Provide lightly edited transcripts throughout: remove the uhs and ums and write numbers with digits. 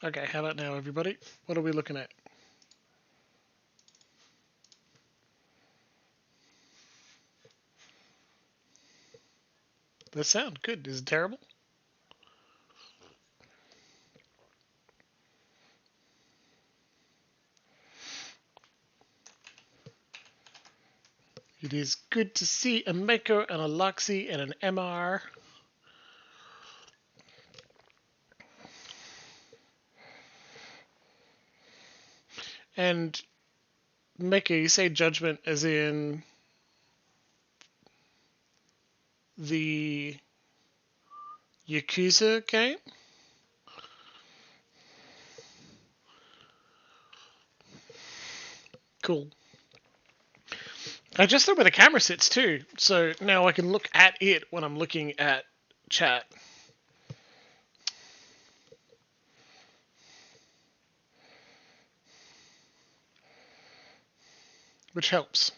Okay, how about now, everybody? What are we looking at? The sound, good. Is it terrible? It is good to see a Maker and a Luxie and an MR. And Maker, you say Judgment as in the Yakuza game? Cool. I just know where the camera sits too, so now I can look at it when I'm looking at chat. Which helps.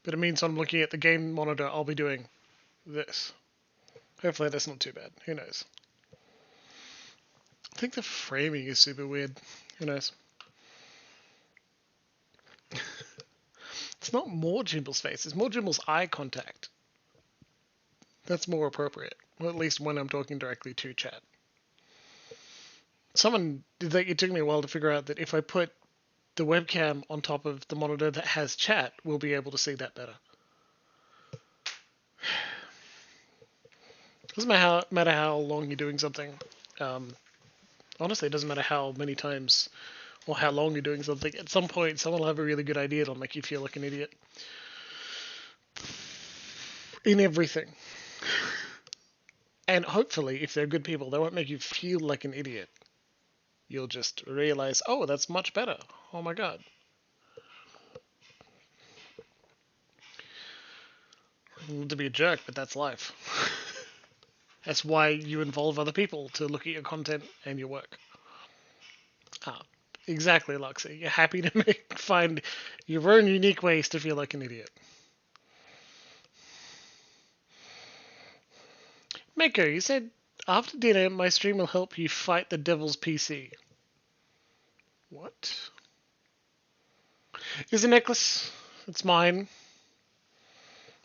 But it means when I'm looking at the game monitor, I'll be doing this. Hopefully that's not too bad. Who knows? I think the framing is super weird. Who knows? It's not more Jimble's face, it's more Jimble's eye contact. That's more appropriate. Well, at least when I'm talking directly to chat. It took me a while to figure out that if I put the webcam on top of the monitor that has chat, we'll be able to see that better. Doesn't matter how long you're doing something. Honestly, it doesn't matter how many times or how long you're doing something. At some point, someone will have a really good idea that'll make you feel like an idiot. In everything. And hopefully, if they're good people, they won't make you feel like an idiot. You'll just realize, oh, that's much better. Oh my god. To be a jerk, but that's life. That's why you involve other people to look at your content and your work. Ah, exactly, Luxie. You're happy to find your own unique ways to feel like an idiot. Mako, you said after dinner my stream will help you fight the devil's PC. What? Here's a necklace. It's mine.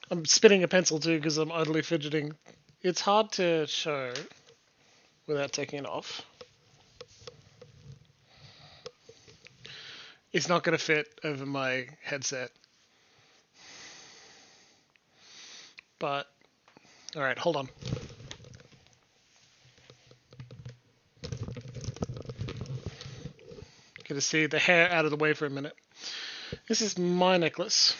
I'm spinning a pencil too because I'm utterly fidgeting. It's hard to show without taking it off. It's not going to fit over my headset. But, alright, hold on. Get to see the hair out of the way for a minute. This is my necklace.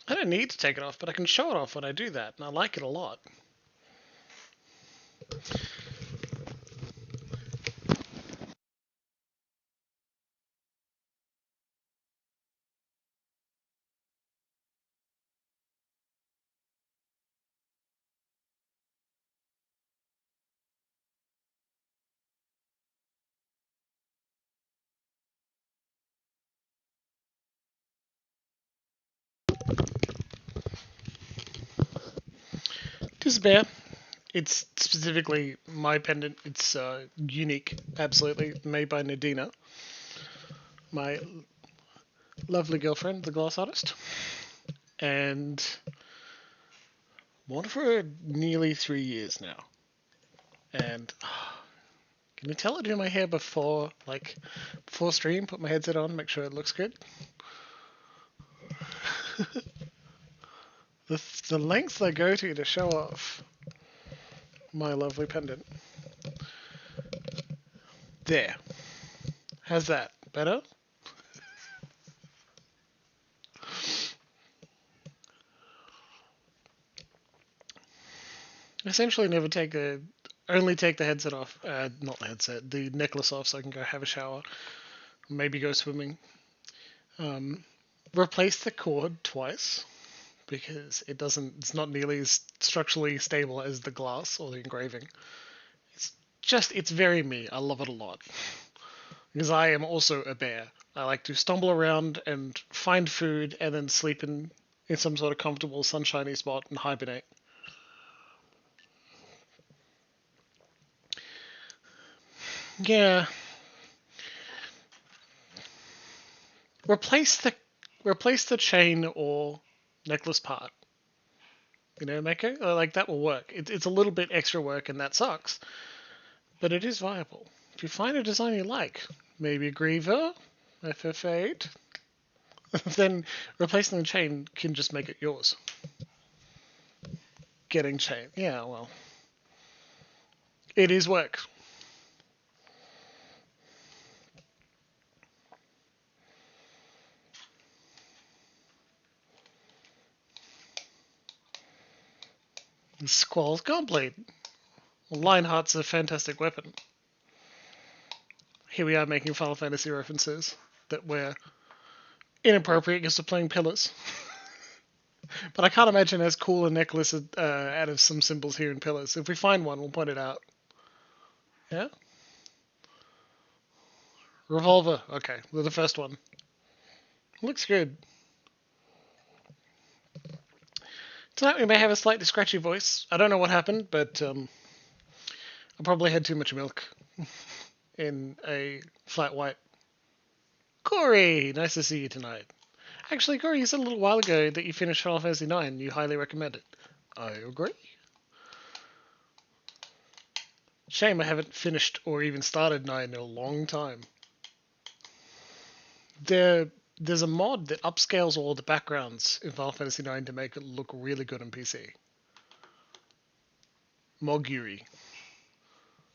I don't need to take it off, but I can show it off when I do that, and I like it a lot. It is a bear. It's specifically my pendant. It's unique, absolutely, made by Nadina, my lovely girlfriend, the glass artist. And worn for nearly 3 years now. And can you tell I do my hair before stream? Put my headset on, make sure it looks good. the lengths I go to show off my lovely pendant. There. How's that? Better? Essentially never only take the headset off, not the headset, the necklace off so I can go have a shower, maybe go swimming. Replace the cord twice because it's not nearly as structurally stable as the glass or the engraving. It's very me. I love it a lot. Because I am also a bear. I like to stumble around and find food and then sleep in some sort of comfortable sunshiny spot and hibernate. Yeah. Replace the chain or necklace part. You know, Mako? Like, that will work. It's a little bit extra work and that sucks. But it is viable. If you find a design you like, maybe a Griever, FF8, then replacing the chain can just make it yours. Getting chain. Yeah, well. It is work. Squall's Gunblade. Lionheart's a fantastic weapon. Here we are making Final Fantasy references that were inappropriate because we're playing Pillars. But I can't imagine as cool a necklace out of some symbols here in Pillars. If we find one, we'll point it out. Yeah? Revolver. Okay, we're the first one. Looks good. Tonight we may have a slightly scratchy voice. I don't know what happened, but I probably had too much milk in a flat white. Corey, nice to see you tonight. Actually, Corey, you said a little while ago that you finished Final Fantasy IX. You highly recommend it. I agree. Shame I haven't finished or even started 9 in a long time. There's a mod that upscales all the backgrounds in Final Fantasy IX to make it look really good on PC. Moguri.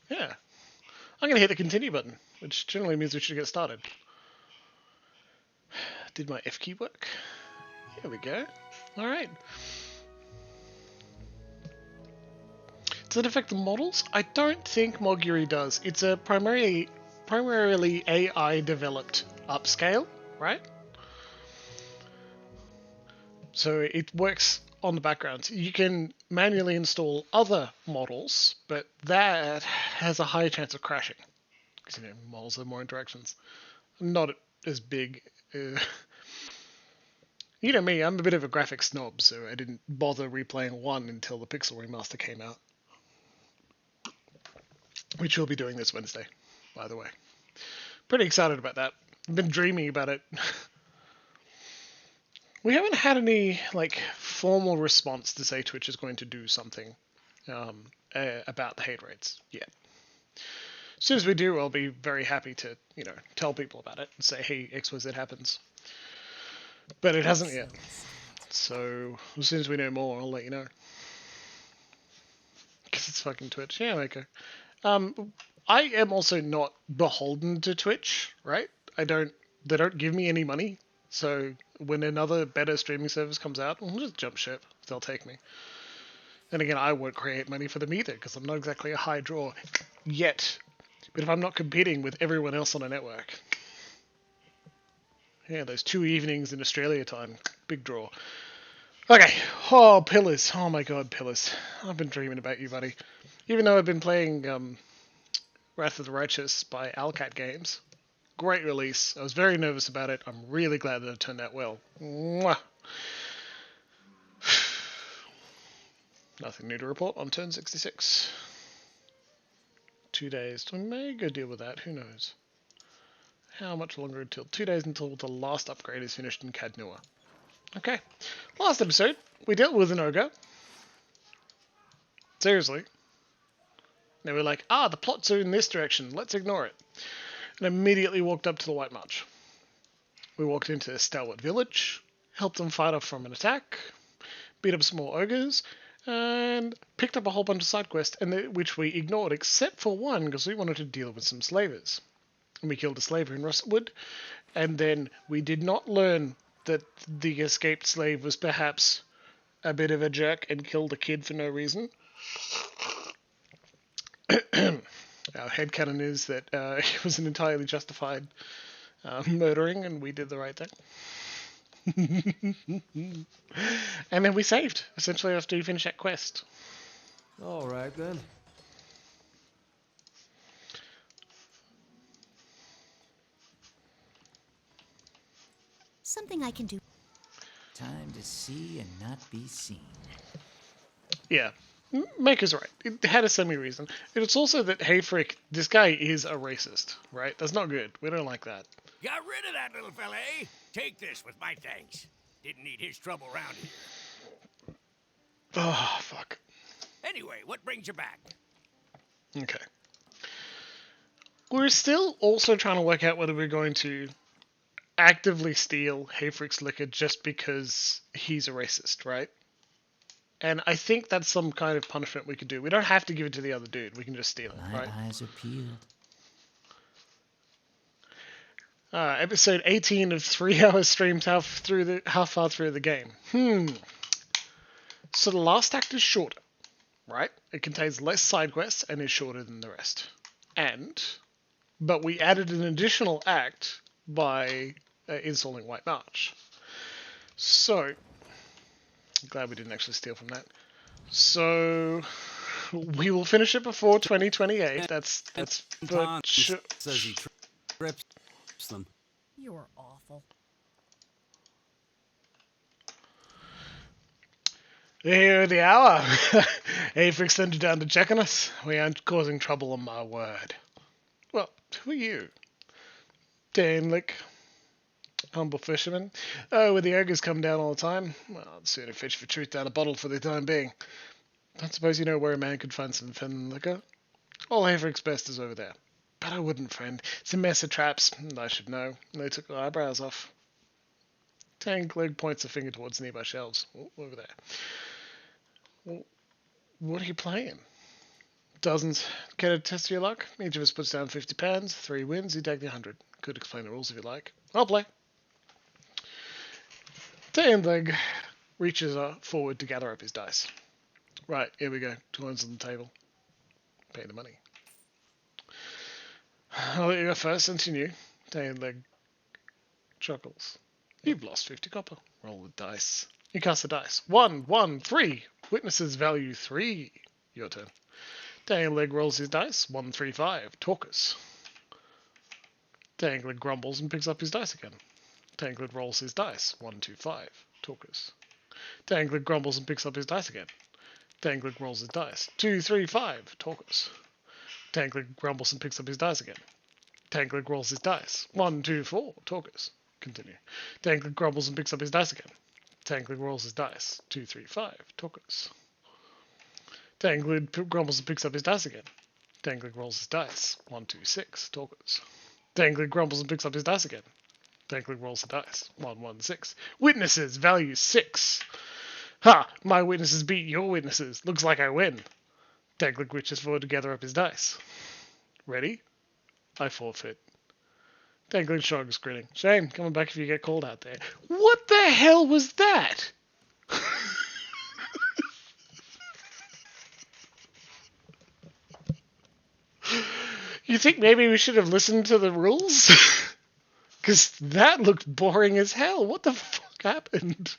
Yeah. I'm going to hit the continue button, which generally means we should get started. Did my F key work? Here we go. Alright. Does it affect the models? I don't think Moguri does. It's a primarily AI developed upscale, right? So it works on the background. You can manually install other models, but that has a higher chance of crashing. Because, you know, models have more interactions. Not as big. You know me, I'm a bit of a graphics snob, so I didn't bother replaying 1 until the Pixel Remaster came out. Which we'll be doing this Wednesday, by the way. Pretty excited about that. I've been dreaming about it. We haven't had any, like, formal response to say Twitch is going to do something about the hate rates yet. As soon as we do, I'll be very happy to, you know, tell people about it and say, hey, XYZ happens. But it hasn't yet. So, as soon as we know more, I'll let you know. Because it's fucking Twitch. Yeah, okay. I am also not beholden to Twitch, right? They don't give me any money. So when another better streaming service comes out, I'll just jump ship. They'll take me. And again, I won't create money for them either, because I'm not exactly a high draw yet. But if I'm not competing with everyone else on a network... Yeah, those 2 evenings in Australia time. Big draw. Okay. Oh, Pillars. Oh my god, Pillars. I've been dreaming about you, buddy. Even though I've been playing Wrath of the Righteous by Alcat Games. Great release. I was very nervous about it. I'm really glad that it turned out well. Mwah. Nothing new to report on turn 66. 2 days. We may go deal with that. Who knows? How much longer until? 2 days until the last upgrade is finished in Cadnua. Okay. Last episode, we dealt with an ogre. Seriously. They were like, the plots are in this direction. Let's ignore it. And immediately walked up to the White March. We walked into a Stalwart village, helped them fight off from an attack, beat up some more ogres, and picked up a whole bunch of side quests, which we ignored, except for one, because we wanted to deal with some slavers. And we killed a slaver in Rustwood, and then we did not learn that the escaped slave was perhaps a bit of a jerk and killed a kid for no reason. Our headcanon is that it was an entirely justified murdering, and we did the right thing. And then we saved, essentially, after you finish that quest. Alright then. Something I can do. Time to see and not be seen. Yeah. Maker's right. It had a semi-reason. It's also that, hey, frick, this guy is a racist, right? That's not good. We don't like that. Got rid of that little fella, eh? Take this with my thanks. Didn't need his trouble around here. Oh, fuck. Anyway, what brings you back? Okay. We're still also trying to work out whether we're going to actively steal Hayfrick's liquor just because he's a racist, right? And I think that's some kind of punishment we could do. We don't have to give it to the other dude. We can just steal it, My right? eyes are peeled. Episode 18 of 3 hours streamed how far through the game. So the last act is shorter, right? It contains less side quests and is shorter than the rest. But we added an additional act by installing White March. So, glad we didn't actually steal from that. So, we will finish it before 2028. That's for sure. Says he trips them. You're awful. Here the hour. Aphric sent you down to check on us. We aren't causing trouble, on my word. Well, who are you? Danlick. Humble fisherman. Oh, where the ogres come down all the time. Well, I'd sooner fish for truth down a bottle for the time being. Don't suppose you know where a man could find some feminine liquor? All Avric's best is over there. But I wouldn't, friend. It's a mess of traps. I should know. They took their eyebrows off. Tangleg points a finger towards nearby shelves. Oh, over there. Well, what are you playing? Dozens. Care to test your luck? Each of us puts down 50 pounds. 3 wins, you take the 100. Could explain the rules if you like. I'll play. Tangleg reaches forward to gather up his dice. Right, here we go. Coins on the table. Pay the money. I'll let you go first since you knew. Tangleg chuckles. You've lost 50 copper. Roll the dice. You cast the dice. 1, 1, 3. Witnesses value 3. Your turn. Tangleg rolls his dice. 1, 3, 5. Talkers. Tangleg grumbles and picks up his dice again. Tangleg rolls his dice. 1, 2, 5. Talkers. Tangleg grumbles and picks up his dice again. Tangleg rolls his dice. 2, 3, 5. Talkers. Tangleg grumbles and picks up his dice again. Tangleg rolls his dice. 1, 2, 4. Talkers. Continue. Tangleg grumbles and picks up his dice again. Tangleg rolls his dice. 2, 3, 5. Talkers. Tangleg grumbles and picks up his dice again. Tangleg rolls his dice. 1, 2, 6. Talkers. Tangleg grumbles and picks up his dice again. Tangleg rolls the dice. 1, 1, 6. Witnesses value 6. Ha! My witnesses beat your witnesses. Looks like I win. Tangleg reaches forward to gather up his dice. Ready? I forfeit. Tangleg shrugs, grinning. Shame, coming back if you get called out there. What the hell was that? You think maybe we should have listened to the rules? Because that looked boring as hell. What the fuck happened?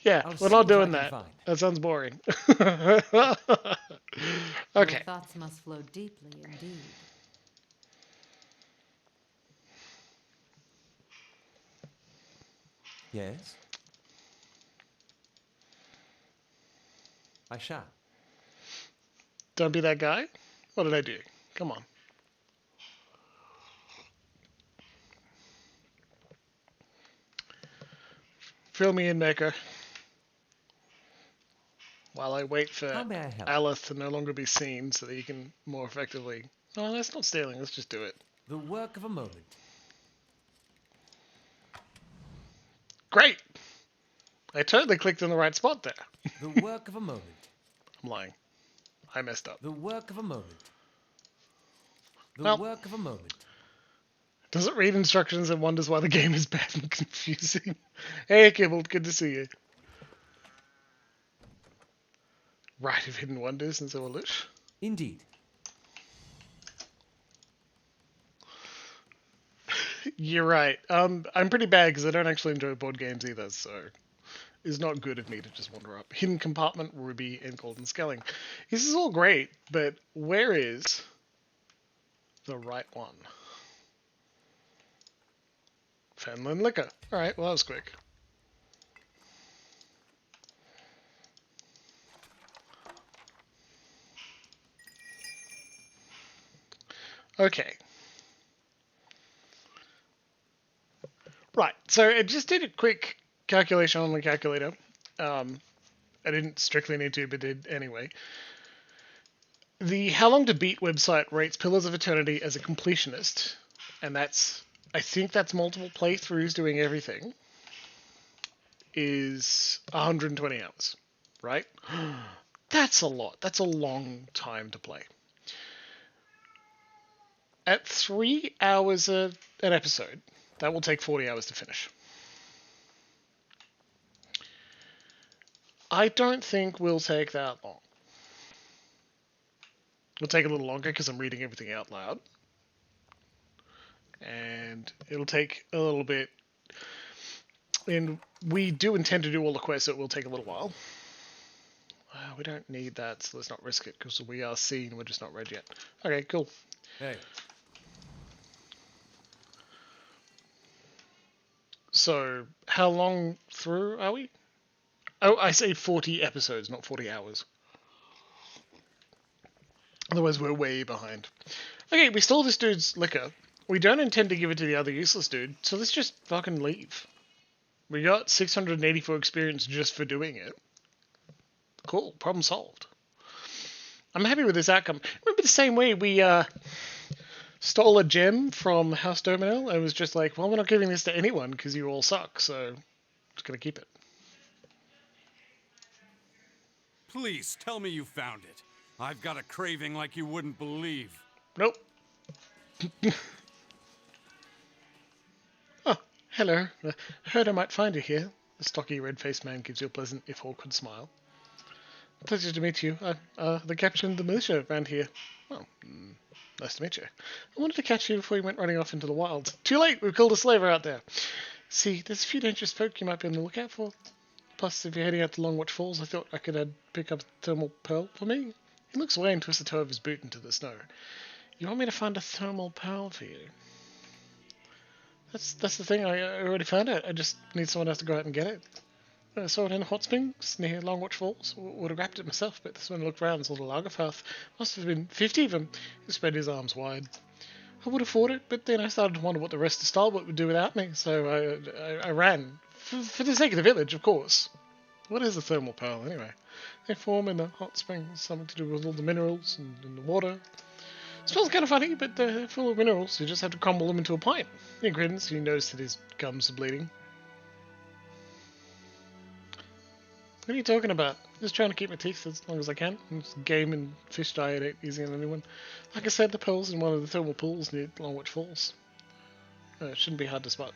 Yeah, we're not doing that. That sounds boring. Okay. Your thoughts must flow deeply indeed. Yes? I shall. Don't be that guy. What did I do? Come on. Fill me in, Maker. While I wait for How may I help? Aleph to no longer be seen so that he can more effectively... No, that's not stealing. Let's just do it. The work of a moment. Great! I totally clicked in the right spot there. The work of a moment. I'm lying. I messed up. The work of a moment. The Well, work of a moment. does it read instructions and wonders why the game is bad and confusing? Hey, Kibble, good to see you. Rite of Hidden Wonders and so Lish. Indeed. You're right. I'm pretty bad because I don't actually enjoy board games either, so it's not good of me to just wander up. Hidden Compartment, Ruby, and Golden Skelling. This is all great, but where is the right one? Fenland Liquor. Alright, well that was quick. Okay. Right, so I just did a quick calculation on the calculator. I didn't strictly need to, but did anyway. The How Long to Beat website rates Pillars of Eternity as a completionist, and I think that's multiple playthroughs doing everything, is 120 hours, right? That's a lot. That's a long time to play. At 3 hours an episode, that will take 40 hours to finish. I don't think we'll take that long. It'll take a little longer because I'm reading everything out loud. And it'll take a little bit. And we do intend to do all the quests, so it will take a little while. We don't need that, so let's not risk it, because we are seen, we're just not read yet. Okay, cool. Hey. So, how long through are we? Oh, I say 40 episodes, not 40 hours. Otherwise, we're way behind. Okay, we stole this dude's liquor. We don't intend to give it to the other useless dude, so let's just fucking leave. We got 684 experience just for doing it. Cool, problem solved. I'm happy with this outcome. Remember the same way we stole a gem from House Domino and was just like, well, we're not giving this to anyone because you all suck, so I'm just going to keep it. Please, tell me you found it. I've got a craving like you wouldn't believe. Nope. Oh, hello. Heard I might find you here. The stocky red-faced man gives you a pleasant, if awkward, smile. Pleasure to meet you. The captain of the militia around here. Well, nice to meet you. I wanted to catch you before you went running off into the wilds. Too late! We've killed a slaver out there. See, there's a few dangerous folk you might be on the lookout for. Plus, if you're heading out to Longwatch Falls, I thought I could pick up a thermal pearl for me. He looks away and twists the toe of his boot into the snow. You want me to find a thermal pearl for you? That's the thing, I already found it. I just need someone else to go out and get it. I saw it in the hot springs near Longwatch Falls. Would have grabbed it myself, but this one I looked around and saw the Lagerfeld. Must have been 50 of them. He spread his arms wide. I would have fought it, but then I started to wonder what the rest of Stalwart would do without me, so I ran. For the sake of the village, of course. What is a thermal pearl, anyway? They form in the hot springs, something to do with all the minerals and the water. It smells kind of funny, but they're full of minerals. You just have to crumble them into a pint. He grins. You notice that his gums are bleeding. What are you talking about? Just trying to keep my teeth as long as I can. It's game and fish diet ain't easy on anyone. Like I said, the pearl's in one of the thermal pools near Longwatch Falls. It shouldn't be hard to spot.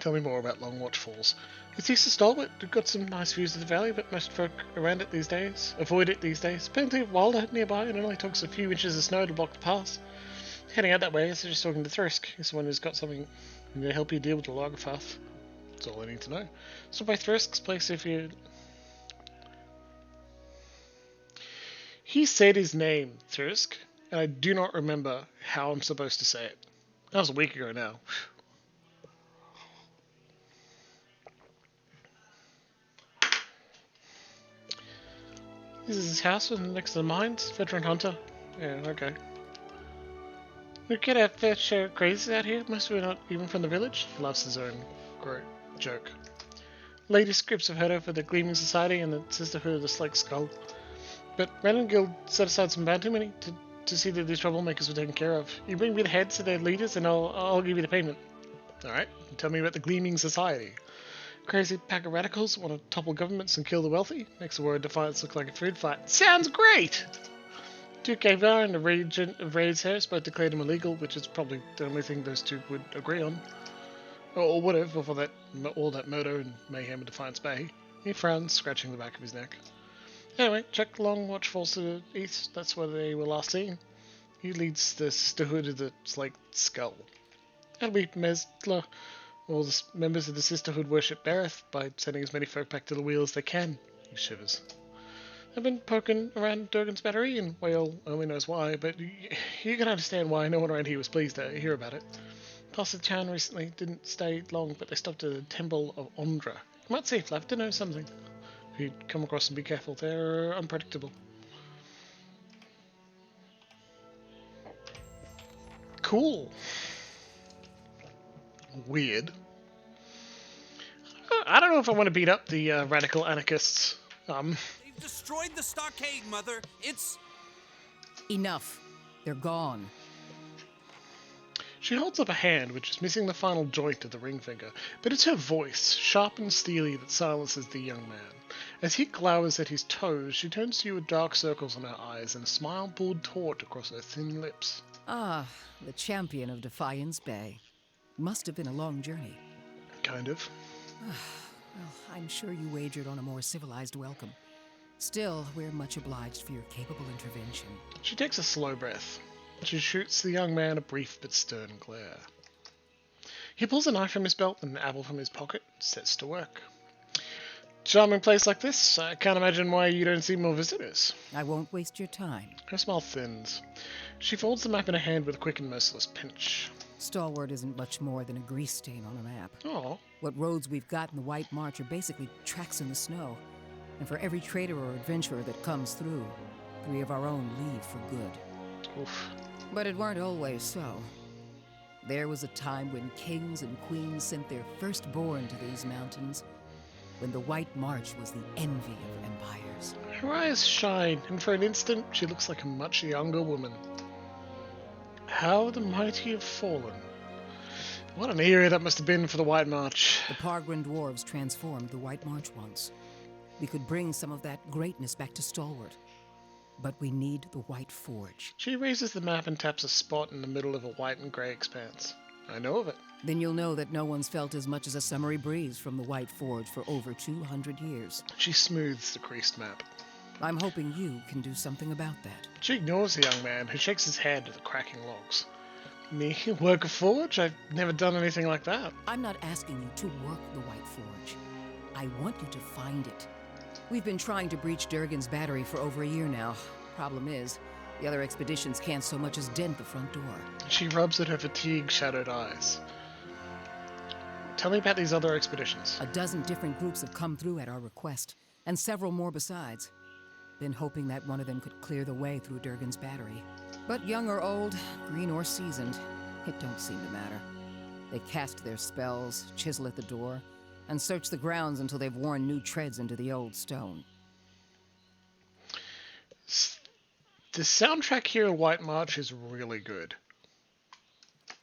Tell me more about Longwatch Falls. It's east of Stalwart. We've got some nice views of the valley, but most folk around it these days avoid it these days. Plenty of wildlife nearby, and it only takes a few inches of snow to block the pass. Heading out that way, I suggest talking to Thrisk. He's the one who's got something to help you deal with the Lagerfeld. That's all I need to know. Stop by Thrisk's place if you... He said his name, Thrisk, and I do not remember how I'm supposed to say it. That was a week ago now. This is his house next to the mines. Veteran hunter. Yeah, okay. We get our fair share of crazes out here. Most of it not even from the village. He loves his own joke. Latest scripts I've heard of are the Gleaming Society and the Sisterhood of the Slake Skull. But Renan Guild set aside some bounty money to see that these troublemakers were taken care of. You bring me the heads of their leaders and I'll give you the payment. Alright, tell me about the Gleaming Society. Crazy pack of radicals want to topple governments and kill the wealthy. Makes the war of defiance look like a food fight. Sounds great! Duke Avar and the regent of Raids Harris both declared him illegal, which is probably the only thing those two would agree on. Or would have, before all that murder and mayhem in Defiance Bay. He frowns, scratching the back of his neck. Anyway, check Longwatch Falls to the east. That's where they were last seen. He leads the Sisterhood of the Slake Skull. That'll be Mesla. All the members of the Sisterhood worship Bereth by sending as many folk back to the wheel as they can. He shivers. I've been poking around Durgan's battery, and Whale only knows why, but you can understand why no one around here was pleased to hear about it. Passed the town recently, didn't stay long, but they stopped at the Temple of Ondra. You might see if Lav to know something. If you come across them, be careful, they're unpredictable. Cool. Weird. I don't know if I want to beat up the radical anarchists. They've destroyed the stockade, Mother. It's... Enough. They're gone. She holds up a hand, which is missing the final joint of the ring finger, but it's her voice, sharp and steely, that silences the young man. As he glowers at his toes, she turns to you with dark circles in her eyes and a smile pulled taut across her thin lips. Ah, the champion of Defiance Bay. Must have been a long journey. Kind of. Well, I'm sure you wagered on a more civilized welcome. Still, we're much obliged for your capable intervention. She takes a slow breath. She shoots the young man a brief but stern glare. He pulls a knife from his belt and an apple from his pocket, sets to work. Charming place like this, I can't imagine why you don't see more visitors. I won't waste your time. Her smile thins. She folds the map in her hand with a quick and merciless pinch. Stalwart isn't much more than a grease stain on a map. Oh. What roads we've got in the White March are basically tracks in the snow. And for every trader or adventurer that comes through, 3 of our own leave for good. Oof. But it weren't always so. There was a time when kings and queens sent their firstborn to these mountains, when the White March was the envy of empires. Her eyes shine, and for an instant she looks like a much younger woman. How the mighty have fallen. What an era that must have been for the White March. The Pargrin dwarves transformed the White March once. We could bring some of that greatness back to Stalwart. But we need the White Forge. She raises the map and taps a spot in the middle of a white and grey expanse. I know of it. Then you'll know that no one's felt as much as a summery breeze from the White Forge for over 200 years. She smooths the creased map. I'm hoping you can do something about that. She ignores the young man, who shakes his head at the cracking logs. Me, work a forge? I've never done anything like that. I'm not asking you to work the White Forge. I want you to find it. We've been trying to breach Durgan's battery for over a year now. Problem is, the other expeditions can't so much as dent the front door. She rubs at her fatigue-shadowed eyes. Tell me about these other expeditions. A dozen different groups have come through at our request, and several more besides. Been hoping that one of them could clear the way through Durgan's battery. But young or old, green or seasoned, it don't seem to matter. They cast their spells, chisel at the door, and search the grounds until they've worn new treads into the old stone. The soundtrack here in White March is really good.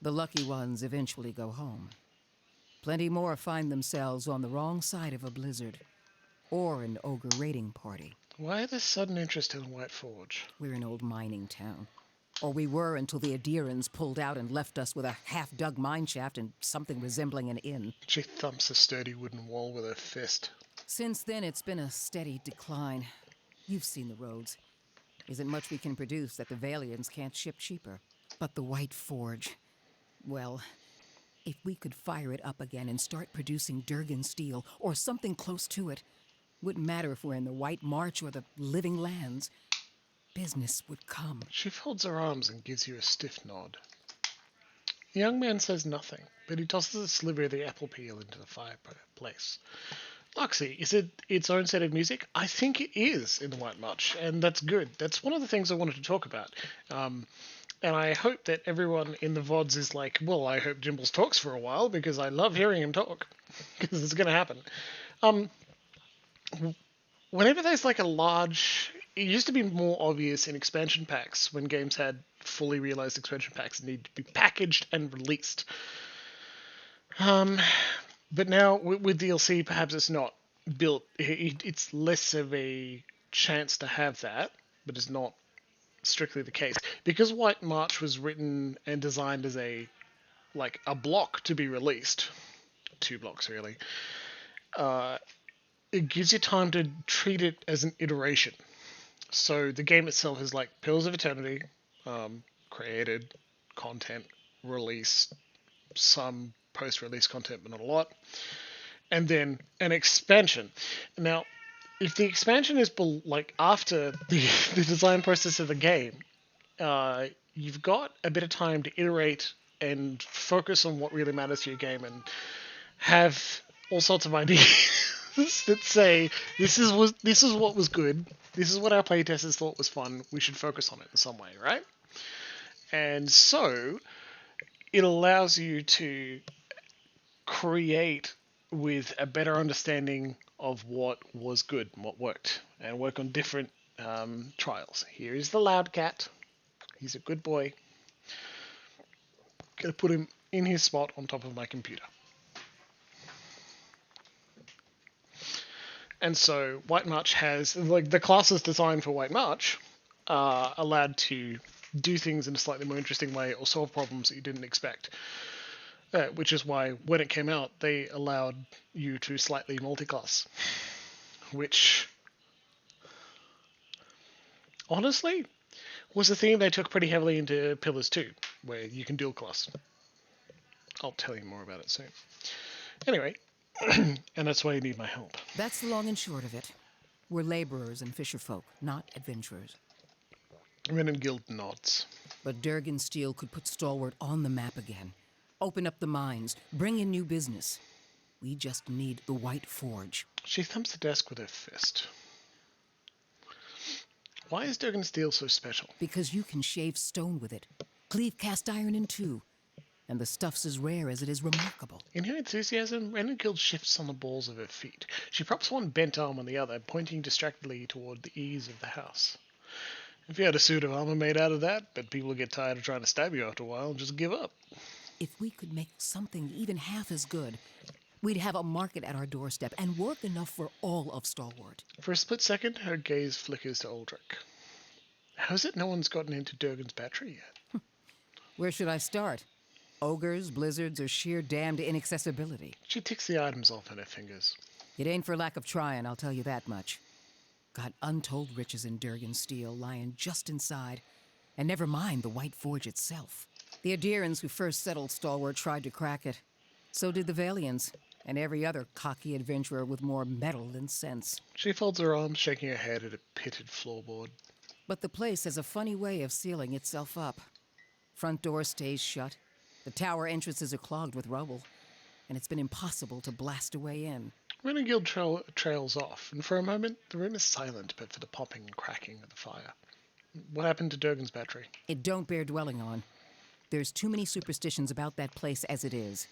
The lucky ones eventually go home. Plenty more find themselves on the wrong side of a blizzard, or an ogre raiding party. Why this sudden interest in White Forge? We're an old mining town. Or we were until the Adirans pulled out and left us with a half-dug mine shaft and something resembling an inn. She thumps a sturdy wooden wall with her fist. Since then, it's been a steady decline. You've seen the roads. Isn't much we can produce that the Valians can't ship cheaper. But the White Forge... well, if we could fire it up again and start producing Durgan steel, or something close to it, wouldn't matter if we're in the White March or the Living Lands. Business would come. She folds her arms and gives you a stiff nod. The young man says nothing, but he tosses a sliver of the apple peel into the fireplace. Luxie, is it its own set of music? I think it is in the White March, and that's good. That's one of the things I wanted to talk about. And I hope that everyone in the VODs is like, well, I hope Jimbles talks for a while, because I love hearing him talk. Because it's going to happen. Whenever there's like a large... It used to be more obvious in expansion packs when games had fully realized expansion packs need to be packaged and released. But now with DLC, perhaps it's not built. It's less of a chance to have that, but it's not strictly the case. Because White March was written and designed as a block to be released, 2 blocks really, it gives you time to treat it as an iteration. So the game itself is like Pillars of Eternity, created, content, release, some post-release content, but not a lot, and then an expansion. Now, if the expansion is after the design process of the game, you've got a bit of time to iterate and focus on what really matters to your game, and have all sorts of ideas that say this is what was good. This is what our playtesters thought was fun. We should focus on it in some way, right? And so, it allows you to create with a better understanding of what was good and what worked, and work on different trials. Here is the loud cat. He's a good boy. Gonna put him in his spot on top of my computer. And so White March has, like, the classes designed for White March are allowed to do things in a slightly more interesting way or solve problems that you didn't expect. Which is why when it came out, they allowed you to slightly multi-class. Which, honestly, was a theme they took pretty heavily into Pillars 2, where you can dual class. I'll tell you more about it soon. Anyway, and that's why you need my help. That's the long and short of it. We're laborers and fisherfolk, not adventurers. Renan Guild nods. But Durgan Steel could put Stalwart on the map again. Open up the mines, bring in new business. We just need the White Forge. She thumps the desk with her fist. Why is Durgan Steel so special? Because you can shave stone with it, cleave cast iron in two, and the stuff's as rare as it is remarkable. In her enthusiasm, Renengild shifts on the balls of her feet. She props one bent arm on the other, pointing distractedly toward the eaves of the house. If you had a suit of armor made out of that, but people get tired of trying to stab you after a while and just give up. If we could make something even half as good, we'd have a market at our doorstep and work enough for all of Stalwart. For a split second, her gaze flickers to Aldrich. How is it no one's gotten into Durgan's battery yet? Where should I start? Ogres, blizzards, or sheer damned inaccessibility? She ticks the items off in her fingers. It ain't for lack of trying, I'll tell you that much. Got untold riches in Durgan Steel lying just inside, and never mind the White Forge itself. The Adirans who first settled Stalwart tried to crack it. So did the Valians, and every other cocky adventurer with more metal than sense. She folds her arms, shaking her head at a pitted floorboard. But the place has a funny way of sealing itself up. Front door stays shut. The tower entrances are clogged with rubble, and it's been impossible to blast a way in. Renengild trails off, and for a moment the room is silent but for the popping and cracking of the fire. What happened to Durgan's battery? It don't bear dwelling on. There's too many superstitions about that place as it is.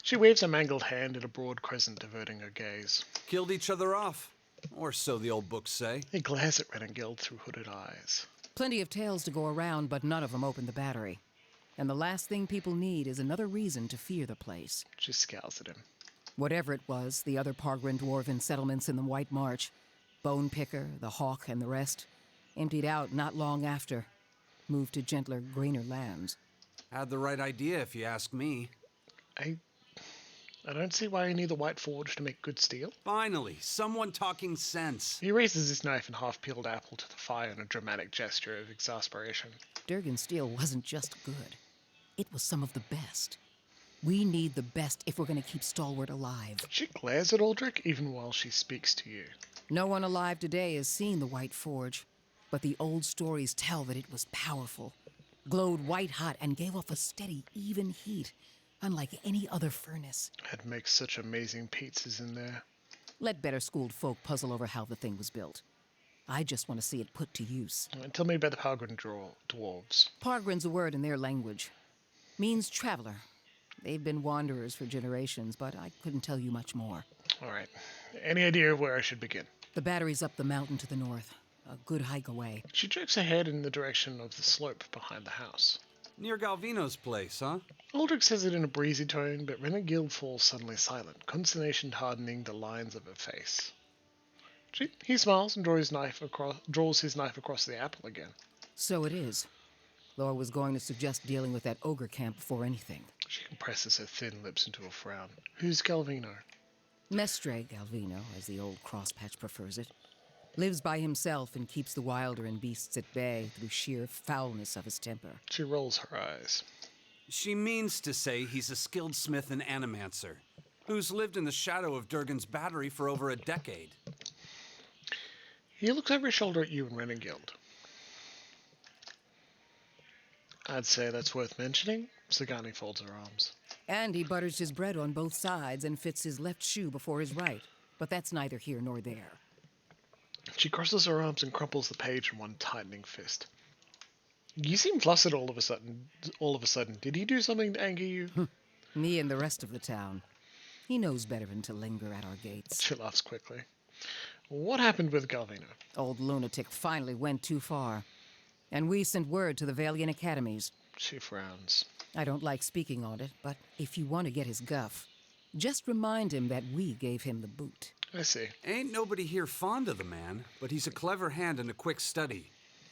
She waves a mangled hand at a broad crescent, averting her gaze. Killed each other off. Or so the old books say. He glares at Renengild through hooded eyes. Plenty of tales to go around, but none of them open the battery. And the last thing people need is another reason to fear the place. She scowls at him. Whatever it was, the other Pargrin dwarven settlements in the White March, Bone Picker, the Hawk, and the rest, emptied out not long after, moved to gentler, greener lands. Had the right idea, if you ask me. I don't see why you need the White Forge to make good steel. Finally, someone talking sense. He raises his knife and half-peeled apple to the fire in a dramatic gesture of exasperation. Durgan Steel wasn't just good. It was some of the best. We need the best if we're going to keep Stalwart alive. She glares at Aldrich even while she speaks to you. No one alive today has seen the White Forge, but the old stories tell that it was powerful, glowed white-hot, and gave off a steady, even heat, unlike any other furnace. I'd make such amazing pizzas in there. Let better-schooled folk puzzle over how the thing was built. I just want to see it put to use. Tell me about the Pargrin dwarves. Pargrin's a word in their language. Means traveler. They've been wanderers for generations, but I couldn't tell you much more. All right. Any idea of where I should begin? The battery's up the mountain to the north. A good hike away. She jerks her head in the direction of the slope behind the house. Near Galvino's place, huh? Aldrich says it in a breezy tone, but Renengild falls suddenly silent, consternation hardening the lines of her face. He smiles and draws his knife across the apple again. So it is. Laura was going to suggest dealing with that ogre camp before anything. She compresses her thin lips into a frown. Who's Galvino? Mestre Galvino, as the old crosspatch prefers it, lives by himself and keeps the wilder and beasts at bay through sheer foulness of his temper. She rolls her eyes. She means to say he's a skilled smith and animancer, who's lived in the shadow of Durgan's battery for over a decade. He looks over his shoulder at you and Renengild. I'd say that's worth mentioning. Sagani folds her arms. And he butters his bread on both sides and fits his left shoe before his right. But that's neither here nor there. She crosses her arms and crumples the page in one tightening fist. You seem flustered all of a sudden. All of a sudden. Did he do something to anger you? Me and the rest of the town. He knows better than to linger at our gates. She laughs quickly. What happened with Galvino? Old lunatic finally went too far. And we sent word to the Valiant academies. She frowns. I don't like speaking on it, but if you want to get his guff, just remind him that we gave him the boot. I see. Ain't nobody here fond of the man, but he's a clever hand and a quick study.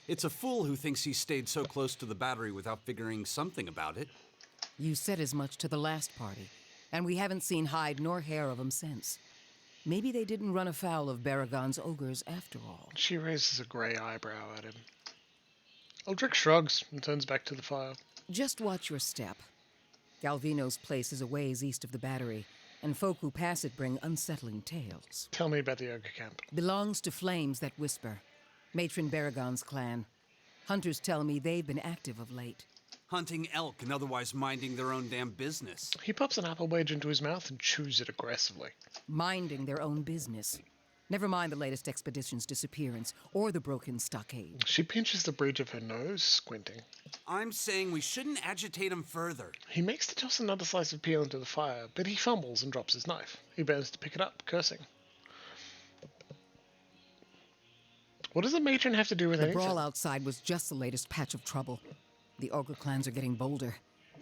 It's a fool who thinks he stayed so close to the battery without figuring something about it. You said as much to the last party, and we haven't seen hide nor hair of him since. Maybe they didn't run afoul of Baragon's ogres after all. She raises a grey eyebrow at him. Aldrich shrugs and turns back to the fire. Just watch your step. Galvino's place is a ways east of the battery, and folk who pass it bring unsettling tales. Tell me about the ogre camp. Belongs to Flames That Whisper, Matron Baragon's clan. Hunters tell me they've been active of late. Hunting elk and otherwise minding their own damn business. He pops an apple wedge into his mouth and chews it aggressively. Minding their own business. Never mind the latest expedition's disappearance, or the broken stockade. She pinches the bridge of her nose, squinting. I'm saying we shouldn't agitate him further. He makes to toss another slice of peel into the fire, but he fumbles and drops his knife. He bends to pick it up, cursing. What does the matron have to do with The anything? brawl outside was just the latest patch of trouble. The ogre clans are getting bolder,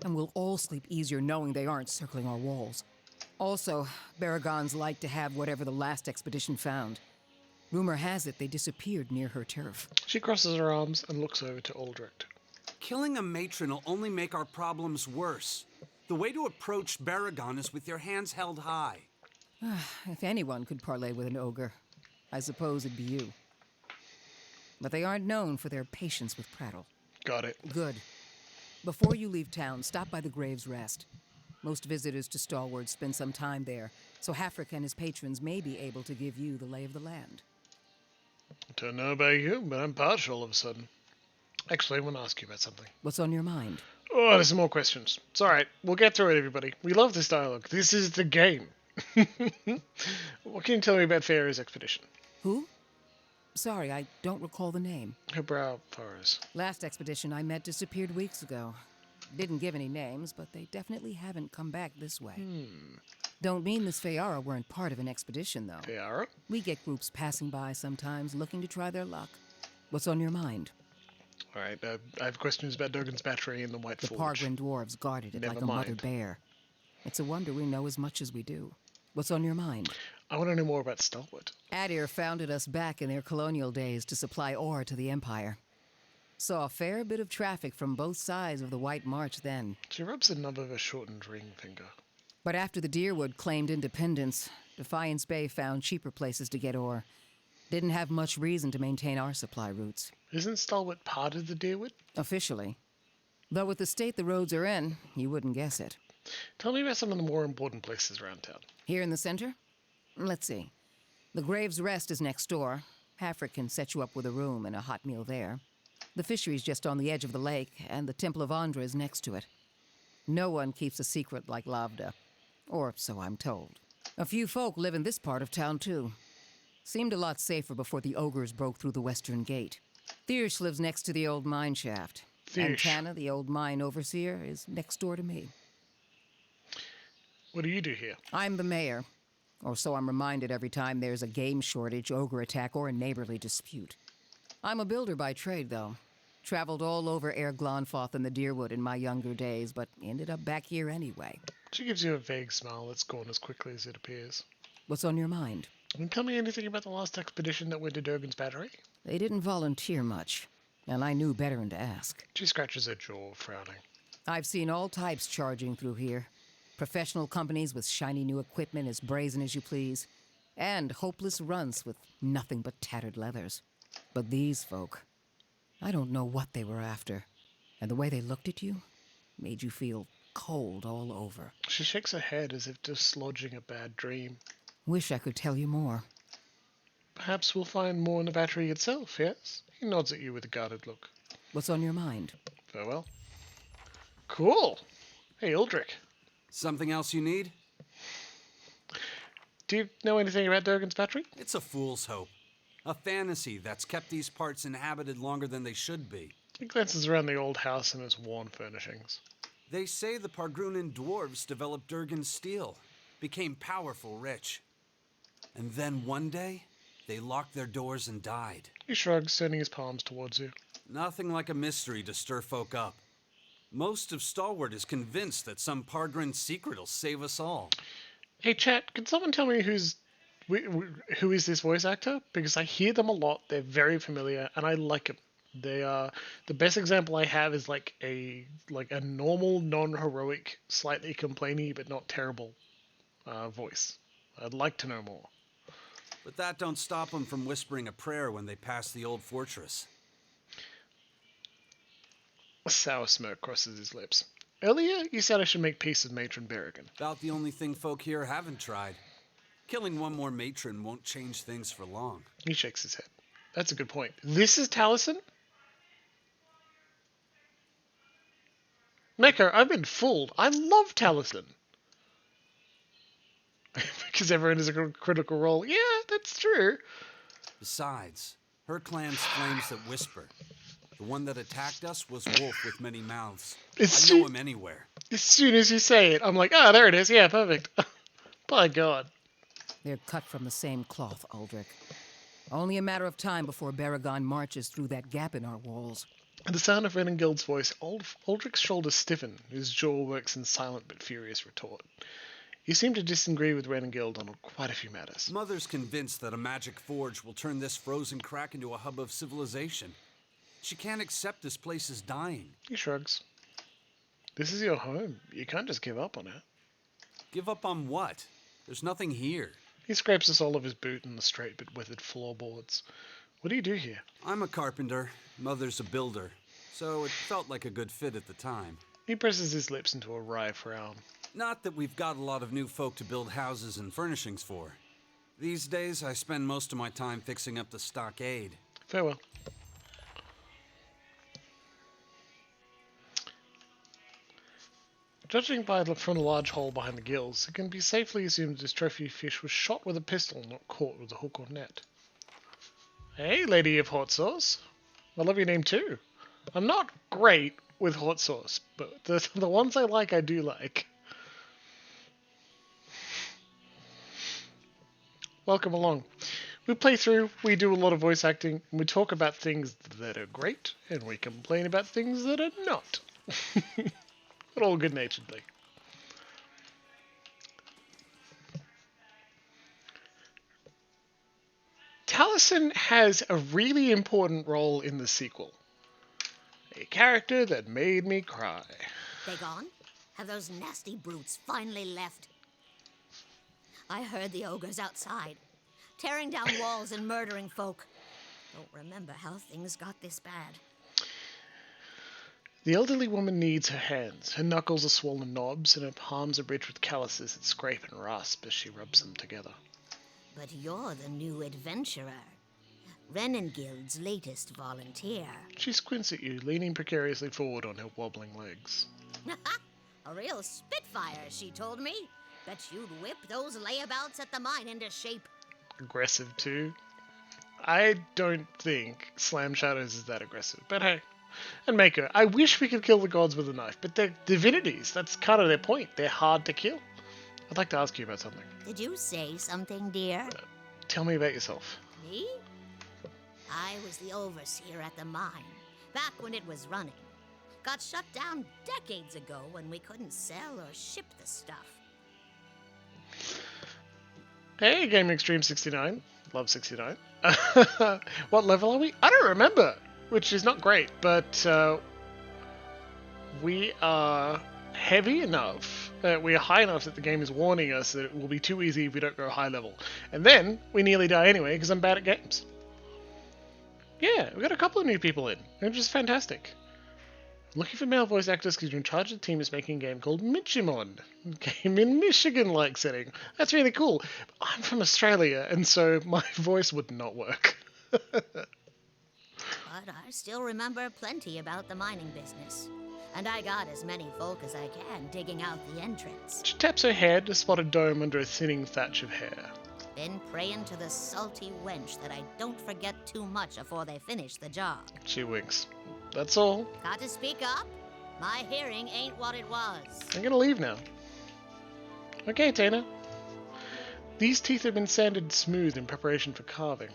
and we'll all sleep easier knowing they aren't circling our walls. Also, Baragons like to have whatever the last expedition found. Rumor has it they disappeared near her turf. She crosses her arms and looks over to Aldrich. Killing a matron will only make our problems worse. The way to approach Baragon is with your hands held high. If anyone could parley with an ogre, I suppose it'd be you. But they aren't known for their patience with prattle. Got it. Good. Before you leave town, stop by the Grave's Rest. Most visitors to Stalwart spend some time there, so Hafric and his patrons may be able to give you the lay of the land. Don't know about you, but I'm partial all of a sudden. Actually, I want to ask you about something. What's on your mind? Oh, there's some more questions. It's alright. We'll get through it, everybody. We love this dialogue. This is the game. What can you tell me about Fairy's expedition? Who? Sorry, I don't recall the name. Her brow furrows. Last expedition I met disappeared weeks ago. Didn't give any names, but they definitely haven't come back this way. Don't mean the Sfeara weren't part of an expedition, though. Fiara? We get groups passing by sometimes looking to try their luck. What's on your mind? Alright, I have questions about Durgan's battery and the White The Forge. Pargrin dwarves guarded it Never like a mother mind. bear. It's a wonder we know as much as we do. What's on your mind? I want to know more about Stalwart. Adir founded us back in their colonial days to supply ore to the Empire. Saw a fair bit of traffic from both sides of the White March then. She rubs the nub of her shortened ring finger. But after the Deerwood claimed independence, Defiance Bay found cheaper places to get ore. Didn't have much reason to maintain our supply routes. Isn't Stalwart part of the Deerwood? Officially. Though with the state the roads are in, you wouldn't guess it. Tell me about some of the more important places around town. Here in the center? Let's see. The Grave's Rest is next door. Hafric can set you up with a room and a hot meal there. The fishery's just on the edge of the lake, and the Temple of Andra is next to it. No one keeps a secret like Lavda. Or so I'm told. A few folk live in this part of town, too. Seemed a lot safer before the ogres broke through the western gate. Thiersch lives next to the old mine shaft. And Thiersch. Tanna, the old mine overseer, is next door to me. What do you do here? I'm the mayor. Or so I'm reminded every time there's a game shortage, ogre attack, or a neighborly dispute. I'm a builder by trade, though. Traveled all over Air Glonfoth and the Deerwood in my younger days, but ended up back here anyway. She gives you a vague smile that's gone as quickly as it appears. What's on your mind? Can you tell me anything about the last expedition that went to Durgan's battery? They didn't volunteer much, and I knew better than to ask. She scratches her jaw, frowning. I've seen all types charging through here. Professional companies with shiny new equipment as brazen as you please, and hopeless runts with nothing but tattered leathers. But these folk, I don't know what they were after, and the way they looked at you made you feel cold all over. She shakes her head as if dislodging a bad dream. Wish I could tell you more. Perhaps we'll find more in the battery itself, yes? He nods at you with a guarded look. What's on your mind? Farewell. Cool. Hey, Aldrich. Something else you need? Do you know anything about Durgan's battery? It's a fool's hope. A fantasy that's kept these parts inhabited longer than they should be. He glances around the old house and its worn furnishings. They say the Pargrunan dwarves developed Durgan steel, became powerful, rich. And then one day, they locked their doors and died. He shrugs, turning his palms towards you. Nothing like a mystery to stir folk up. Most of Stalwart is convinced that some Pargrin secret will save us all. Hey, chat, can someone tell me who is this voice actor? Because I hear them a lot, they're very familiar, and I like them. They are the best example I have is like a normal, non-heroic, slightly complainy but not terrible voice. I'd like to know more. But that don't stop them from whispering a prayer when they pass the old fortress. A sour smirk crosses his lips. Earlier, you said I should make peace with Matron Berrigan. About the only thing folk here haven't tried. Killing one more matron won't change things for long. He shakes his head. That's a good point. This is Taliesin? Mecca, I've been fooled. I love Taliesin. Because everyone is a critical role. Yeah, that's true. Besides, her clan's flames that whisper. The one that attacked us was Wolf with many mouths. I know him anywhere. As soon as you say it, I'm like, ah, there it is. Yeah, perfect. By God. They're cut from the same cloth, Aldrich. Only a matter of time before Baragon marches through that gap in our walls. At the sound of Renengild's voice, Aldrich's shoulders stiffen. His jaw works in silent but furious retort. You seem to disagree with Renengild on quite a few matters. Mother's convinced that a magic forge will turn this frozen crack into a hub of civilization. She can't accept this place is dying. He shrugs. This is your home. You can't just give up on it. Give up on what? There's nothing here. He scrapes the sole of his boot in the straight but withered floorboards. What do you do here? I'm a carpenter. Mother's a builder. So it felt like a good fit at the time. He presses his lips into a wry frown. Not that we've got a lot of new folk to build houses and furnishings for. These days, I spend most of my time fixing up the stockade. Farewell. Judging from a large hole behind the gills, it can be safely assumed this trophy fish was shot with a pistol, not caught with a hook or net. Hey, lady of hot sauce. I love your name too. I'm not great with hot sauce, but the ones I like, I do like. Welcome along. We play through, we do a lot of voice acting, and we talk about things that are great, and we complain about things that are not. But all good-naturedly. Taliesin has a really important role in the sequel. A character that made me cry. They gone? Have those nasty brutes finally left? I heard the ogres outside, tearing down walls and murdering folk. Don't remember how things got this bad. The elderly woman needs her hands. Her knuckles are swollen knobs, and her palms are ridged with calluses that scrape and rasp as she rubs them together. But you're the new adventurer. Renengild's latest volunteer. She squints at you, leaning precariously forward on her wobbling legs. A real spitfire, she told me. Bet you'd whip those layabouts at the mine into shape. Aggressive, too? I don't think Slam Shadows is that aggressive, but hey. And Mako, I wish we could kill the gods with a knife, but they're divinities. That's kind of their point. They're hard to kill. I'd like to ask you about something. Did you say something, dear? Tell me about yourself. Me? I was the overseer at the mine, back when it was running. Got shut down decades ago when we couldn't sell or ship the stuff. Hey, Game Extreme 69. Love 69. What level are we? I don't remember, which is not great, but we are heavy enough, we are high enough that the game is warning us that it will be too easy if we don't go high level. And then we nearly die anyway because I'm bad at games. Yeah, we got a couple of new people in, which is fantastic. Looking for male voice actors because you're in charge of the team is making a game called Michimon. Game in Michigan-like setting. That's really cool. I'm from Australia, and so my voice would not work. But I still remember plenty about the mining business. And I got as many folk as I can digging out the entrance. She taps her head to spot a dome under a thinning thatch of hair. Been praying to the salty wench that I don't forget too much afore they finish the job. She winks. That's all. Got to speak up? My hearing ain't what it was. I'm gonna leave now. Okay, Tana. These teeth have been sanded smooth in preparation for carving.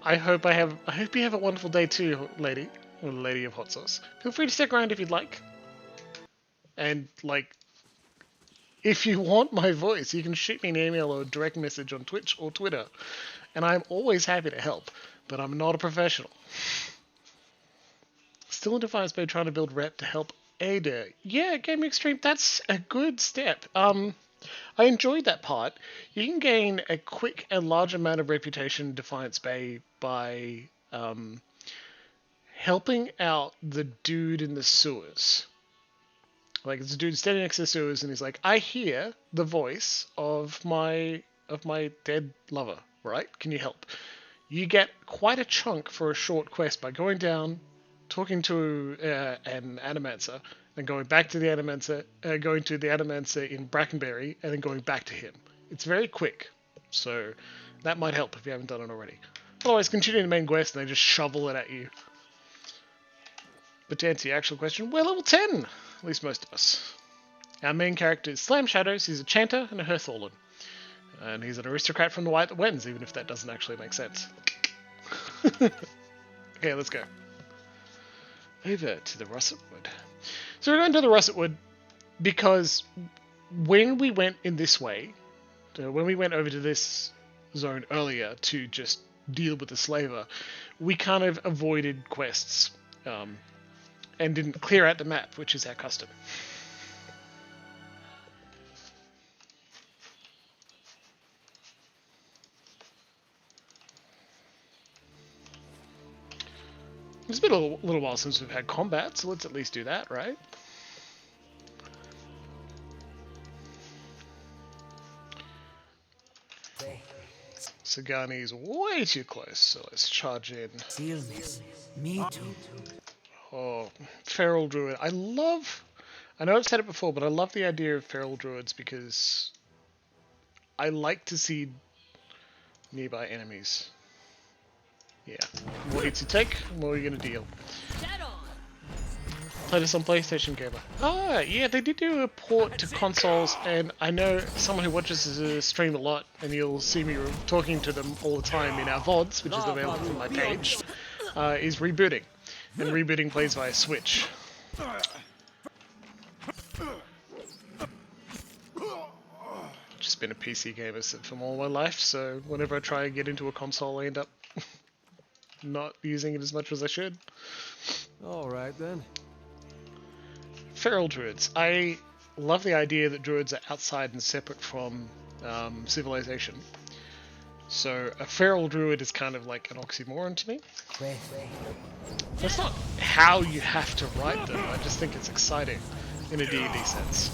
I hope you have a wonderful day too, lady. Or lady of hot sauce. Feel free to stick around if you'd like. And, like, if you want my voice, you can shoot me an email or a direct message on Twitch or Twitter. And I'm always happy to help, but I'm not a professional. Still in Defiance Bay trying to build rep to help Ada. Yeah, Gaming Extreme, that's a good step. I enjoyed that part. You can gain a quick and large amount of reputation in Defiance Bay by helping out the dude in the sewers. Like, it's a dude standing next to the sewers, and he's like, I hear the voice of my dead lover, right? Can you help? You get quite a chunk for a short quest by going down, talking to an animancer, then going back to the animancer, going to the animancer in Brackenberry, and then going back to him. It's very quick, so that might help if you haven't done it already. Otherwise, continue the main quest, and they just shovel it at you. But to answer your actual question, we're level 10! At least most of us. Our main character is Slam Shadows. He's a chanter and a Hearthorn. And he's an aristocrat from the White that Wins, even if that doesn't actually make sense. Okay, let's go. Over to the Russet Wood. So we're going to the Russet Wood because when we went in this way, when we went over to this zone earlier to just deal with the slaver, we kind of avoided quests. And didn't clear out the map, which is our custom. It's been a little while since we've had combat, so let's at least do that, right? Sagani is way too close, so let's charge in. Me too. Oh, feral druid. I know I've said it before, but I love the idea of feral druids because I like to see nearby enemies. Yeah. The more hits you take, the more you're going to deal. Play this on PlayStation Gamer. Ah, yeah, they did do a port to consoles, and I know someone who watches the stream a lot, and you'll see me talking to them all the time in our VODs, which is available on my page, is rebooting. And rebooting plays via Switch. Just been a PC gamer for all my life, so whenever I try and get into a console, I end up not using it as much as I should. Alright then. Feral druids. I love the idea that druids are outside and separate from civilization. So a feral druid is kind of like an oxymoron to me. That's not how you have to write them, I just think it's exciting in a D&D sense.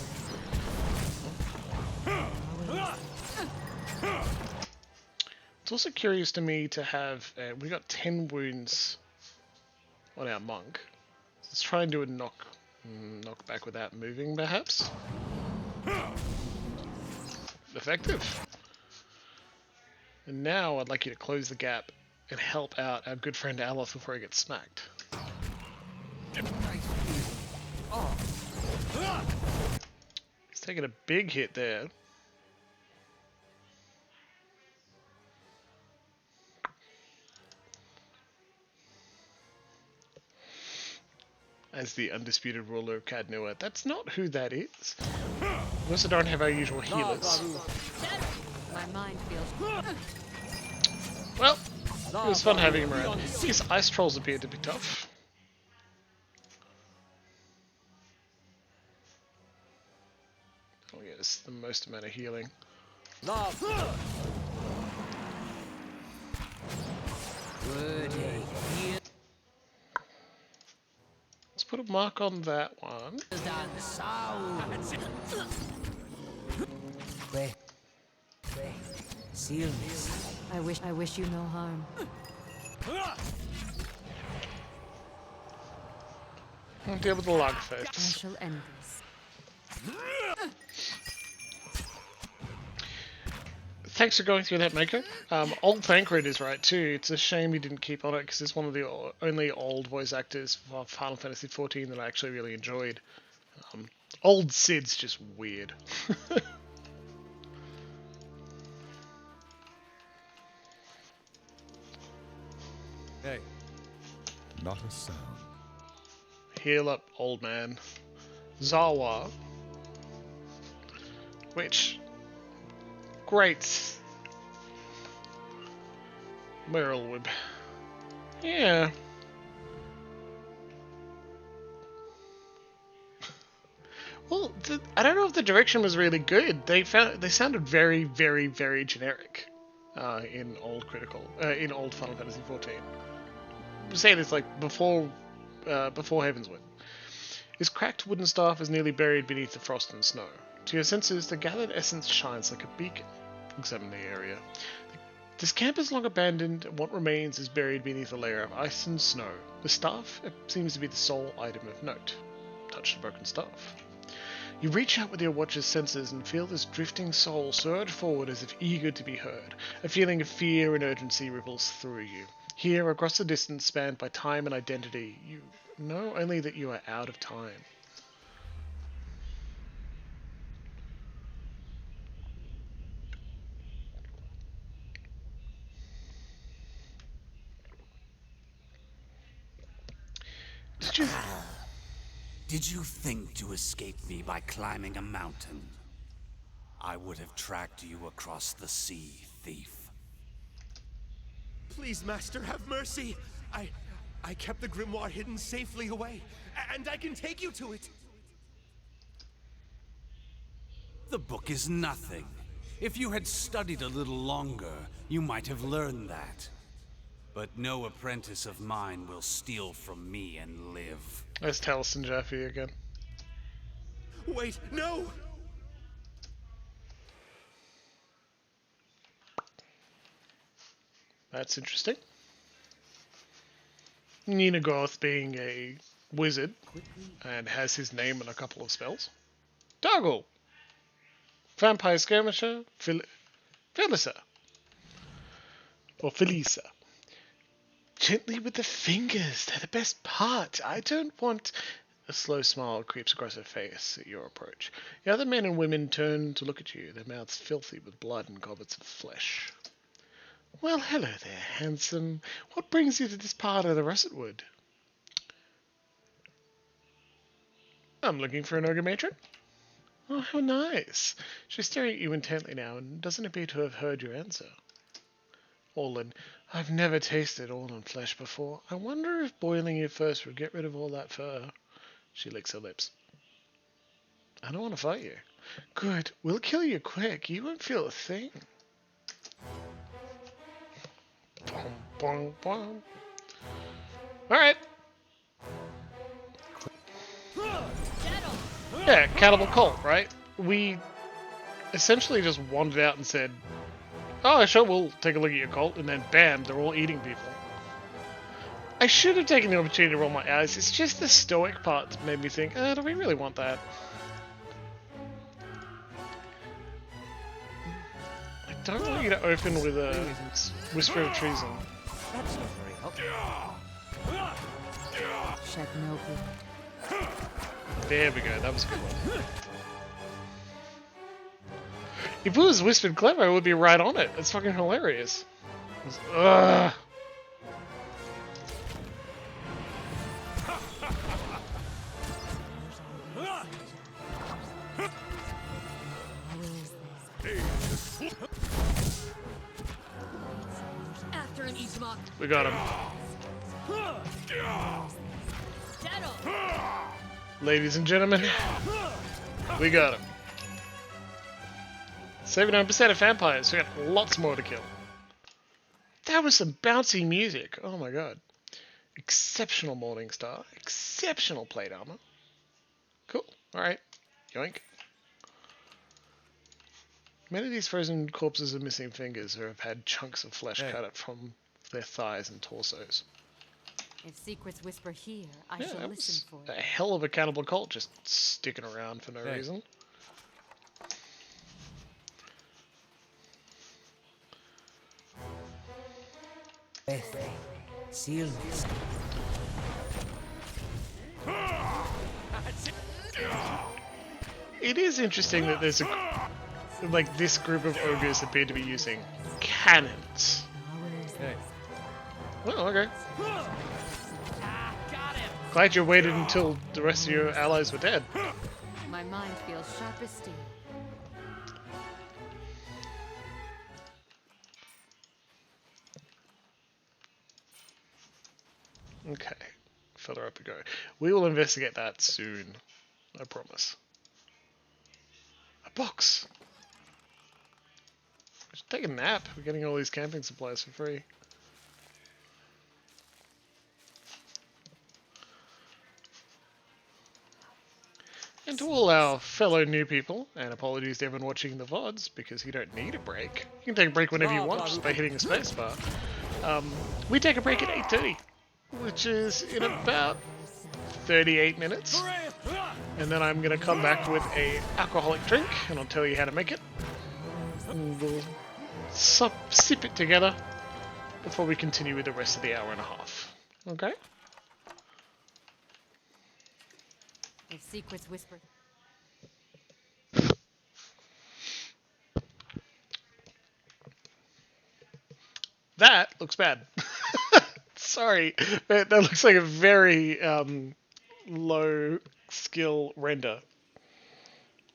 It's also curious to me to have, we got 10 wounds on our monk. Let's try and do a knock back without moving perhaps. Effective. And now I'd like you to close the gap and help out our good friend Aloth before he gets smacked. He's taking a big hit there. As the undisputed ruler of Cadnua. That's not who that is. We also don't have our usual healers. My mind feels. Well, it was fun having him around. These ice trolls appear to be tough. Oh yes, the most amount of healing. Let's put a mark on that one. I wish you no harm. I'll deal with the log I first. shall end this. thanks for going through that, Mako. Old Thancred is right too. It's a shame he didn't keep on it because it's one of the only old voice actors for Final Fantasy XIV that I actually really enjoyed. Old Sid's just weird. Hey. Not a sound. Heal up, old man. Zawa. Which... Great. Merylwib. Yeah. Well, I don't know if the direction was really good. They sounded very, very, very generic in old Final Fantasy XIV. Say this like before Heavensward. His cracked wooden staff is nearly buried beneath the frost and snow. To your senses, the gathered essence shines like a beacon. Examine the area. This camp is long abandoned, and what remains is buried beneath a layer of ice and snow. The staff seems to be the sole item of note. Touch the broken staff. You reach out with your watcher's senses and feel this drifting soul surge forward as if eager to be heard. A feeling of fear and urgency ripples through you. Here, across the distance spanned by time and identity, you know only that you are out of time. Did you think to escape me by climbing a mountain? I would have tracked you across the sea, thief. Please, Master, have mercy. I kept the grimoire hidden safely away, and I can take you to it. The book is nothing. If you had studied a little longer, you might have learned that. But no apprentice of mine will steal from me and live. That's Taliesin Jaffe again. Wait, no! That's interesting. Nina Goth being a wizard and has his name in a couple of spells. Dargle! Vampire Skirmisher, Felisa. Or Felisa. Gently with the fingers, they're the best part. I don't want... A slow smile creeps across her face at your approach. The other men and women turn to look at you, their mouths filthy with blood and gobbets of flesh. Well, hello there, handsome. What brings you to this part of the Russet Wood? I'm looking for an ogre matron. Oh, how nice. She's staring at you intently now and doesn't appear to have heard your answer. Orlin, I've never tasted Orlin flesh before. I wonder if boiling you first would get rid of all that fur. She licks her lips. I don't want to fight you. Good. We'll kill you quick. You won't feel a thing. Bong, bong, bong. Alright. Yeah, cannibal cult, right? We essentially just wandered out and said, oh, sure, we'll take a look at your cult, and then bam, they're all eating people. I should have taken the opportunity to roll my eyes. It's just the stoic part that made me think, do we really want that? I don't want you to open with a whisper of treason. That's not very helpful. Shed no blood. There we go, that was a good one. If it was whispered clever, it would be right on it. It's fucking hilarious. Ugh. After an Eastmark. We got him. Ladies and gentlemen, we got him. 79% of vampires, we got lots more to kill. That was some bouncy music, oh my god. Exceptional Morning Star, exceptional plate armor. Cool, alright, yoink. Many of these frozen corpses are missing fingers or have had chunks of flesh cut up from their thighs and torsos. If secrets whisper here, I Yeah, shall that listen was for a it. hell of a cannibal cult just sticking around for no reason. Seal this. It is interesting that there's like this group of ogres appear to be using cannons. Hey. Oh, okay. Glad you waited until the rest of your allies were dead. My mind feels sharp as steel. Okay, further up we go. We will investigate that soon, I promise. A box! We should take a nap. We're getting all these camping supplies for free. And to all our fellow new people, and apologies to everyone watching the VODs, because you don't need a break. You can take a break whenever you want just by hitting the spacebar. We take a break at 8:30, which is in about 38 minutes. And then I'm going to come back with a alcoholic drink, and I'll tell you how to make it. And we'll sip it together before we continue with the rest of the hour and a half. Okay? If secrets whispered. That looks bad. Sorry, that looks like a very low skill render,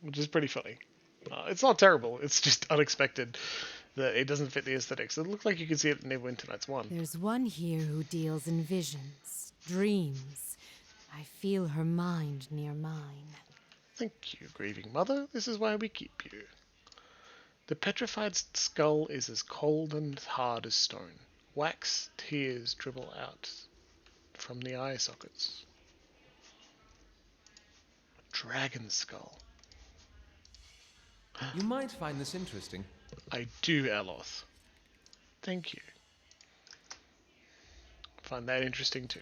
which is pretty funny. It's not terrible, it's just unexpected that it doesn't fit the aesthetics. It looked like you could see it in Neverwinter Nights 1. There's one here who deals in visions, dreams. I feel her mind near mine. Thank you, grieving mother. This is why we keep you. The petrified skull is as cold and hard as stone. Wax tears dribble out from the eye sockets. A dragon skull. You might find this interesting. I do, Aloth. Thank you. Find that interesting too.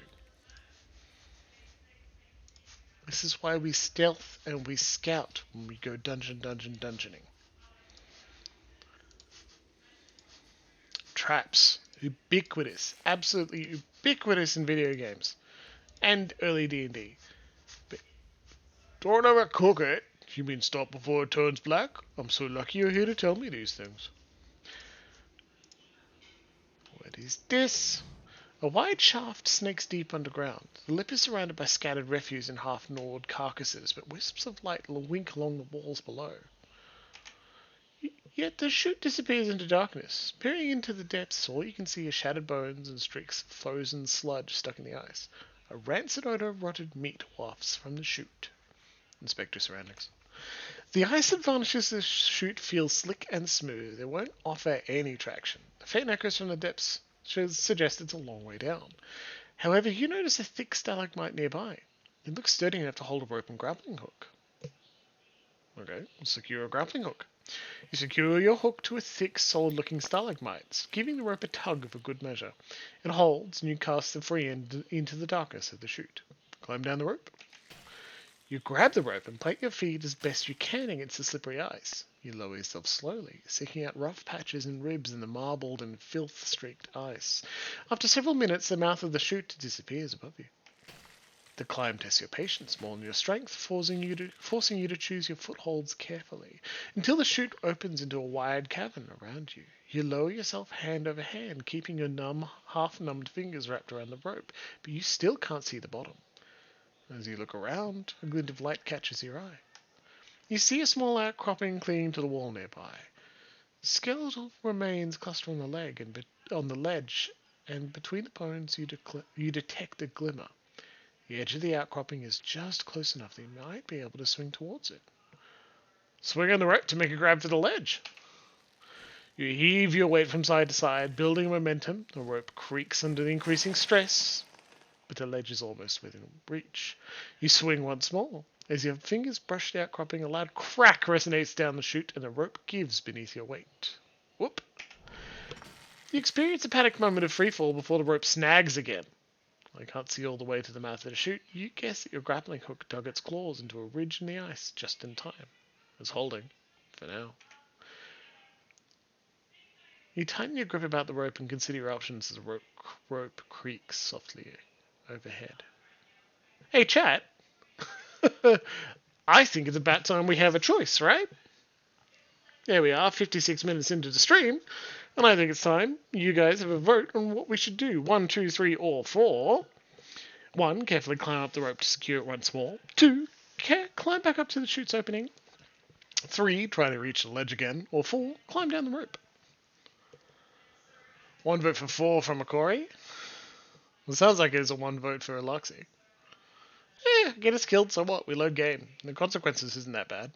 This is why we stealth and we scout when we go dungeoning. Traps. Ubiquitous. Absolutely ubiquitous in video games. And early D&D. But don't overcook it. You mean stop before it turns black? I'm so lucky you're here to tell me these things. What is this? A wide shaft snakes deep underground. The lip is surrounded by scattered refuse and half-gnawed carcasses, but wisps of light wink along the walls below. Yet the chute disappears into darkness. Peering into the depths, all you can see are shattered bones and streaks of frozen sludge stuck in the ice. A rancid odor of rotted meat wafts from the chute. Inspect your surroundings. The ice that varnishes the chute feels slick and smooth. It won't offer any traction. The faint echoes from the depths suggest it's a long way down. However, you notice a thick stalagmite nearby. It looks sturdy enough to hold a rope and grappling hook. Okay, secure a grappling hook. You secure your hook to a thick, solid-looking stalagmite, giving the rope a tug for good measure. It holds, and you cast the free end into the darkness of the chute. Climb down the rope. You grab the rope and plant your feet as best you can against the slippery ice. You lower yourself slowly, seeking out rough patches and ribs in the marbled and filth-streaked ice. After several minutes, the mouth of the chute disappears above you. The climb tests your patience more than your strength, forcing you to choose your footholds carefully, until the chute opens into a wide cavern around you. You lower yourself hand over hand, keeping your half-numbed fingers wrapped around the rope, but you still can't see the bottom. As you look around, a glint of light catches your eye. You see a small outcropping clinging to the wall nearby. Skeletal remains cluster on the ledge, and between the bones you detect a glimmer. The edge of the outcropping is just close enough that you might be able to swing towards it. Swing on the rope to make a grab for the ledge. You heave your weight from side to side, building momentum. The rope creaks under the increasing stress, but the ledge is almost within reach. You swing once more. As your fingers brush the outcropping, a loud crack resonates down the chute, and the rope gives beneath your weight. Whoop! You experience a panicked moment of freefall before the rope snags again. I can't see all the way to the mouth of the chute. You guess that your grappling hook dug its claws into a ridge in the ice just in time. It's holding, for now. You tighten your grip about the rope and consider your options as the rope creaks softly overhead. Hey, chat! I think it's about time we have a choice, right? There we are, 56 minutes into the stream, and I think it's time you guys have a vote on what we should do. 1, 2, 3, or 4. 1, carefully climb up the rope to secure it once more. 2, climb back up to the chute's opening. 3, try to reach the ledge again. Or 4, climb down the rope. 1 vote for 4 from Makori. It sounds like it's a 1 vote for Luxie. Get us killed, so what? We load game. The consequences isn't that bad.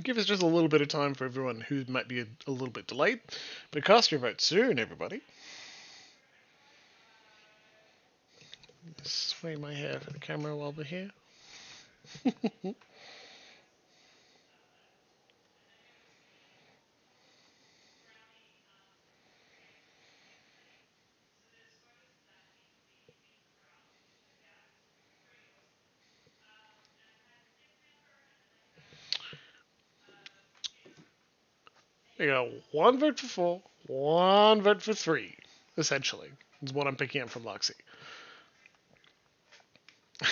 Give us just a little bit of time for everyone who might be a little bit delayed. But cast your vote soon, everybody. Sway my hair for the camera while we're here. We got 1 vote for 4, 1 vote for 3, essentially, is what I'm picking up from Luxie. I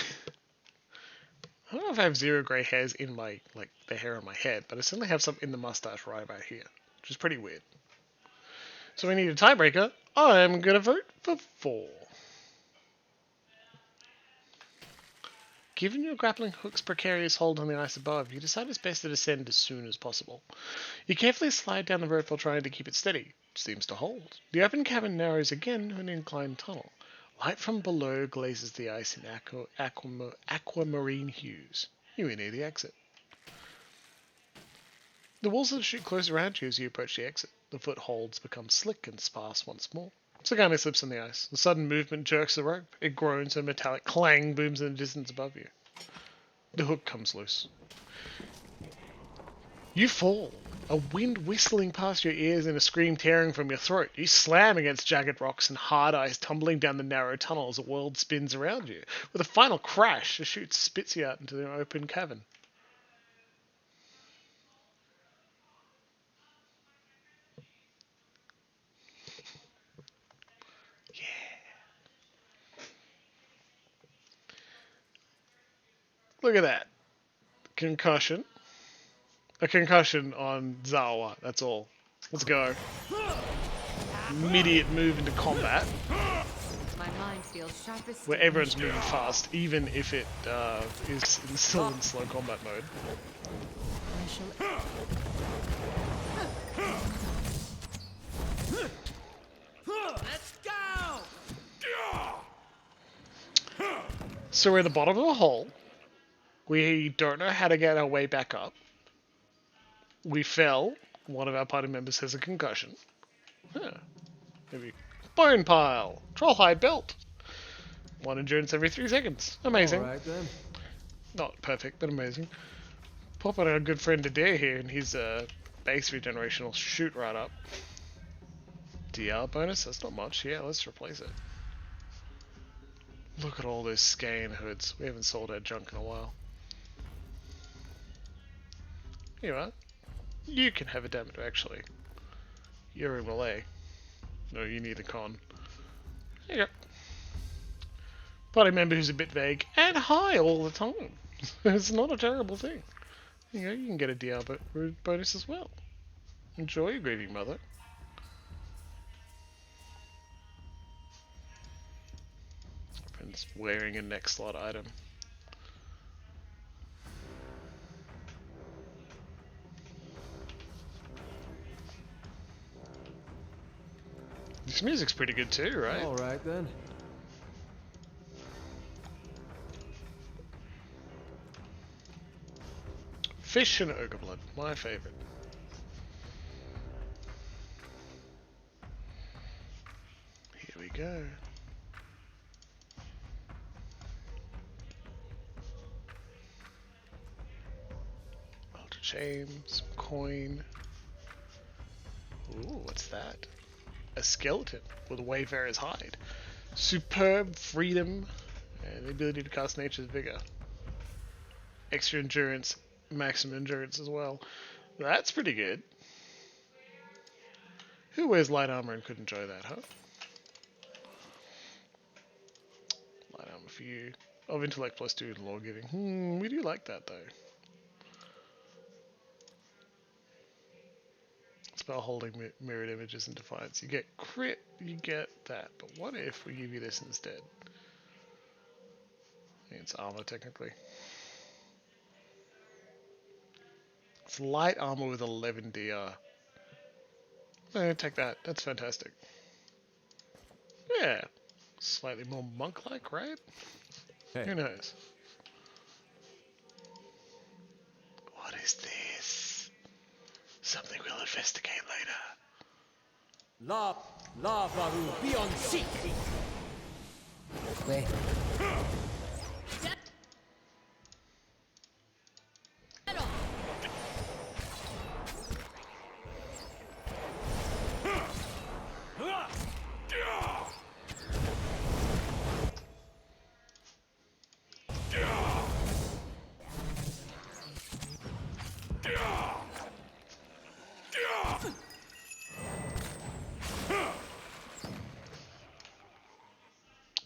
don't know if I have 0 grey hairs in my, like, the hair on my head, but I certainly have some in the mustache right about here, which is pretty weird. So we need a tiebreaker. I'm gonna vote for 4. Given your grappling hook's precarious hold on the ice above, you decide it's best to descend as soon as possible. You carefully slide down the rope while trying to keep it steady, which seems to hold. The open cavern narrows again to an inclined tunnel. Light from below glazes the ice in aquamarine hues. You are near the exit. The walls of the chute close around you as you approach the exit. The footholds become slick and sparse once more. Sagami slips on the ice. A sudden movement jerks the rope. It groans and a metallic clang booms in the distance above you. The hook comes loose. You fall. A wind whistling past your ears and a scream tearing from your throat. You slam against jagged rocks and hard ice tumbling down the narrow tunnel as the world spins around you. With a final crash, the chute spits you out into the open cavern. Look at that. Concussion. A concussion on Zawa, that's all. Let's go. Immediate move into combat. My mind feels sharp as Where everyone's moving fast, even if it is still in slow combat mode. Let's go! So we're at the bottom of a hole. We don't know how to get our way back up. We fell. One of our party members has a concussion. Huh. Maybe bone pile. Trollhide belt. 1 endurance every 3 seconds. Amazing. All right, then. Not perfect, but amazing. Pop on our good friend Adair here, and his base regeneration will shoot right up. DR bonus? That's not much. Yeah, let's replace it. Look at all those scan hoods. We haven't sold our junk in a while. Here you are. You can have a damage, actually. You're in melee. No, you need a con. There you go. Party member who's a bit vague and high all the time. It's not a terrible thing. You know, you can get a DR bonus as well. Enjoy your grieving mother. Friend's wearing a neck slot item. This music's pretty good too, right? All right, then. Fish and ogre blood, my favorite. Here we go. Altar chain, some coin. Ooh, what's that? A skeleton with a wayfarer's hide. Superb freedom and the ability to cast Nature's Vigor. Extra endurance, maximum endurance as well. That's pretty good. Who wears light armor and could enjoy that, huh? Light armor for you. Of intellect +2 and law giving. We do like that though. Spell holding mirrored images and defiance. You get crit, you get that. But what if we give you this instead? It's armor technically. It's light armor with 11 DR. Take that. That's fantastic. Yeah. Slightly more monk-like, right? Hey. Who knows? What is this? Something we'll investigate later. Lavaru, be on seek. Wait.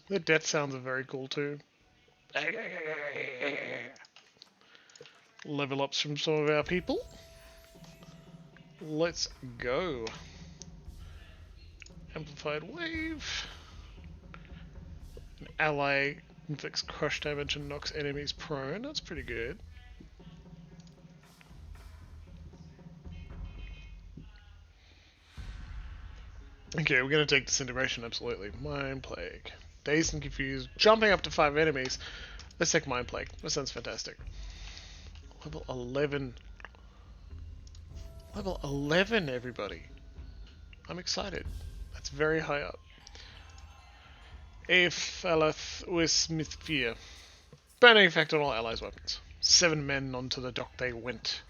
The death sounds are very cool too. Level ups from some of our people. Let's go. Amplified wave. An ally inflicts crush damage and knocks enemies prone. That's pretty good. Okay, we're going to take disintegration, absolutely. Mind Plague. Dazed and confused. Jumping up to 5 enemies. Let's take Mind Plague. That sounds fantastic. Level 11. Level 11, everybody. I'm excited. That's very high up. Aethalath with fear. Burning effect on all allies' weapons. 7 men onto the dock they went.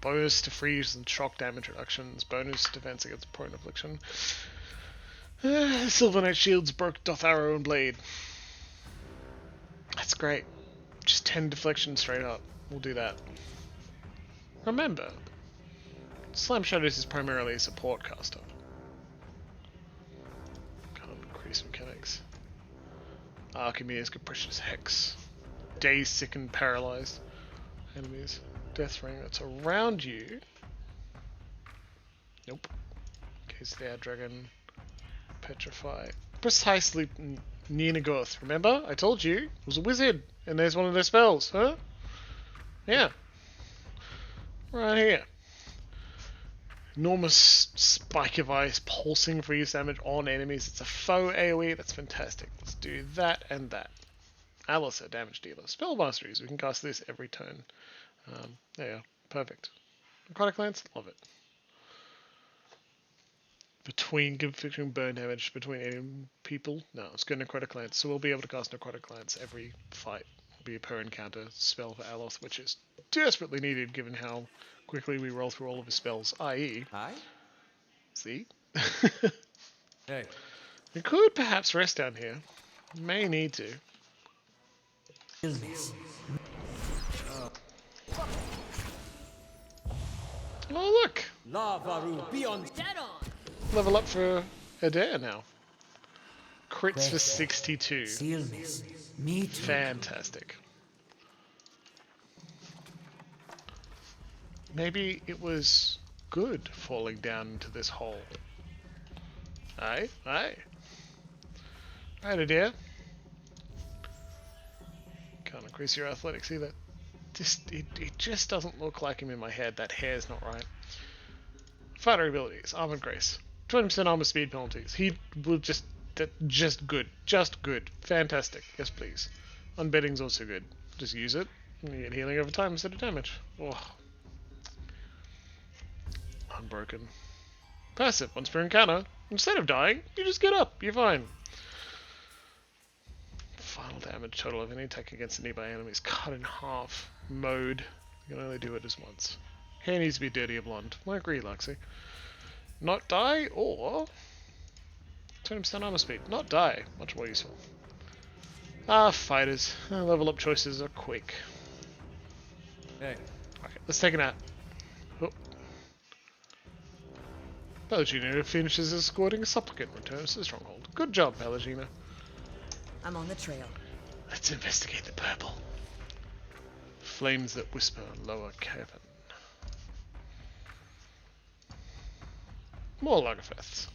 Bonus to freeze and shock damage reductions. Bonus defense against prone affliction. Silver Knight shields broke doth arrow and blade. That's great. Just 10 deflection straight up. We'll do that. Remember, Slam Shadows is primarily a support caster. Can't increase mechanics. Archimedes, Capricious Hex. Dazed, Sickened, Paralyzed. Enemies. Death Ring that's around you. Nope. Case the Dragon. Petrify. Precisely Ninagoth. Remember? I told you. It was a wizard. And there's one of their spells. Huh? Yeah. Right here. Enormous spike of ice pulsing freeze damage on enemies. It's a faux AoE. That's fantastic. Let's do that and that. Alice, damage dealer. Spell masteries. We can cast this every turn. There you go. Perfect. Necrotic Lance. Love it. Conflicting burn damage between enemy people. No, it's good Necrotic Lance. So we'll be able to cast Necrotic Lance every fight. It'll be a per encounter spell for Aloth, which is desperately needed given how quickly we roll through all of his spells, i.e. Hi? See? Hey. We could perhaps rest down here. May need to. Oh look! Lavaru, be on Dead on. Level up for Adair now. Crits for 62. Fantastic. Maybe it was good falling down into this hole. Aye, aye. Right, Adair. Can't increase your athletics either. It just doesn't look like him in my head. That hair's not right. Fighter abilities, Armored Grace. 20% armor speed penalties. He will just good. Just good. Fantastic. Yes, please. Unbending's also good. Just use it. And you get healing over time instead of damage. Oh. Unbroken. Passive. Once per encounter, instead of dying, you just get up. You're fine. Final damage total of any attack against nearby enemies cut in half. Mode. You can only do it as once. Hair needs to be dirty or blonde. I agree, Luxie. Not die or 20% armor speed. Not die. Much more useful. Fighters. Level up choices are quick. Hey. Okay, let's take a nap. Oh. Pelagina finishes escorting a supplicant, returns to the stronghold. Good job, Pelagina. I'm on the trail. Let's investigate the purple. Flames that whisper, lower cavern. More Lagerfests.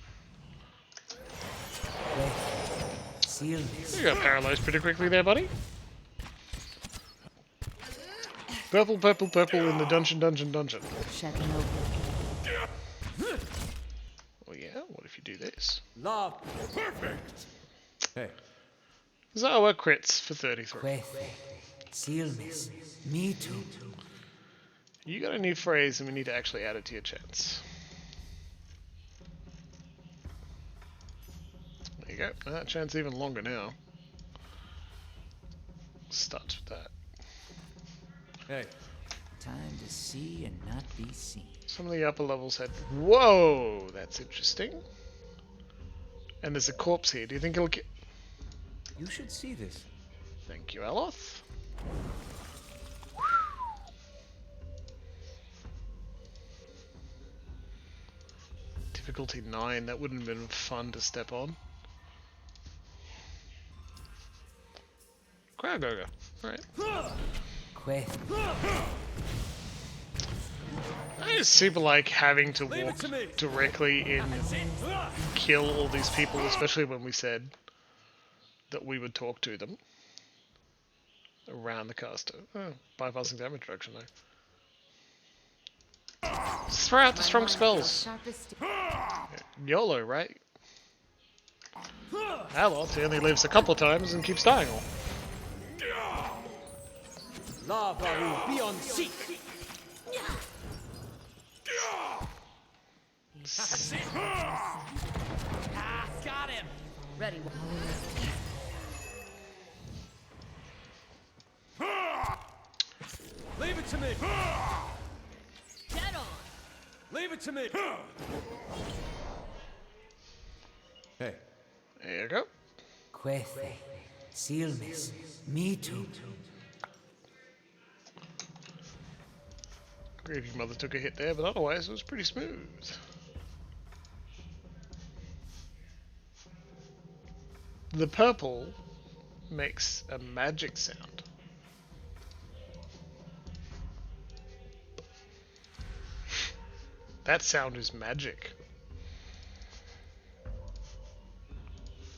You got paralyzed pretty quickly there, buddy. Purple, purple, purple in the dungeon. Shed no blood. Oh yeah, what if you do this? Love. Perfect. Hey. Zawa crits for 33. Me too. You got a new phrase and we need to actually add it to your chants. There you go. That chant's even longer now. Starts with that. Hey. Time to see and not be seen. Some of the upper levels had... Whoa! That's interesting. And there's a corpse here. Do you think it'll get... You should see this. Thank you, Aloth. Difficulty 9. That wouldn't have been fun to step on. Crowd Ogre. Alright. Quest. I just super like having to walk directly in and kill all these people, especially when we said that we would talk to them around the caster. Oh, bypassing damage reduction though. Just throw out the strong spells. YOLO, right? Aloth, he only lives a couple of times and keeps dying all. Lavaru, be on seat. Got him. Ready. Leave it to me. Dead on. Leave it to me. Hey. There you go. Quest. Sealness. Me too. Grieving Mother took a hit there, but otherwise it was pretty smooth. The purple makes a magic sound. That sound is magic.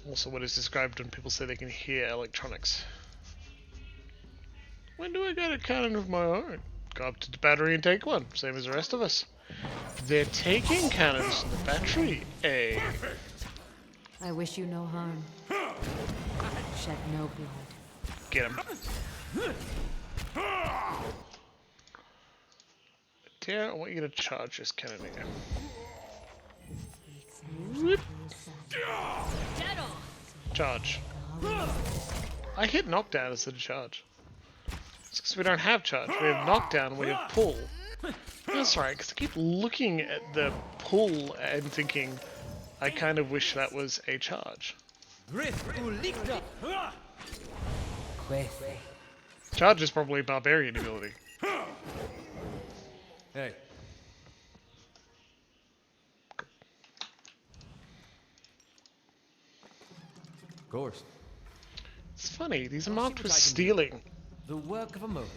Also what is described when people say they can hear electronics. When do I get a cannon of my own? Go up to the battery and take one, same as the rest of us. They're taking cannons to the battery, eh? I wish you no harm. Shed no blood. Get him. Tara, I want you to charge this cannon again. Whoop. Dead on. Charge. I hit knockdown instead of charge. It's because we don't have charge. We have knockdown and we have pull. That's right, because I keep looking at the pull and thinking, I kind of wish that was a charge. Quest. Charge is probably a barbarian ability. Hey. Of course. It's funny, these are marked for stealing. The work of a moment.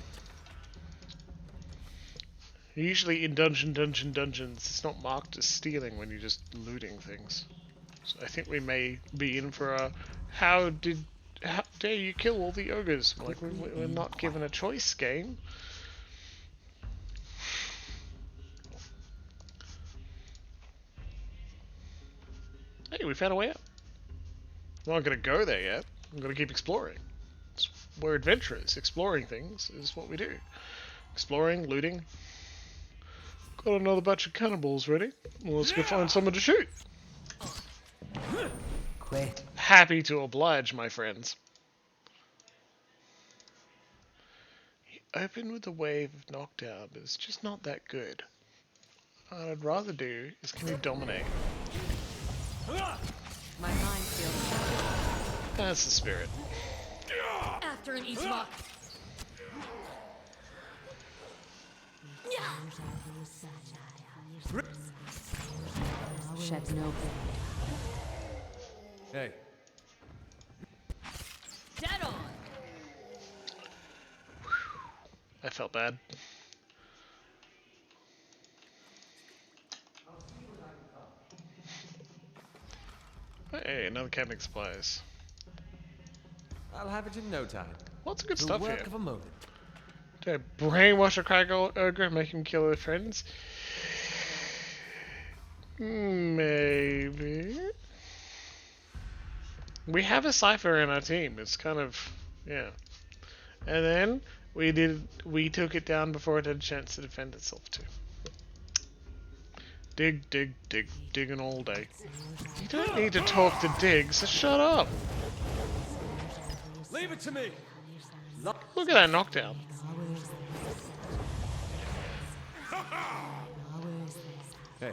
Usually in dungeons, it's not marked as stealing when you're just looting things. So I think we may be in for a how dare you kill all the ogres? Like we're not given a choice game. Hey, we found a way out. I'm not gonna go there yet. I'm gonna keep exploring. We're adventurers. Exploring things is what we do. Exploring, looting. Got another batch of cannibals ready. Well, let's go find someone to shoot. Quest. Happy to oblige, my friends. You open with a wave of knockdown, but it's just not that good. What I'd rather do is can you dominate? My mind feels That's the spirit. After an Isma. shed no blood. Hey, Dead on! I felt bad. Hey, another camping supplies. I'll have it in no time. Lots of good The stuff work here. of a moment. Do I brainwash a crack ogre and make him kill their friends? Maybe. We have a cipher in our team. It's kind of, yeah. And then we took it down before it had a chance to defend itself too. Dig, dig, dig, digging all day. You don't need to talk to dig, so shut up. Leave it to me. Look at that knockdown. Hey,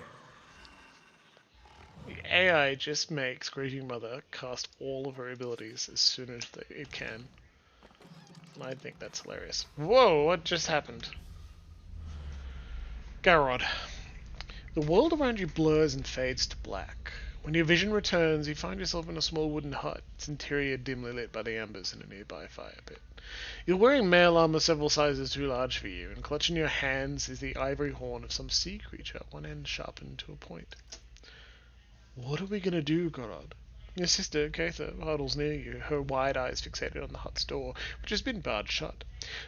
The AI just makes Greeting Mother cast all of her abilities as soon as it can. I think that's hilarious. Whoa, what just happened? Garrod. The world around you blurs and fades to black. When your vision returns, you find yourself in a small wooden hut, its interior dimly lit by the embers in a nearby fire pit. You're wearing mail armor several sizes too large for you, and clutching your hands is the ivory horn of some sea creature, one end sharpened to a point. What are we gonna do, Gorod? Your sister, Katha, huddles near you, her wide eyes fixated on the hut's door, which has been barred shut.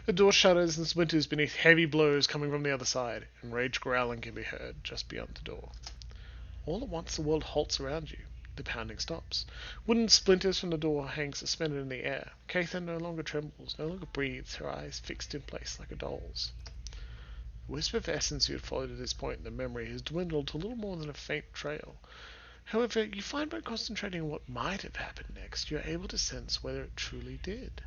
The door shudders and splinters beneath heavy blows coming from the other side, and rage growling can be heard just beyond the door. All at once the world halts around you. The pounding stops. Wooden splinters from the door hang suspended in the air. Katha no longer trembles, no longer breathes, her eyes fixed in place like a doll's. The wisp of essence you had followed at this point in the memory has dwindled to little more than a faint trail. However, you find by concentrating on what might have happened next, you're able to sense whether it truly did.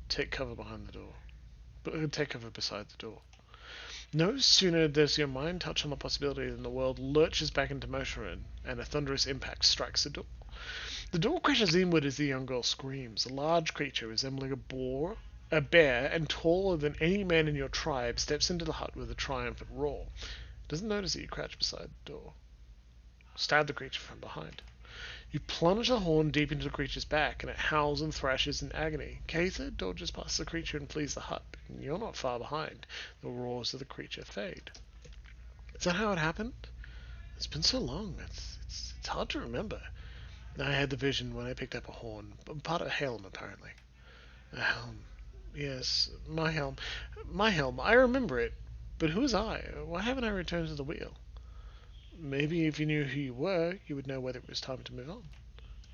Take cover behind the door. Take cover beside the door. No sooner does your mind touch on the possibility than the world lurches back into motion and a thunderous impact strikes the door. The door crashes inward as the young girl screams. A large creature resembling a bear, and taller than any man in your tribe steps into the hut with a triumphant roar. It doesn't notice that you crouch beside the door. Stab the creature from behind. You plunge the horn deep into the creature's back, and it howls and thrashes in agony. Katha dodges past the creature and flees the hut, and you're not far behind. The roars of the creature fade. Is that how it happened? It's been so long, it's hard to remember. I had the vision when I picked up a horn, part of a helm apparently. A helm. Yes, my helm. My helm, I remember it. But who was I? Why haven't I returned to the wheel? Maybe if you knew who you were, you would know whether it was time to move on.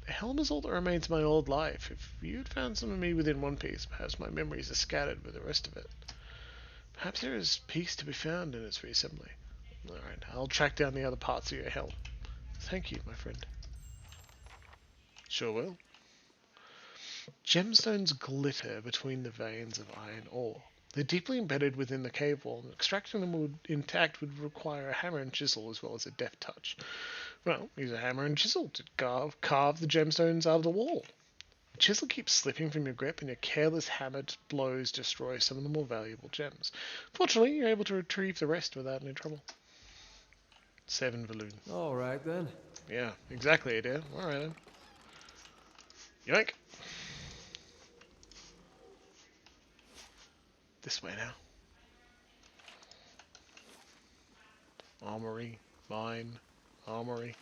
The helm is all that remains of my old life. If you'd found some of me within one piece, perhaps my memories are scattered with the rest of it. Perhaps there is peace to be found in its reassembly. Alright, I'll track down the other parts of your helm. Thank you, my friend. Sure will. Gemstones glitter between the veins of iron ore. They're deeply embedded within the cave wall, and extracting them intact would require a hammer and chisel as well as a deft touch. Well, use a hammer and chisel to carve the gemstones out of the wall. The chisel keeps slipping from your grip, and your careless hammered blows destroy some of the more valuable gems. Fortunately, you're able to retrieve the rest without any trouble. 7 Valoon. all right then. Yeah, exactly, dear. Alright then. Yoink! This way now. Armory, mine, armory.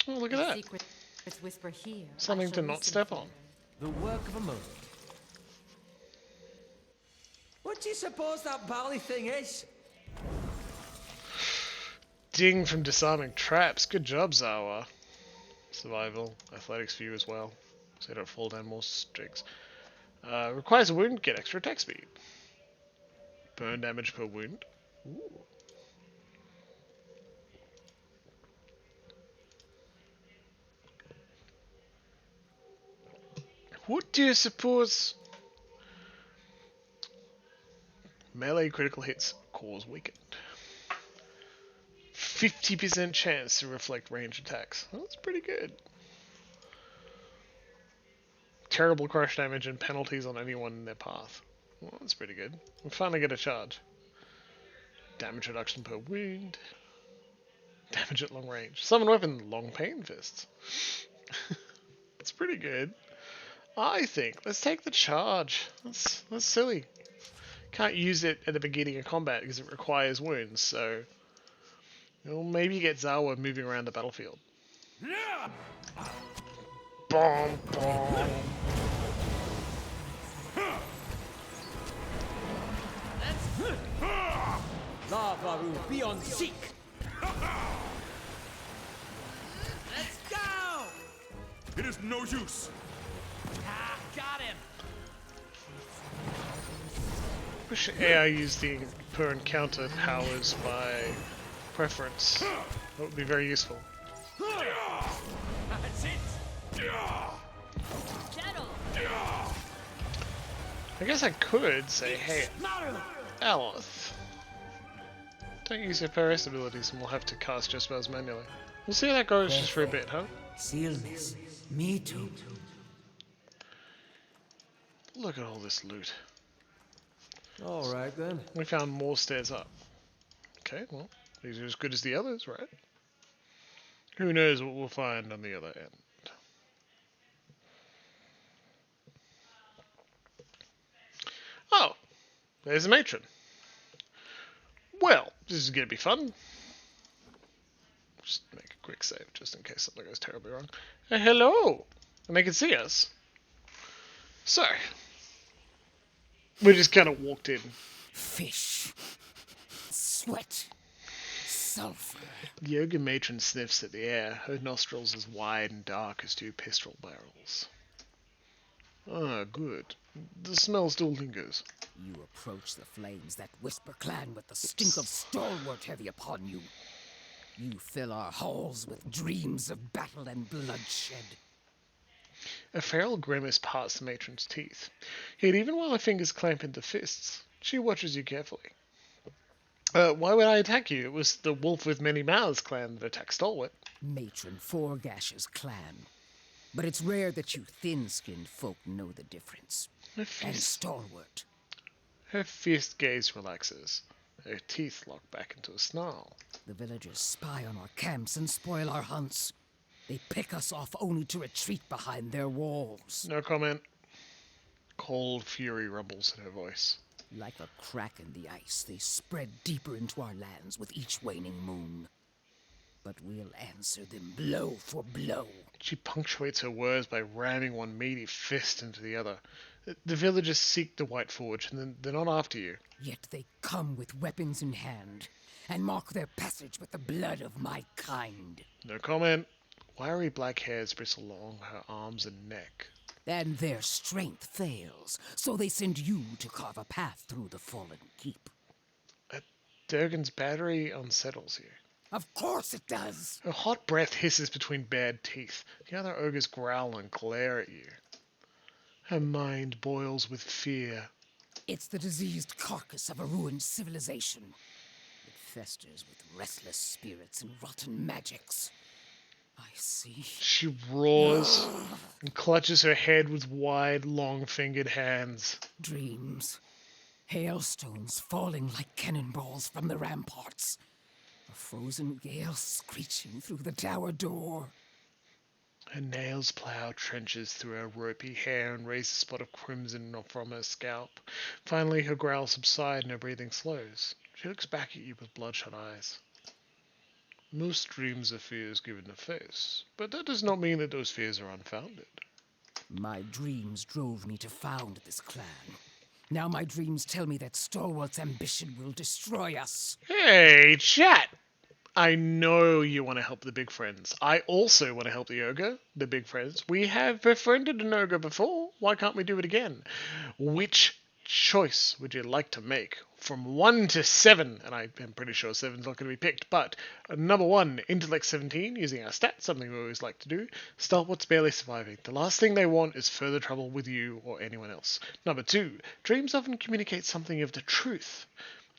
Oh, look at that. Secrets whisper here. Something to not step on. The work of a moment. What do you suppose that bally thing is? Ding from disarming traps. Good job, Zawa. Survival, athletics for you as well, so you don't fall down more streaks. Requires a wound, get extra attack speed. Burn damage per wound. Ooh. What do you suppose? Melee critical hits cause weakened. 50% chance to reflect range attacks. Well, that's pretty good. Terrible crush damage and penalties on anyone in their path. Well, that's pretty good. We finally get a charge. Damage reduction per wound. Damage at long range. Summon weapon, long pain fists. It's pretty good. I think. Let's take the charge. That's silly. Can't use it at the beginning of combat because it requires wounds, so... We'll maybe get Zawa moving around the battlefield. Bomb, bomb. Lavaru, be on seek! Let's go! It is no use. Ah, got him! Wish AI used the per encounter powers by preference. That would be very useful. That's it! I guess I could say, hey, Aloth, don't use your Paris abilities and we'll have to cast your spells manually. We'll see how that goes just for a bit, huh? Stillness. Me too. Look at all this loot. Alright then. We found more stairs up. Okay, well, these are as good as the others, right? Who knows what we'll find on the other end. Oh, there's a matron. Well, this is going to be fun. Just make a quick save, just in case something goes terribly wrong. Hello! And they can see us. So, we just kind of walked in. Fish. Sweat. Sulfur. The Yoga matron sniffs at the air, her nostrils as wide and dark as two pistol barrels. Ah, good. The smell still lingers. You approach the flames that whisper clan with the stink of stalwart heavy upon you. You fill our halls with dreams of battle and bloodshed. A feral grimace parts the matron's teeth. Yet even while her fingers clamp into fists, she watches you carefully. Why would I attack you? It was the Wolf with Many Mouths clan that attacked Stalwart. Matron Forgash's clan. But it's rare that you thin-skinned folk know the difference. And Stalwart. Her fierce gaze relaxes. Her teeth lock back into a snarl. The villagers spy on our camps and spoil our hunts. They pick us off only to retreat behind their walls. No comment. Cold fury rumbles in her voice. Like a crack in the ice, they spread deeper into our lands with each waning moon. But we'll answer them blow for blow. She punctuates her words by ramming one meaty fist into the other. The villagers seek the White Forge, and they're not after you. Yet they come with weapons in hand, and mark their passage with the blood of my kind. No comment. Wiry black hairs bristle along her arms and neck. And their strength fails, so they send you to carve a path through the fallen keep. Durgan's battery unsettles you. Of course it does! Her hot breath hisses between bared teeth. The other ogres growl and glare at you. Her mind boils with fear. It's the diseased carcass of a ruined civilization. It festers with restless spirits and rotten magics. I see. She roars and clutches her head with wide, long-fingered hands. Dreams. Hailstones falling like cannonballs from the ramparts. A frozen gale screeching through the tower door. Her nails plow trenches through her ropey hair and raise a spot of crimson from her scalp. Finally, her growls subside and her breathing slows. She looks back at you with bloodshot eyes. Most dreams are fears given a face, but that does not mean that those fears are unfounded. My dreams drove me to found this clan. Now my dreams tell me that Stalwart's ambition will destroy us. Hey, chat! I know you want to help the big friends. I also want to help the ogre, the big friends. We have befriended an ogre before. Why can't we do it again? Which choice would you like to make? From 1 to 7, and I am pretty sure 7's not going to be picked, but number 1, intellect 17, using our stats, something we always like to do. Stalwart's barely surviving. The last thing they want is further trouble with you or anyone else. Number 2, dreams often communicate something of the truth.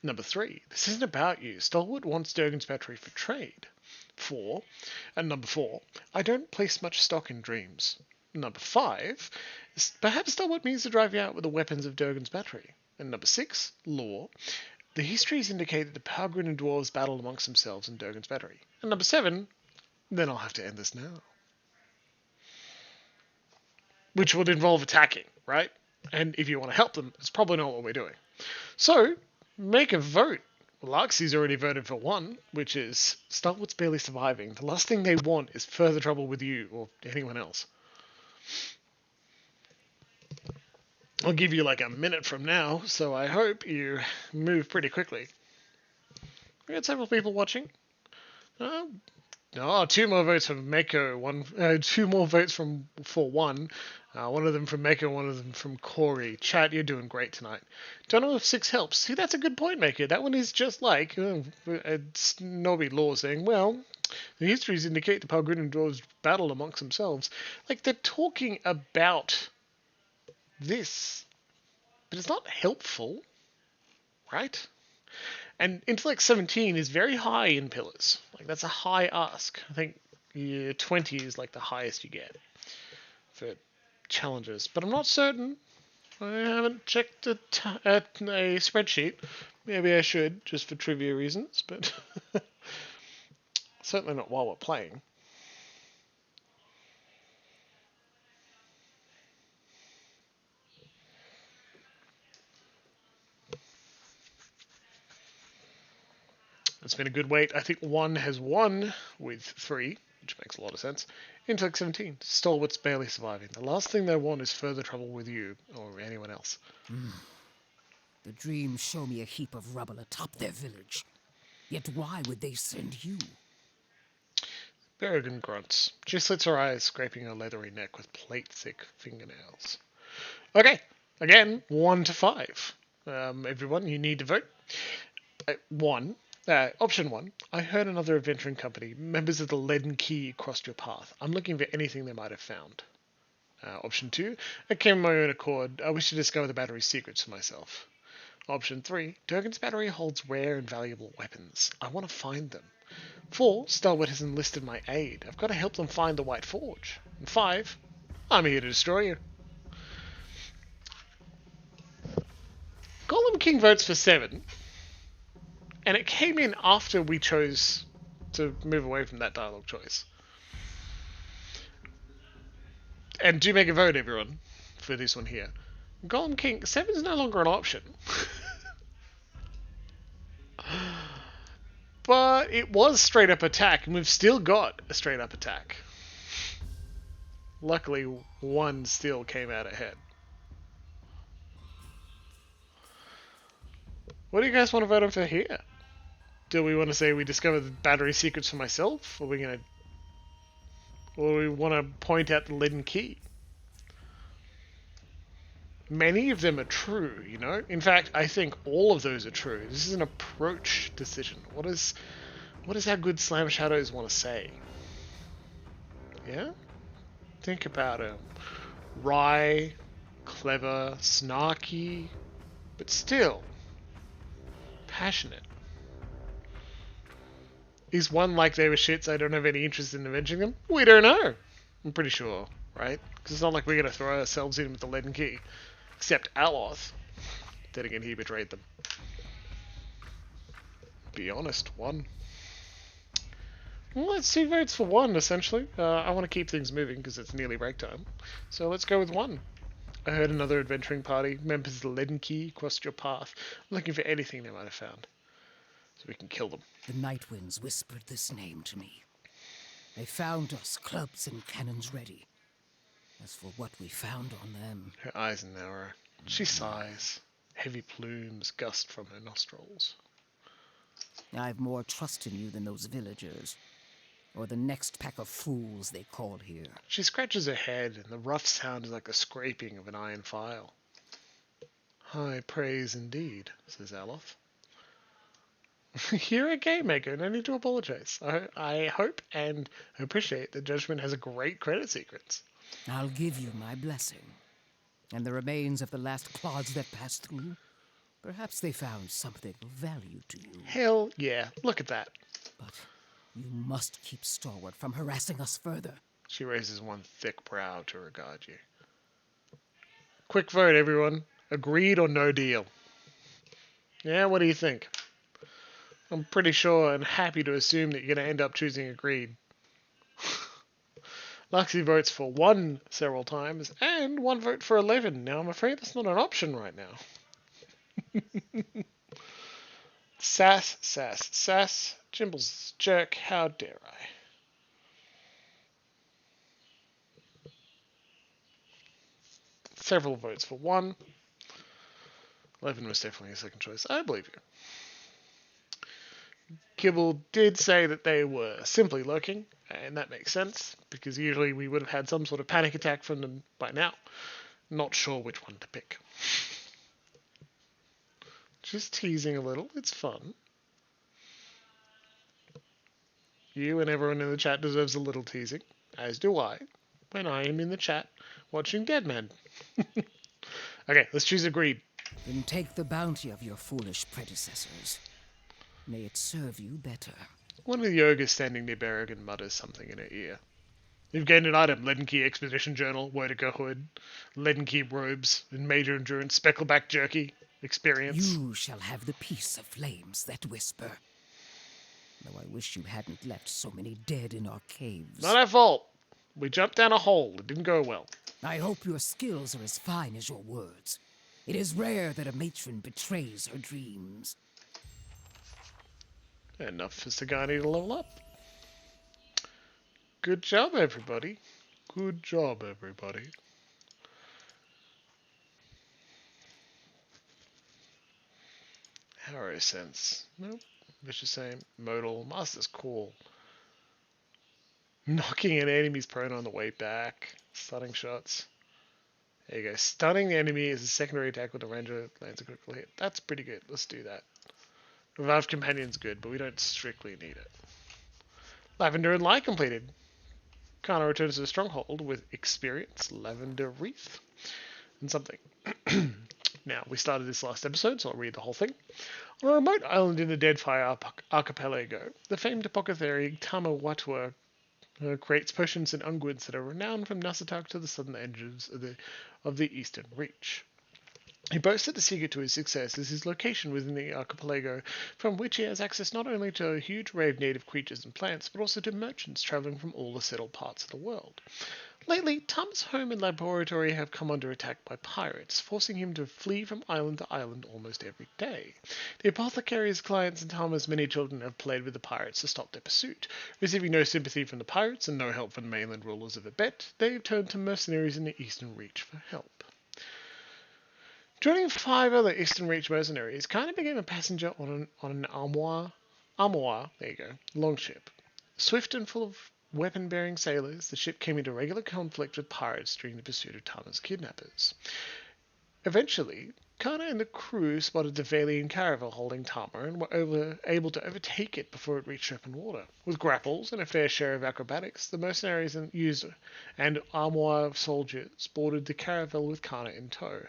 Number 3, this isn't about you. Stalwart wants Durgan's battery for trade. Number 4, I don't place much stock in dreams. Number 5, perhaps Stalwart means to drive you out with the weapons of Durgan's battery. And number 6, law. The histories indicate that the Pelgrin and dwarves battled amongst themselves in Durgan's Battery. And number 7, then I'll have to end this now. Which would involve attacking, right? And if you want to help them, it's probably not what we're doing. So, make a vote. Larxie's already voted for 1, which is Starwood's barely surviving. The last thing they want is further trouble with you or anyone else. I'll give you like a minute from now, so I hope you move pretty quickly. We got several people watching. Oh, 2 more votes from Mako. 2 more votes for 1. One of them from Mako, one of them from Corey. Chat, you're doing great tonight. Don't know if 6 helps. See, that's a good point, Maker. That one is just like it's Nobby Law saying, well, the histories indicate the Pelgrin and dwarves battle amongst themselves. Like, they're talking about this, but it's not helpful, right? And intellect 17 is very high in pillars. Like, that's a high ask. I think 20 is like the highest you get for challenges. But I'm not certain. I haven't checked at a spreadsheet. Maybe I should, just for trivia reasons, but certainly not while we're playing. It's been a good wait. I think 1 has won with 3, which makes a lot of sense. Intellect 17, stalwarts barely surviving. The last thing they want is further trouble with you or anyone else. The dreams show me a heap of rubble atop their village. Yet why would they send you? Berrigan grunts. She slits her eyes, scraping her leathery neck with plate-thick fingernails. Okay, again, 1 to 5. Everyone, you need to vote. 1. Option 1. I heard another adventuring company. Members of the Leaden Key crossed your path. I'm looking for anything they might have found. Option 2. I came of my own accord. I wish to discover the battery's secrets for myself. Option 3. Durgan's battery holds rare and valuable weapons. I want to find them. 4. Starwood has enlisted my aid. I've got to help them find the White Forge. And 5. I'm here to destroy you. Golem King votes for 7. And it came in after we chose to move away from that dialogue choice. And do make a vote, everyone, for this one here. Golem King, 7 is no longer an option. But it was straight up attack, and we've still got a straight up attack. Luckily, 1 still came out ahead. What do you guys want to vote on for here? Do we want to say we discover the battery secrets for myself? Or are we going to... Or we want to point out the Leaden Key? Many of them are true, you know? In fact, I think all of those are true. This is an approach decision. What does our good Slam Shadows want to say? Yeah? Think about it. Wry, clever, snarky, but still passionate. Is 1 like they were shits, I don't have any interest in avenging them? We don't know. I'm pretty sure, right? Because it's not like we're going to throw ourselves in with the Leaden Key. Except Aloth. Then again, he betrayed them. Be honest, 1. Well, let's 2 votes for 1, essentially. I want to keep things moving because it's nearly break time. So let's go with 1. I heard another adventuring party. Members of the Leaden Key crossed your path. I'm looking for anything they might have found. So we can kill them. The Night Winds whispered this name to me. They found us, clubs and cannons ready. As for what we found on them... Her eyes narrow. She sighs. Heavy plumes gust from her nostrils. I've more trust in you than those villagers. Or the next pack of fools they call here. She scratches her head, and the rough sound is like the scraping of an iron file. High praise indeed, says Aloth. You're okay, Mako. No need to apologize. I hope and appreciate that Judgment has a great credit sequence. I'll give you my blessing. And the remains of the last clods that passed through. Perhaps they found something of value to you. Hell yeah. Look at that. But you must keep Starwood from harassing us further. She raises 1 thick brow to regard you. Quick vote, everyone. Agreed or no deal? Yeah, what do you think? I'm pretty sure and happy to assume that you're going to end up choosing Agreed. Luxie votes for 1 several times, and 1 vote for 11. Now, I'm afraid that's not an option right now. Sass, sass, sass. Jimbles jerk, how dare I? Several votes for 1. 11 was definitely a second choice. I believe you. Kibble did say that they were simply lurking, and that makes sense, because usually we would have had some sort of panic attack from them by now. Not sure which one to pick. Just teasing a little, it's fun. You and everyone in the chat deserves a little teasing, as do I, when I am in the chat watching Dead Men. Okay, let's choose Agreed. Then take the bounty of your foolish predecessors. May it serve you better. One of the ogres standing near Berrigan mutters something in her ear. You've gained an item, Leaden Key Expedition Journal, Wodica Hood, Leaden Key Robes, and Major Endurance, Speckleback Jerky, Experience. You shall have the peace of flames that whisper. Though I wish you hadn't left so many dead in our caves. Not our fault. We jumped down a hole. It didn't go well. I hope your skills are as fine as your words. It is rare that a matron betrays her dreams. Enough for Sagani to level up. Good job, everybody. Good job, everybody. Harrow Sense. Nope. Vicious Aim. Modal. Master's Call. Knocking an enemy's prone on the way back. Stunning shots. There you go. Stunning the enemy is a secondary attack when the ranger lands a critical hit. That's pretty good. Let's do that. Revived Companion's good, but we don't strictly need it. Lavender and Light completed. Kana returns to the stronghold with experience, Lavender Wreath, and something. Now, we started this last episode, so I'll read the whole thing. On a remote island in the Deadfire Archipelago, the famed apothecary Tamawatua creates potions and unguents that are renowned from Nasatak to the southern edges of the Eastern Reach. He boasts that the secret to his success is his location within the archipelago, from which he has access not only to a huge array of native creatures and plants, but also to merchants travelling from all the settled parts of the world. Lately, Tom's home and laboratory have come under attack by pirates, forcing him to flee from island to island almost every day. The apothecary's clients and Tama's many children have played with the pirates to stop their pursuit. Receiving no sympathy from the pirates and no help from the mainland rulers of Abet, they have turned to mercenaries in the Eastern Reach for help. Joining 5 other Eastern Reach mercenaries, Kana became a passenger on an armoire, there you go, longship. Swift and full of weapon-bearing sailors, the ship came into regular conflict with pirates during the pursuit of Tama's kidnappers. Eventually, Kana and the crew spotted the Valian caravel holding Tama and were able to overtake it before it reached open water. With grapples and a fair share of acrobatics, the mercenaries and armoire soldiers boarded the caravel with Kana in tow.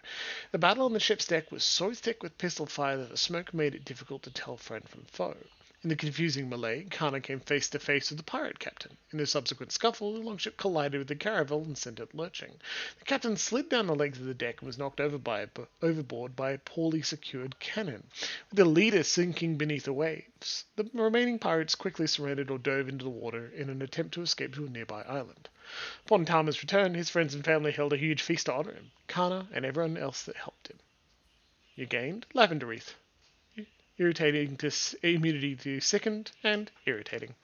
The battle on the ship's deck was so thick with pistol fire that the smoke made it difficult to tell friend from foe. In the confusing melee, Kana came face to face with the pirate captain. In the subsequent scuffle, the longship collided with the caravel and sent it lurching. The captain slid down the length of the deck and was knocked overboard by a poorly secured cannon, with the leader sinking beneath the waves. The remaining pirates quickly surrendered or dove into the water in an attempt to escape to a nearby island. Upon Tama's return, his friends and family held a huge feast to honor him, Kana and everyone else that helped him. You gained Lavender Wreath. Irritating to immunity to sickened, and irritating.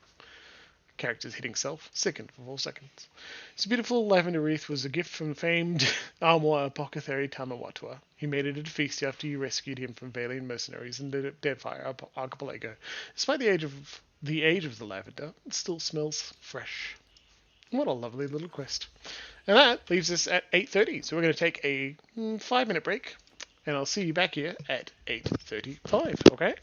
Characters hitting self, sickened for 4 seconds. This beautiful Lavender Wreath was a gift from famed armoire apothecary Tamawatua. He made it at a feast after you rescued him from Valian mercenaries in the Deadfire Archipelago. Despite the age of the lavender, it still smells fresh. What a lovely little quest. And that leaves us at 8:30, so we're going to take a 5-minute break. And I'll see you back here at 8:35, okay?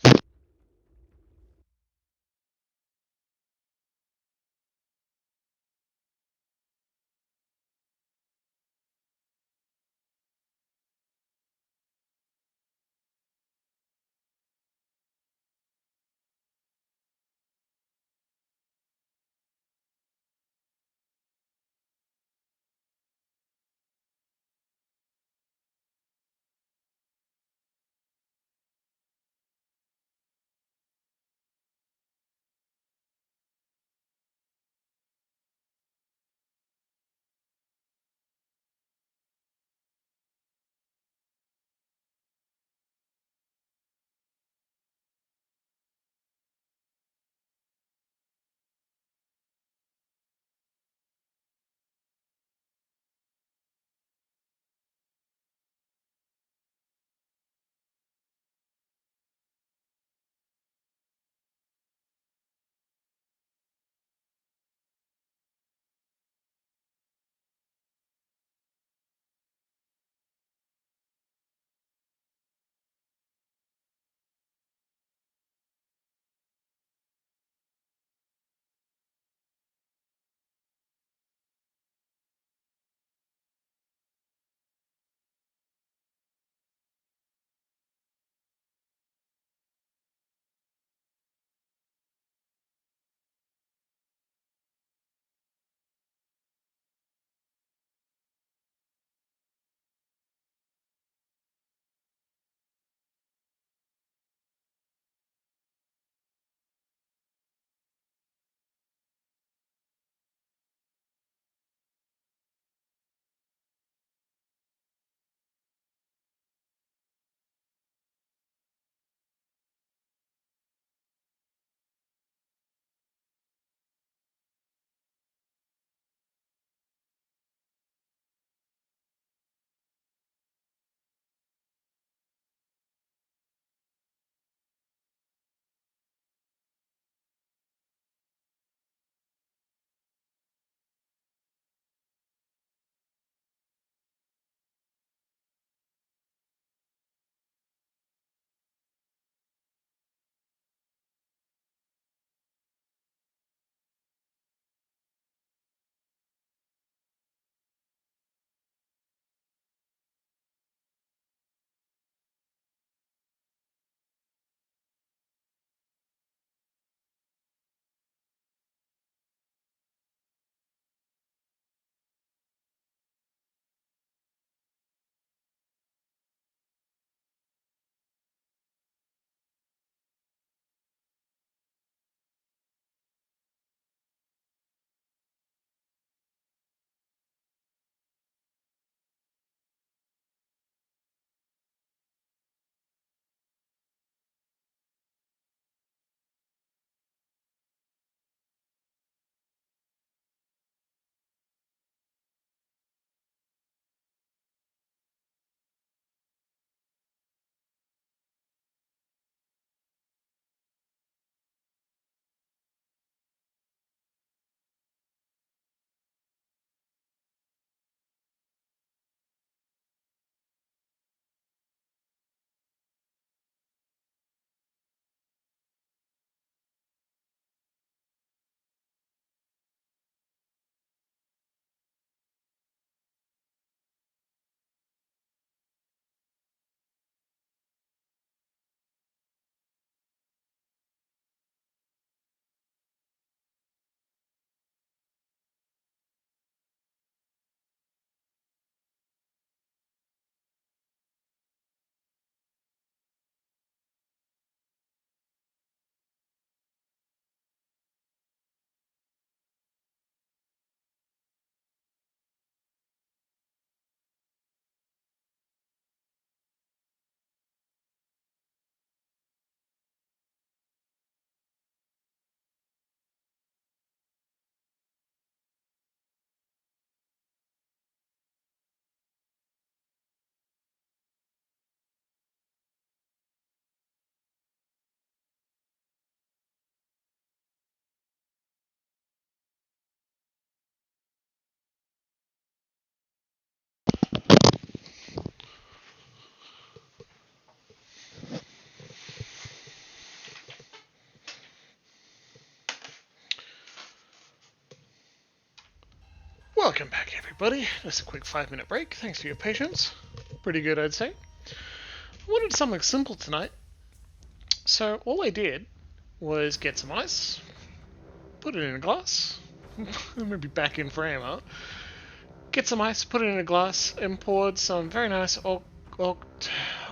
Welcome back, everybody. Just a quick 5-minute break. Thanks for your patience. Pretty good, I'd say. I wanted something simple tonight. So all I did was get some ice, put it in a glass. Maybe back in frame, huh? Get some ice, put it in a glass, and poured some very nice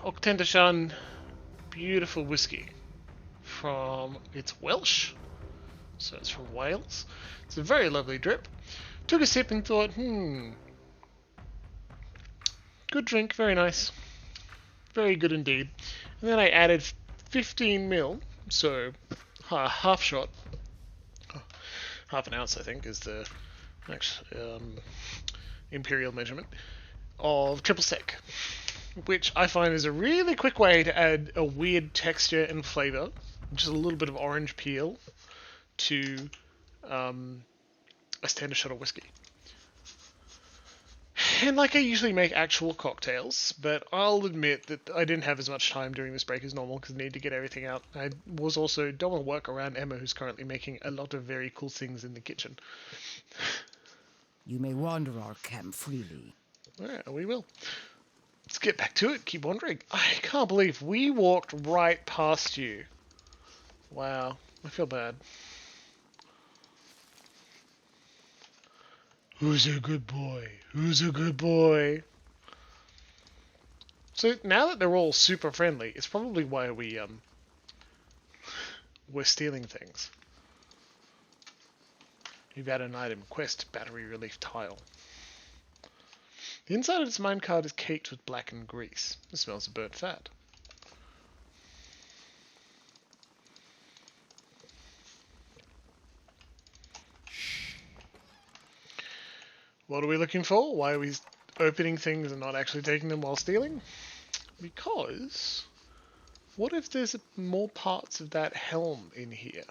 Octendashan beautiful whiskey from, it's Welsh, so it's from Wales. It's a very lovely drip. Took a sip and thought, good drink, very nice, very good indeed. And then I added 15 ml, so half shot, half an ounce I think is the imperial measurement of triple sec, which I find is a really quick way to add a weird texture and flavour, just a little bit of orange peel to a standard shot of whiskey. And like I usually make actual cocktails, but I'll admit that I didn't have as much time during this break as normal because I needed to get everything out. I was also don't want to work around Emma, who's currently making a lot of very cool things in the kitchen. You may wander our camp freely. Yeah, we will. Let's get back to it. Keep wandering. I can't believe we walked right past you. Wow, I feel bad. Who's a good boy? Who's a good boy? So now that they're all super friendly, it's probably why we're stealing things. You've had an item, quest, battery relief tile. The inside of its minecart is caked with blackened grease. It smells of burnt fat. What are we looking for? Why are we opening things and not actually taking them while stealing? Because what if there's more parts of that helm in here?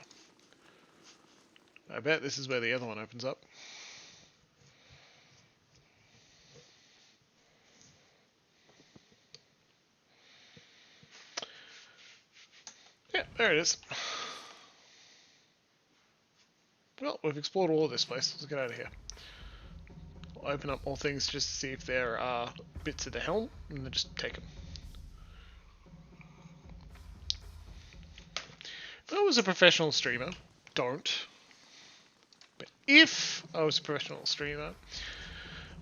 I bet this is where the other one opens up. Yeah, there it is. Well, we've explored all of this place. Let's get out of here. I'll open up more things just to see if there are bits of the helm, and then just take them. If I was a professional streamer, don't. But if I was a professional streamer,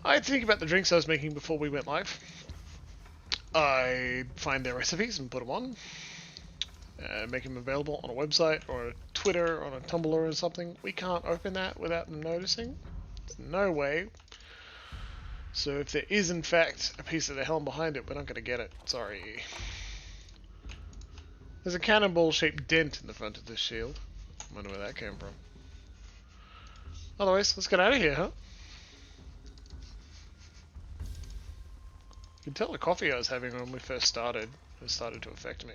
I'd think about the drinks I was making before we went live. I'd find their recipes and put them on. Make them available on a website or a Twitter or on a Tumblr or something. We can't open that without them noticing. There's no way. So if there is in fact a piece of the helm behind it, we're not going to get it. Sorry. There's a cannonball shaped dent in the front of this shield. I wonder where that came from. Otherwise, let's get out of here, huh? You can tell the coffee I was having when we first started has started to affect me.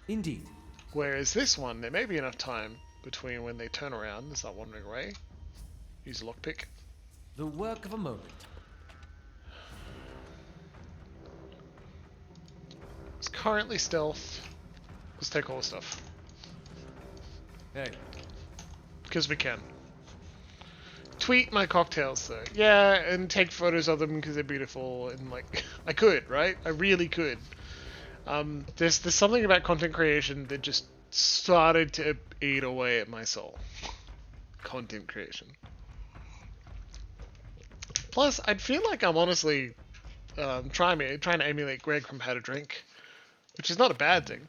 Indeed. Whereas this one, there may be enough time between when they turn around and start wandering away. Use a lockpick. The work of a moment. It's currently stealth. Let's take all the stuff. Hey. Because we can. Tweet my cocktails though. Yeah, and take photos of them because they're beautiful and like, I could, right? I really could. There's something about content creation that just started to eat away at my soul. Content creation. Plus, I'd feel like I'm honestly trying to emulate Greg from How to Drink, which is not a bad thing.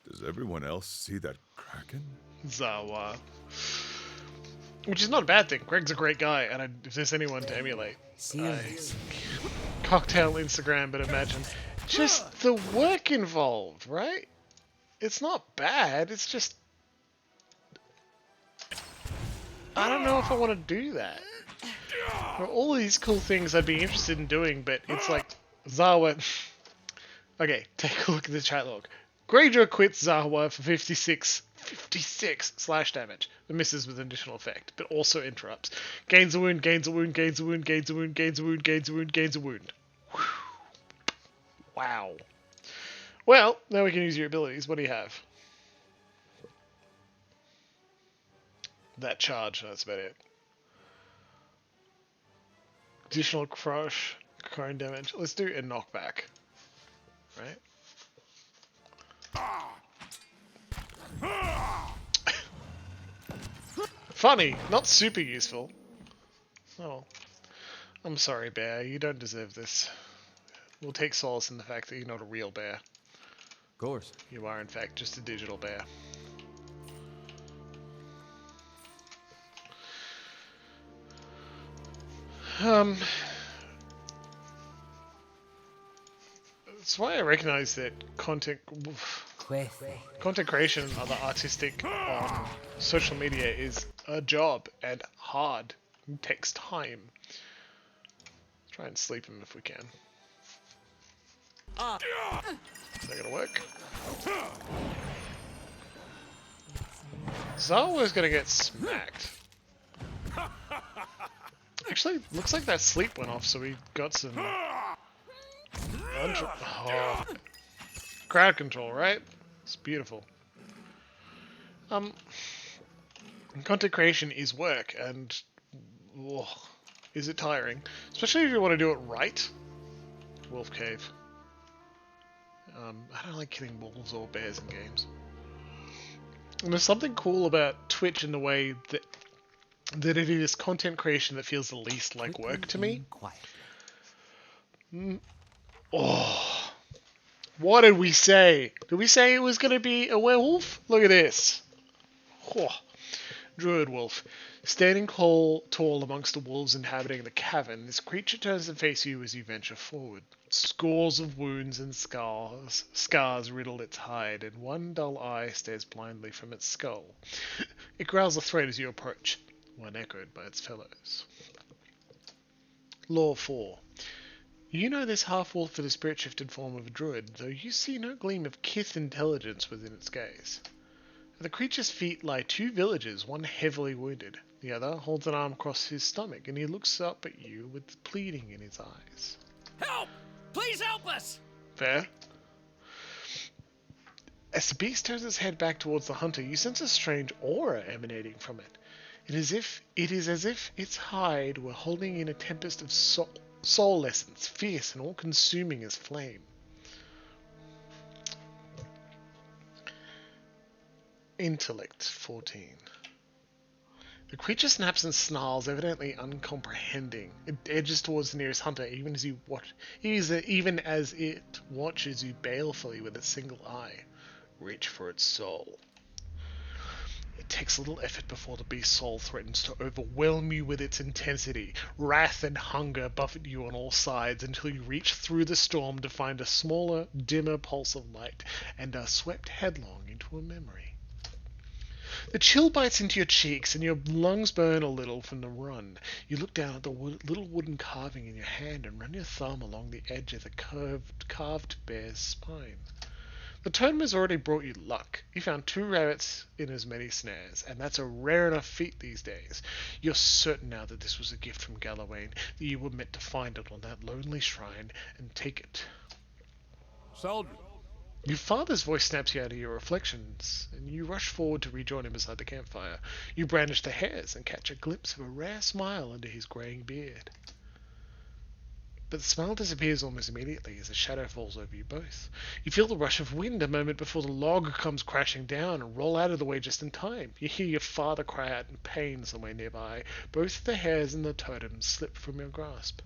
Does everyone else see that kraken? Zawa. Which is not a bad thing. Greg's a great guy, and if there's anyone to emulate, cocktail Instagram, but imagine just the work involved, right? It's not bad, it's just... I don't know if I want to do that. There are all these cool things I'd be interested in doing, but it's like, Zawa... Okay, take a look at the chat log. Greyjoy quits Zawa for 56 slash damage. The misses with an additional effect, but also interrupts. Gains a wound, gains a wound, gains a wound, gains a wound, gains a wound, gains a wound, gains a wound. Whew. Wow. Well, now we can use your abilities. What do you have? that charge. That's about it. Additional crush, cone damage. Let's do a knockback. Right? Funny, not super useful. Oh, I'm sorry, bear. You don't deserve this. We'll take solace in the fact that you're not a real bear. Of course. You are, in fact, just a digital bear. That's why I recognize that content creation and other artistic social media is a job and hard. It takes time. Let's try and sleep him if we can. Is that gonna work? Zarwa's gonna get smacked. Actually, looks like that sleep went off, so we got some crowd control, right? It's beautiful. Content creation is work, and is it tiring? Especially if you want to do it right. Wolf cave. I don't like killing wolves or bears in games. And there's something cool about Twitch in the way that it is content creation that feels the least like work to me. Oh, what did we say? Did we say it was going to be a werewolf? Look at this. Oh. Druid wolf. Standing tall amongst the wolves inhabiting the cavern, this creature turns to face you as you venture forward. Scores of wounds and scars riddle its hide, and one dull eye stares blindly from its skull. It growls a threat as you approach, one echoed by its fellows. Law 4. You know this half-wolf is a spirit-shifted form of a druid, though you see no gleam of kith intelligence within its gaze. At the creature's feet lie two villagers, one heavily wounded. The other holds an arm across his stomach, and he looks up at you with pleading in his eyes. Help! Please help us! Fair. As the beast turns its head back towards the hunter, you sense a strange aura emanating from it. It is as if its hide were holding in a tempest of soul essence, fierce and all-consuming as flame. Intellect 14. The creature snaps and snarls, evidently uncomprehending. It edges towards the nearest hunter, even as it watches you balefully with its single eye. Reach for its soul. It takes little effort before the beast's soul threatens to overwhelm you with its intensity. Wrath and hunger buffet you on all sides until you reach through the storm to find a smaller, dimmer pulse of light and are swept headlong into a memory. The chill bites into your cheeks and your lungs burn a little from the run. You look down at the little wooden carving in your hand and run your thumb along the edge of the carved bear's spine. The totem has already brought you luck. You found 2 rabbits in as many snares, and that's a rare enough feat these days. You're certain now that this was a gift from Galawain, that you were meant to find it on that lonely shrine and take it. Soldier. Your father's voice snaps you out of your reflections, and you rush forward to rejoin him beside the campfire. You brandish the hairs and catch a glimpse of a rare smile under his greying beard. But the smile disappears almost immediately as a shadow falls over you both. You feel the rush of wind a moment before the log comes crashing down and roll out of the way just in time. You hear your father cry out in pain somewhere nearby. Both the hairs and the totem slip from your grasp.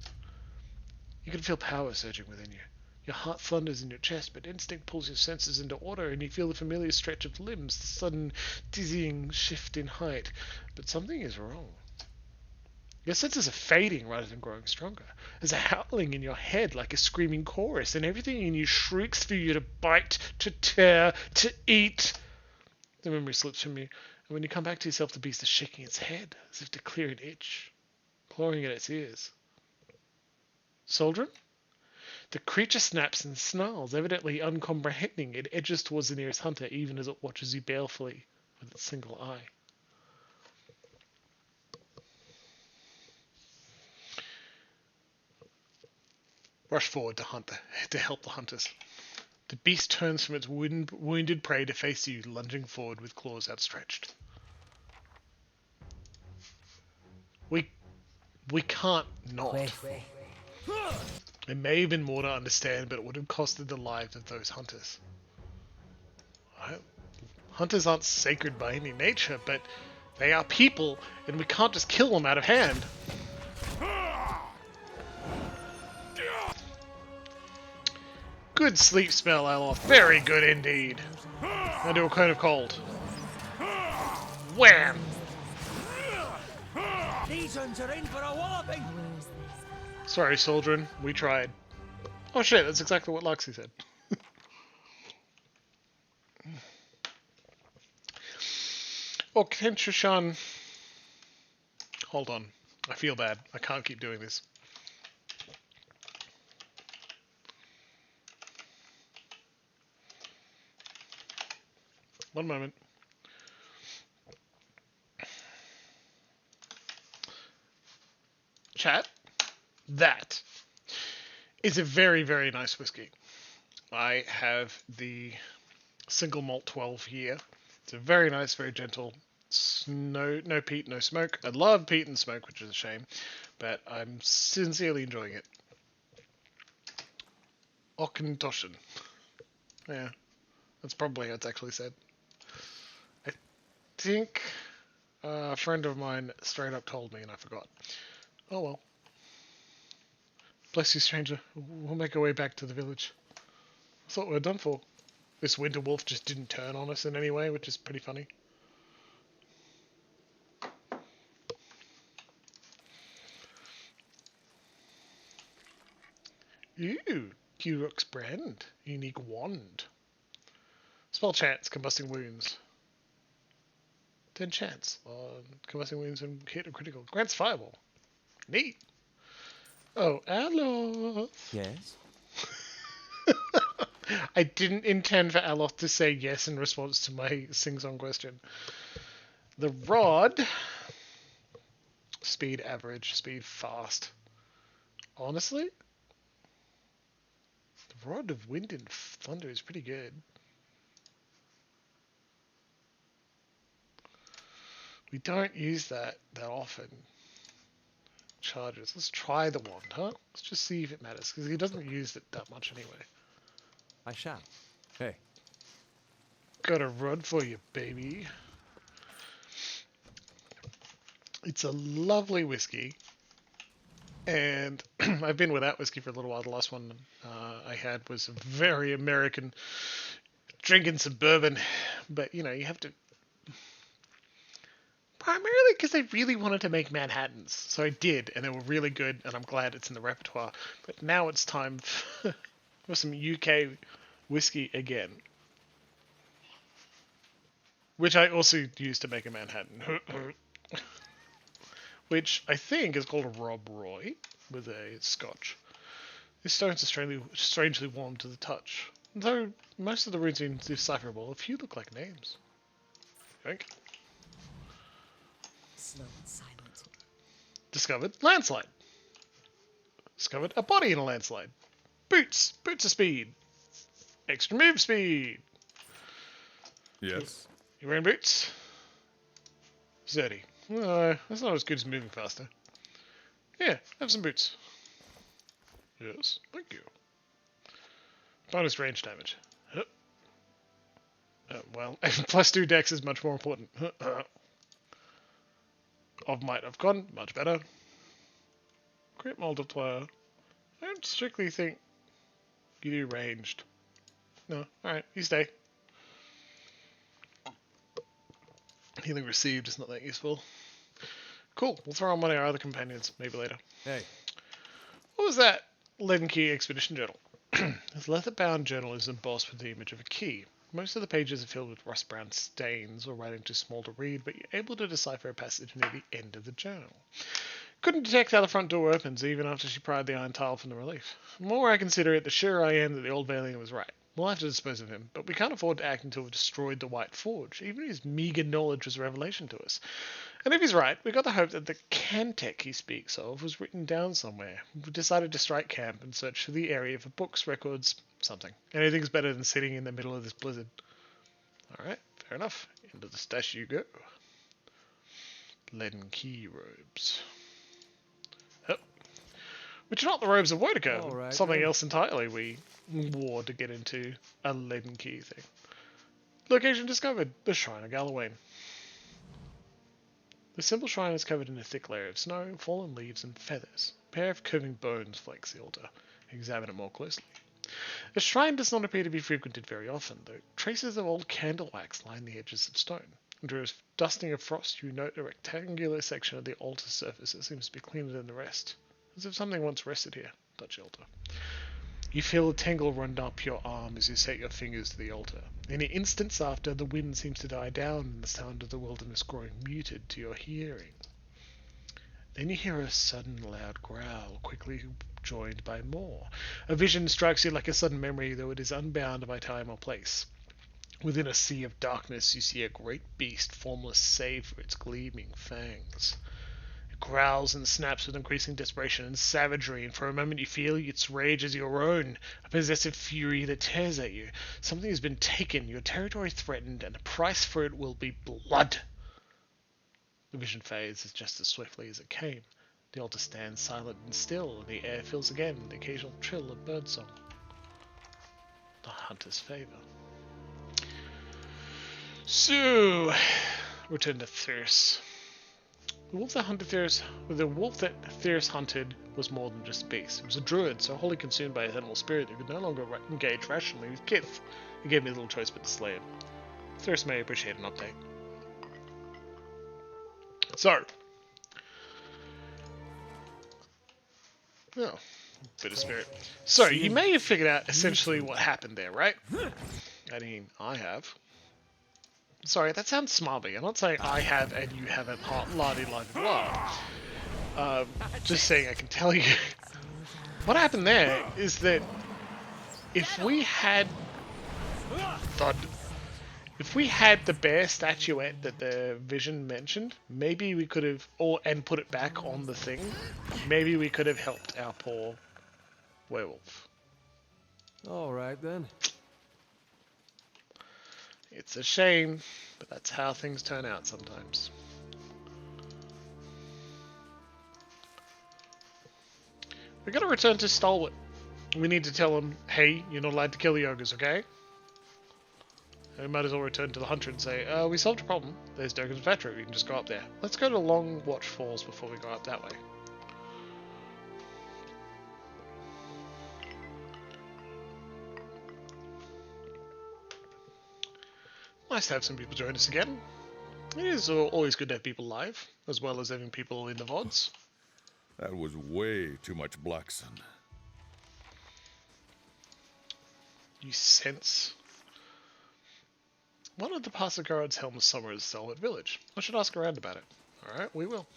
You can feel power surging within you. Your heart thunders in your chest, but instinct pulls your senses into order, and you feel the familiar stretch of limbs, the sudden dizzying shift in height. But something is wrong. Your senses are fading rather than growing stronger. There's a howling in your head like a screaming chorus, and everything in you shrieks for you to bite, to tear, to eat. The memory slips from you, and when you come back to yourself, the beast is shaking its head, as if to clear an itch, clawing at its ears. Soldrin? The creature snaps and snarls, evidently uncomprehending. It edges towards the nearest hunter, even as it watches you balefully with its single eye. Rush forward to help the hunters. The beast turns from its wounded prey to face you, lunging forward with claws outstretched. We can't not. It may have been more to understand, but it would have costed the lives of those hunters. Hunters aren't sacred by any nature, but they are people, and we can't just kill them out of hand. Good sleep spell, Aloth. Very good indeed. I do a cone of cold. Wham! These uns are in for a walloping. Sorry, Soldrin. We tried. Oh shit, that's exactly what Luxie said. Oh, Kenshishan. Hold on. I feel bad. I can't keep doing this. One moment. Chat, that is a very, very nice whiskey. I have the single malt 12 here. It's a very nice, very gentle. No peat, no smoke. I love peat and smoke, which is a shame, but I'm sincerely enjoying it. Okentoshin. Yeah, that's probably how it's actually said. I think a friend of mine straight up told me and I forgot. Oh well. Bless you, stranger. We'll make our way back to the village. I thought we were done for. This winter wolf just didn't turn on us in any way, which is pretty funny. Ooh, Kurok's brand. Unique wand. Spell chance, combusting wounds. 10 chance on combusting wounds and hit or critical. Grants fireball. Neat. Oh, Aloth. Yes? I didn't intend for Aloth to say yes in response to my sing-song question. The rod. Speed average, speed fast. Honestly? The rod of wind and thunder is pretty good. We don't use that often. Charges. Let's try the wand, huh? Let's just see if it matters, because he doesn't use it that much anyway. I shall. Hey. Got a rod for you, baby. It's a lovely whiskey. And I've been without whiskey for a little while. The last one I had was a very American, drinking some bourbon. But, you know, you have to... Primarily because I really wanted to make Manhattans. So I did, and they were really good, and I'm glad it's in the repertoire. But now it's time for some UK whiskey again. Which I also used to make a Manhattan. Which I think is called a Rob Roy with a scotch. These stones are strangely warm to the touch. Though most of the runes are indecipherable, a few look like names. Yoink. Slow and silent. Discovered landslide. Discovered a body in a landslide. Boots. Boots of speed. Extra move speed. Yes. You wearing boots? Zerdy. That's not as good as moving faster. Yeah, have some boots. Yes, thank you. Bonus range damage. Well, plus 2 dex is much more important. Of might of con, much better. Crit multiplier. I don't strictly think you do ranged. No, alright, you stay. Healing received is not that useful. Cool, we'll throw on one of our other companions, maybe later. Hey. What was that? Leaden Key Expedition Journal. This leather-bound journal is embossed with the image of a key. Most of the pages are filled with rust-brown stains or writing too small to read, but you're able to decipher a passage near the end of the journal. Couldn't detect how the front door opens, even after she pried the iron tile from the relief. The more I consider it, the surer I am that the old Valiant was right. We'll have to dispose of him, but we can't afford to act until we've destroyed the White Forge. Even his meagre knowledge was a revelation to us. And if he's right, we got the hope that the Cantech he speaks of was written down somewhere. We decided to strike camp and search for the area for books, records, something. Anything's better than sitting in the middle of this blizzard. Alright, fair enough. Into the stash you go. Leaden key robes. Which are not the robes of Woedica. All right, Something then. else entirely we wore to get into a leaden key thing. Location discovered. The Shrine of Galawain. The simple shrine is covered in a thick layer of snow, fallen leaves, and feathers. A pair of curving bones flanks the altar. Examine it more closely. The shrine does not appear to be frequented very often, though traces of old candle wax line the edges of stone. Under a dusting of frost, you note a rectangular section of the altar surface that seems to be cleaner than the rest. As if something once rested here. Touch the altar. You feel a tingle run up your arm as you set your fingers to the altar. In instants after, the wind seems to die down and the sound of the wilderness growing muted to your hearing. Then you hear a sudden loud growl, quickly joined by more. A vision strikes you like a sudden memory, though it is unbound by time or place. Within a sea of darkness, you see a great beast, formless save for its gleaming fangs. It growls and snaps with increasing desperation and savagery, and for a moment you feel its rage as your own, a possessive fury that tears at you. Something has been taken, your territory threatened, and the price for it will be blood. The vision fades just as swiftly as it came. The altar stands silent and still, and the air fills again with the occasional trill of birdsong. The hunter's favor. So, return to Thyrst. The wolf that Thyrst hunted was more than just a beast. It was a druid, so wholly consumed by his animal spirit, he could no longer engage rationally with kith. He gave me little choice but to slay him. Thyrst may appreciate an update. So, oh, bit of spirit. So, you may have figured out essentially what happened there, right? I mean, I have. Sorry, that sounds smarmy. I'm not saying I have and you haven't. La-di-la-di-blah. Just saying I can tell you. What happened there is that if we had the bear statuette that the vision mentioned, maybe we could have, and put it back on the thing, maybe we could have helped our poor werewolf. All right, then. It's a shame, but that's how things turn out sometimes. We gotta return to Stalwart. We need to tell him, hey, you're not allowed to kill the ogres, okay? And we might as well return to the hunter and say, we solved a problem. There's Durgan's factory, we can just go up there. Let's go to Long Watch Falls before we go up that way. Nice to have some people join us again. It is always good to have people live, as well as having people in the VODs. That was way too much black sun. You sense... One of the Passaguard's helms somewhere is Stalwart Village. I should ask around about it. Alright, we will.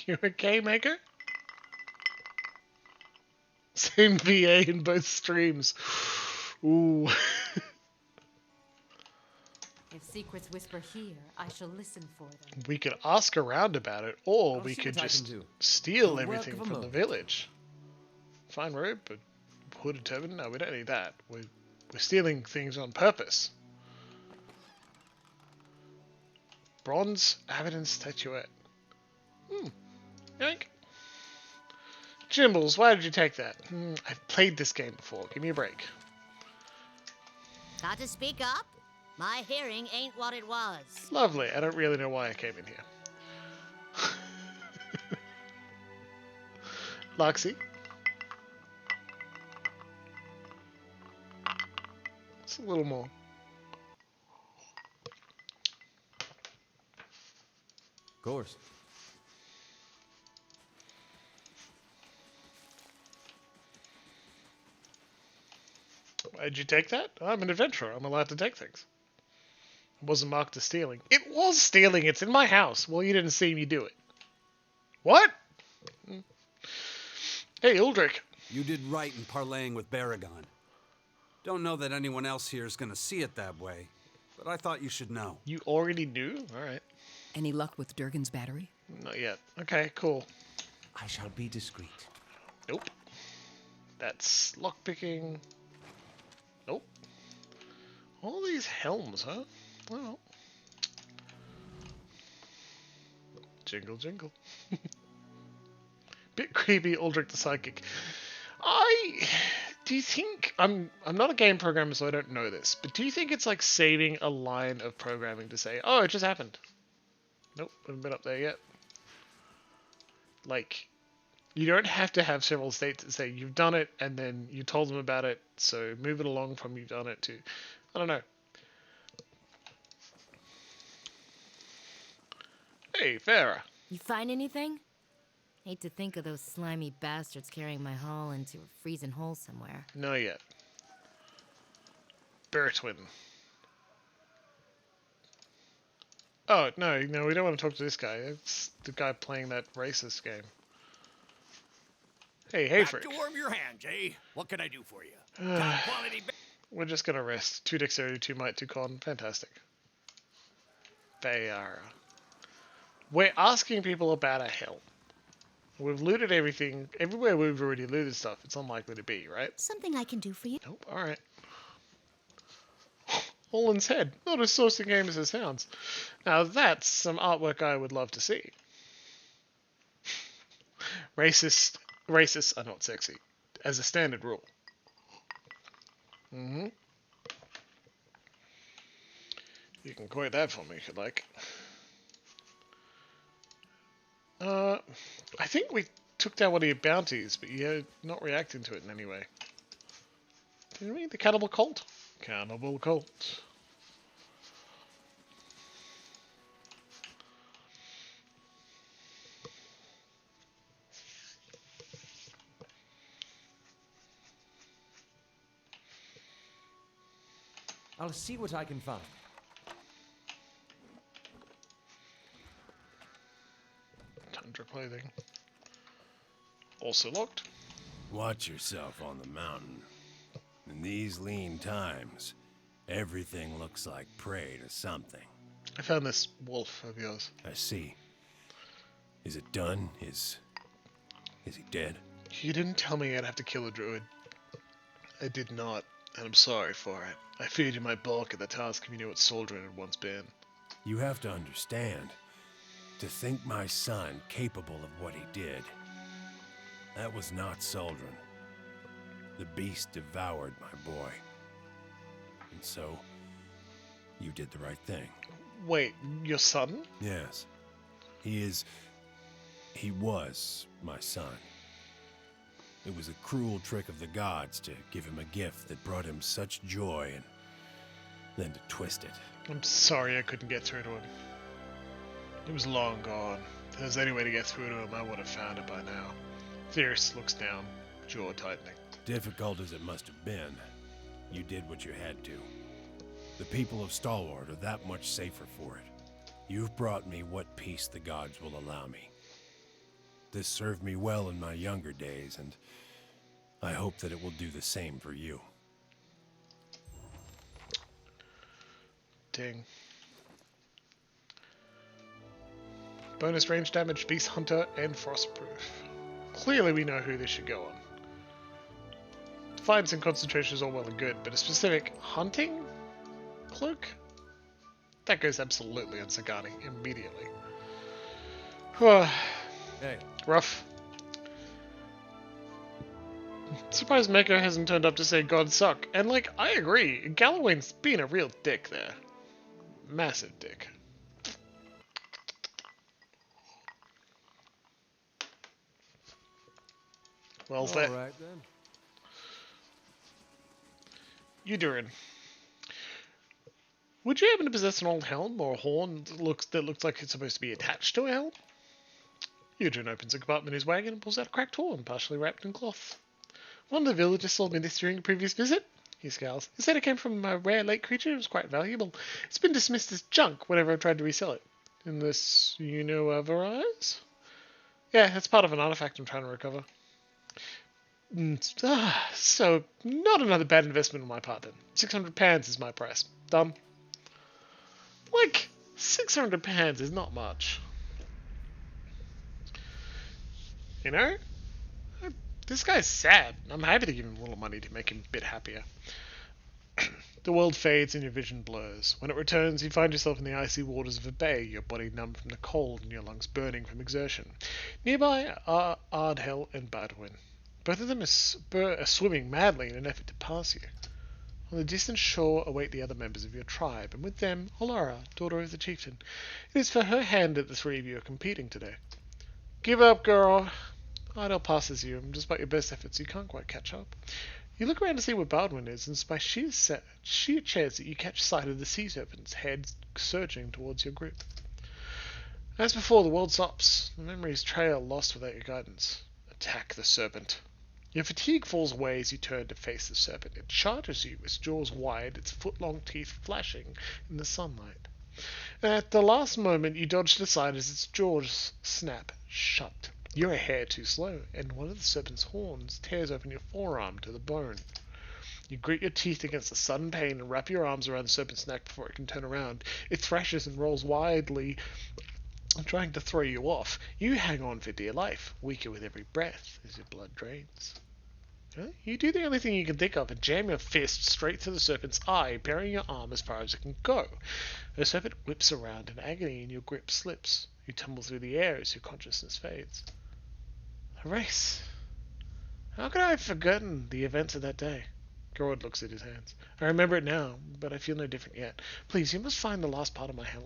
You okay, Maker? Same VA in both streams. Ooh. If secrets whisper here, I shall listen for them. We could ask around about it, or I'll we see could what I just can do. steal The everything work of a from the moment. village. Fine robe, but hooded turban? No, we don't need that. We're stealing things on purpose. Bronze Abaddon statuette. Yank. Jimbles, why did you take that? I've played this game before. Give me a break. Got to speak up? My hearing ain't what it was. Lovely. I don't really know why I came in here. Loxy. It's a little more. Of course. Why'd you take that? I'm an adventurer. I'm allowed to take things. It wasn't marked as stealing. It was stealing. It's in my house. Well, you didn't see me do it. What? Hey, Uldric. You did right in parlaying with Baragon. Don't know that anyone else here is gonna see it that way, but I thought you should know. You already knew? Alright. Any luck with Durgan's battery? Not yet. Okay, cool. I shall be discreet. Nope. That's lockpicking. Nope. All these helms, huh? Well. Jingle, jingle. Bit creepy, Aldrich the Psychic. Do you think... I'm not a game programmer, so I don't know this, but do you think it's like saving a line of programming to say, oh, it just happened? Nope, haven't been up there yet. Like, you don't have to have several states that say you've done it, and then you told them about it, so move it along from you've done it to... I don't know. Hey, Farah. You find anything? Hate to think of those slimy bastards carrying my haul into a freezing hole somewhere. Not yet. Bertwin. Oh, no, we don't want to talk to this guy. It's the guy playing that racist game. Hey, Frick. Back to warm your hands, eh? What can I do for you? Top quality. We're just gonna rest. 2 dexterity, 2 might, 2 con. Fantastic. They are... We're asking people about a hell. We've looted everything. Everywhere we've already looted stuff, it's unlikely to be, right? Something I can do for you? Nope, alright. Olin's head. Not as saucy game as it sounds. Now that's some artwork I would love to see. Racists are not sexy. As a standard rule. Mm-hmm. You can quote that for me if you like. I think we took down one of your bounties, but you're not reacting to it in any way. Didn't we? The cannibal cult? Cannibal cult. I'll see what I can find. Tundra clothing. Also locked. Watch yourself on the mountain. In these lean times, everything looks like prey to something. I found this wolf of yours. I see. Is it done? Is he dead? You didn't tell me I'd have to kill a druid. I did not, and I'm sorry for it. I feared you might balk at the task if you knew what Soldrin had once been. You have to understand. To think my son capable of what he did, that was not Soldrin. The beast devoured my boy. And so, you did the right thing. Wait, your son? Yes. He was my son. It was a cruel trick of the gods to give him a gift that brought him such joy and then to twist it. I'm sorry I couldn't get through to him. He was long gone. If there was any way to get through to him, I would have found it by now. Fierce looks down, jaw tightening. Difficult as it must have been, you did what you had to. The people of Stalwart are that much safer for it. You've brought me what peace the gods will allow me. This served me well in my younger days, and I hope that it will do the same for you. Ding. Bonus range damage, Beast Hunter, and Frostproof. Clearly we know who this should go on. Defiance and concentration is all well and good, but a specific hunting cloak? That goes absolutely on Sagani immediately. Hey. Rough. Surprised Mecca hasn't turned up to say gods suck. And like, I agree. Galloway's been a real dick there. Massive dick. Well's that? Alright then. Udurin. Would you happen to possess an old helm or a horn that looks like it's supposed to be attached to a helm? Udurin opens a compartment in his wagon and pulls out a cracked horn, partially wrapped in cloth. One of the villagers sold me this during a previous visit. He scowls. He said it came from a rare lake creature and was quite valuable. It's been dismissed as junk whenever I've tried to resell it. Unless you know otherwise? Yeah, that's part of an artifact I'm trying to recover. So, not another bad investment on my part then. £600 is my price. Done. Like, £600 is not much. You know? This guy's sad. I'm happy to give him a little money to make him a bit happier. The world fades and your vision blurs. When it returns, you find yourself in the icy waters of a bay, your body numb from the cold and your lungs burning from exertion. Nearby are Ardhel and Badwin. Both of them are swimming madly in an effort to pass you. On the distant shore await the other members of your tribe, and with them, Olara, daughter of the chieftain. It is for her hand that the three of you are competing today. Give up, girl. Ardhel passes you, and despite your best efforts, you can't quite catch up. You look around to see where Baldwin is, and by sheer chance that you catch sight of the sea serpent's head surging towards your group. As before, the world stops. The memories trail lost without your guidance. Attack the serpent. Your fatigue falls away as you turn to face the serpent. It charges you, its jaws wide, its foot-long teeth flashing in the sunlight. At the last moment, you dodge aside as its jaws snap shut. You're a hair too slow, and one of the serpent's horns tears open your forearm to the bone. You grit your teeth against the sudden pain and wrap your arms around the serpent's neck before it can turn around. It thrashes and rolls wildly, trying to throw you off. You hang on for dear life, weaker with every breath as your blood drains. You do the only thing you can think of and jam your fist straight through the serpent's eye, burying your arm as far as it can go. The serpent whips around in agony and your grip slips. You tumble through the air as your consciousness fades. A race. How could I have forgotten the events of that day? Gerard looks at his hands. I remember it now, but I feel no different yet. Please, you must find the last part of my helm.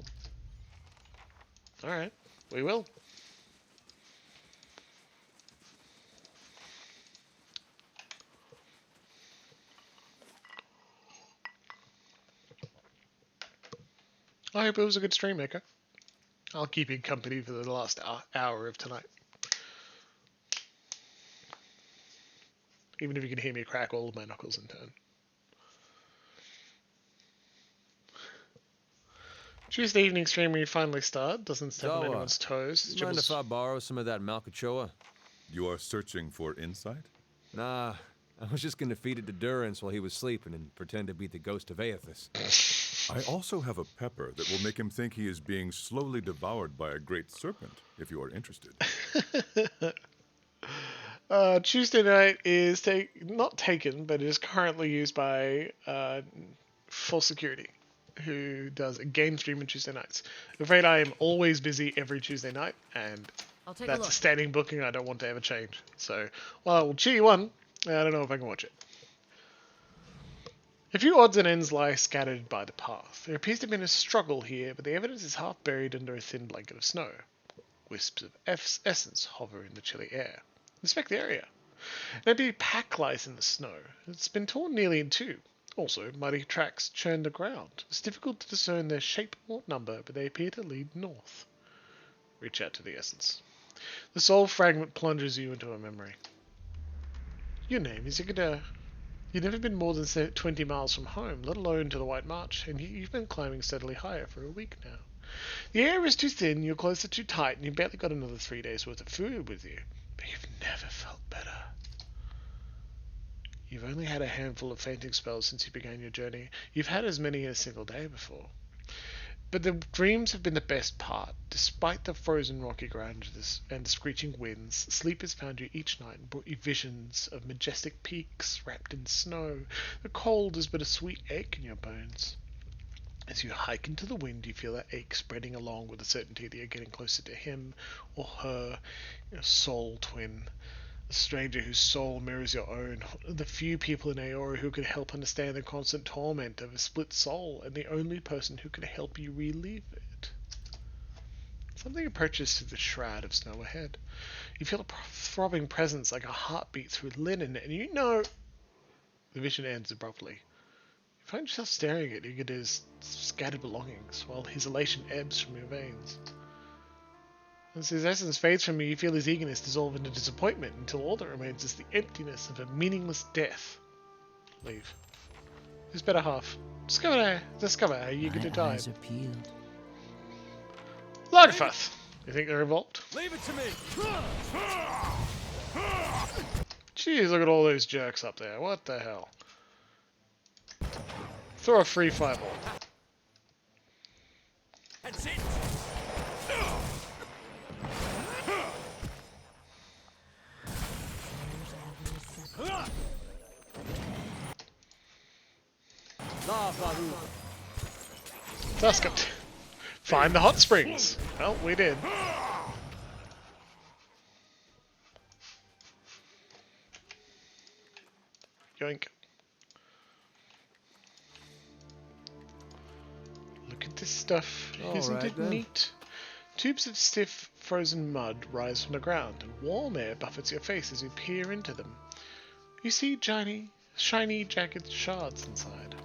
Alright, we will. I hope it was a good stream, Maker. I'll keep you company for the last hour of tonight. Even if you can hear me crack all of my knuckles in turn. Tuesday evening stream when you finally start. Doesn't step on anyone's toes. Mind if I borrow some of that Malkachoa? You are searching for insight? Nah, I was just gonna feed it to Durance while he was sleeping and pretend to be the ghost of Aethys. I also have a pepper that will make him think he is being slowly devoured by a great serpent, if you are interested. Tuesday night is not taken, but it is currently used by Full Security, who does a game stream on Tuesday nights. I'm afraid I am always busy every Tuesday night, and that's a standing booking I don't want to ever change. So, while I will cheer you on, I don't know if I can watch it. A few odds and ends lie scattered by the path. There appears to have been a struggle here, but the evidence is half buried under a thin blanket of snow. Wisps of essence hover in the chilly air. Inspect the area. There'd be pack lice in the snow. It's been torn nearly in two. Also, muddy tracks churn the ground. It's difficult to discern their shape or number, but they appear to lead north. Reach out to the essence. The soul fragment plunges you into a memory. Your name is Igada. You've never been more than 20 miles from home, let alone to the White March, and you've been climbing steadily higher for a week now. The air is too thin, your clothes are too tight, and you've barely got another 3 days' worth of food with you. But you've never felt better. You've only had a handful of fainting spells since you began your journey. You've had as many in a single day before. But the dreams have been the best part. Despite the frozen rocky ground and the screeching winds, sleep has found you each night and brought you visions of majestic peaks wrapped in snow. The cold is but a sweet ache in your bones. As you hike into the wind, you feel that ache spreading along with the certainty that you're getting closer to him or her, your soul twin. A stranger whose soul mirrors your own, the few people in Aora who could help understand the constant torment of a split soul, and the only person who could help you relive it. Something approaches through the shroud of snow ahead. You feel a throbbing presence like a heartbeat through linen, and you know... The vision ends abruptly. You find yourself staring at Igada's scattered belongings, while his elation ebbs from your veins. As his essence fades from you, you feel his eagerness dissolve into disappointment until all that remains is the emptiness of a meaningless death. Leave. His better half. Discover how Igada died. Lagfath! You think they're involved? Leave it to me! Jeez, look at all those jerks up there. What the hell? Throw a free fireball. That's it! Tuskett. Find the hot springs. Well, we did. Yoink. Look at this stuff. Isn't it neat? Tubes of stiff, frozen mud rise from the ground, and warm air buffets your face as you peer into them. You see shiny, jagged shards inside.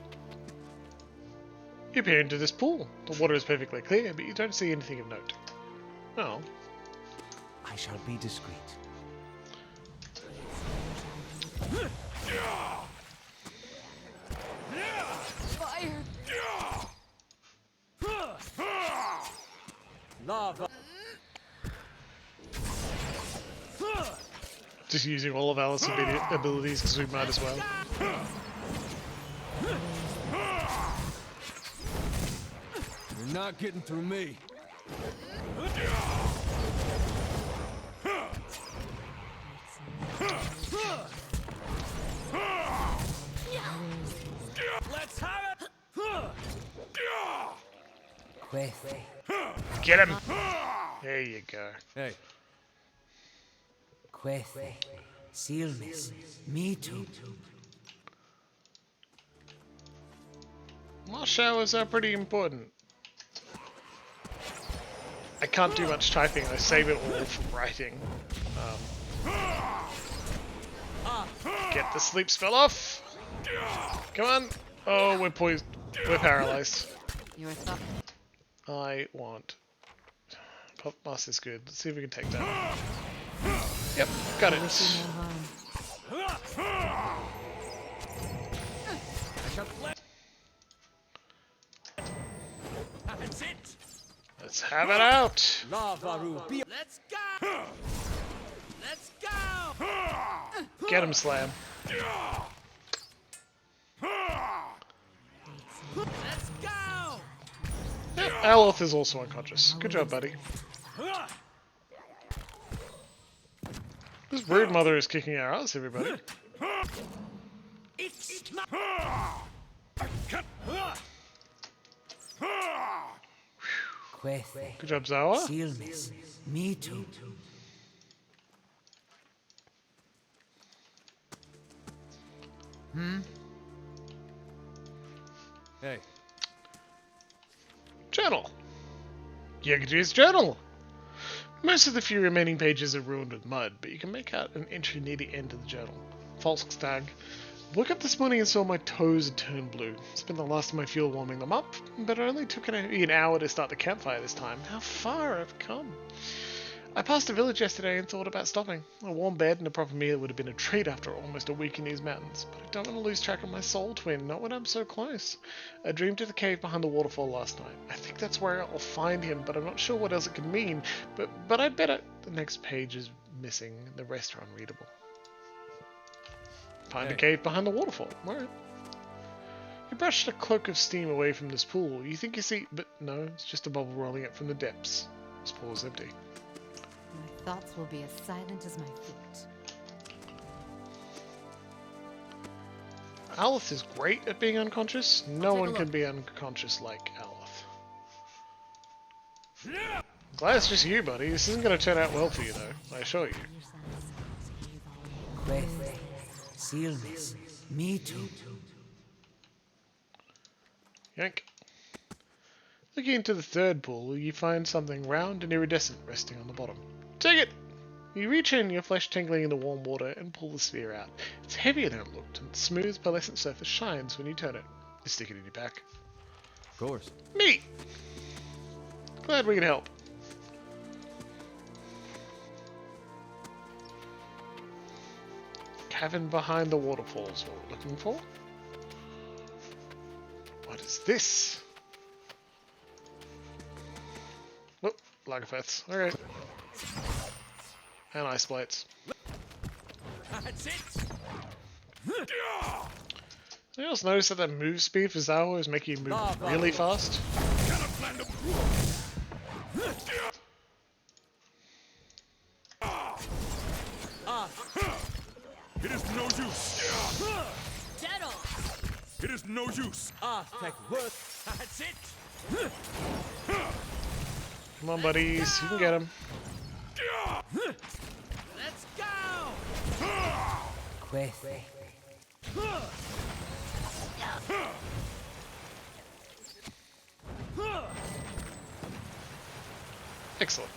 You peer into this pool. The water is perfectly clear, but you don't see anything of note. Oh. I shall be discreet. Fire! Lava. Just using all of Alice's abilities because we might as well. You're not getting through me. Let's have it. Queth. Get him! There you go. Hey. Queth. Sealness. Me too. Well, showers are pretty important. I can't do much typing, I save it all for writing. Get the sleep spell off! Come on! Oh, we're poised. We're paralyzed. Your thought. I want... Pop Mask is good. Let's see if we can take that. Yep, got it. That's it. Let's have it out! Let's go. Let's go. Get him, Slam. Let's go. Yeah, Aloth is also unconscious. Good job, buddy. This brood mother is kicking our ass, everybody. It's Queth. Good job, Zawa. Sealness. Me too. Hey. Journal. Yagaji's journal. Most of the few remaining pages are ruined with mud, but you can make out an entry near the end of the journal. False stag. Woke up this morning and saw my toes had turned blue. Spent the last of my fuel warming them up, but it only took an hour to start the campfire this time. How far I've come. I passed a village yesterday and thought about stopping. A warm bed and a proper meal would have been a treat after almost a week in these mountains, but I don't want to lose track of my soul twin, not when I'm so close. I dreamed of the cave behind the waterfall last night. I think that's where I'll find him, but I'm not sure what else it could mean. But I'd better... The next page is missing, the rest are unreadable. Find a cave behind the waterfall. Alright. You brushed a cloak of steam away from this pool. You think you see... But no, it's just a bubble rolling up from the depths. This pool is empty. My thoughts will be as silent as my feet. Aloth is great at being unconscious. No one can be unconscious like Aloth. Glad it's just you, buddy. This isn't going to turn out well for you, though. I assure you. Queth. Sealness. Me too. Yank. Looking into the third pool, you find something round and iridescent resting on the bottom. Take it! You reach in, your flesh tingling in the warm water, and pull the sphere out. It's heavier than it looked, and its smooth, pearlescent surface shines when you turn it. You stick it in your pack. Of course. Neat! Glad we can help. Cavern behind the waterfalls, what we're looking for. What is this? Oh, Lagerfeths. Okay. And ice plates. That's it. You else notice that move speed for Zawa is making you move really fast? It is no use. It is no use. Ah, thank you. Work. That's it. Come on, buddies. You can get him. Let's go. Quick. Excellent.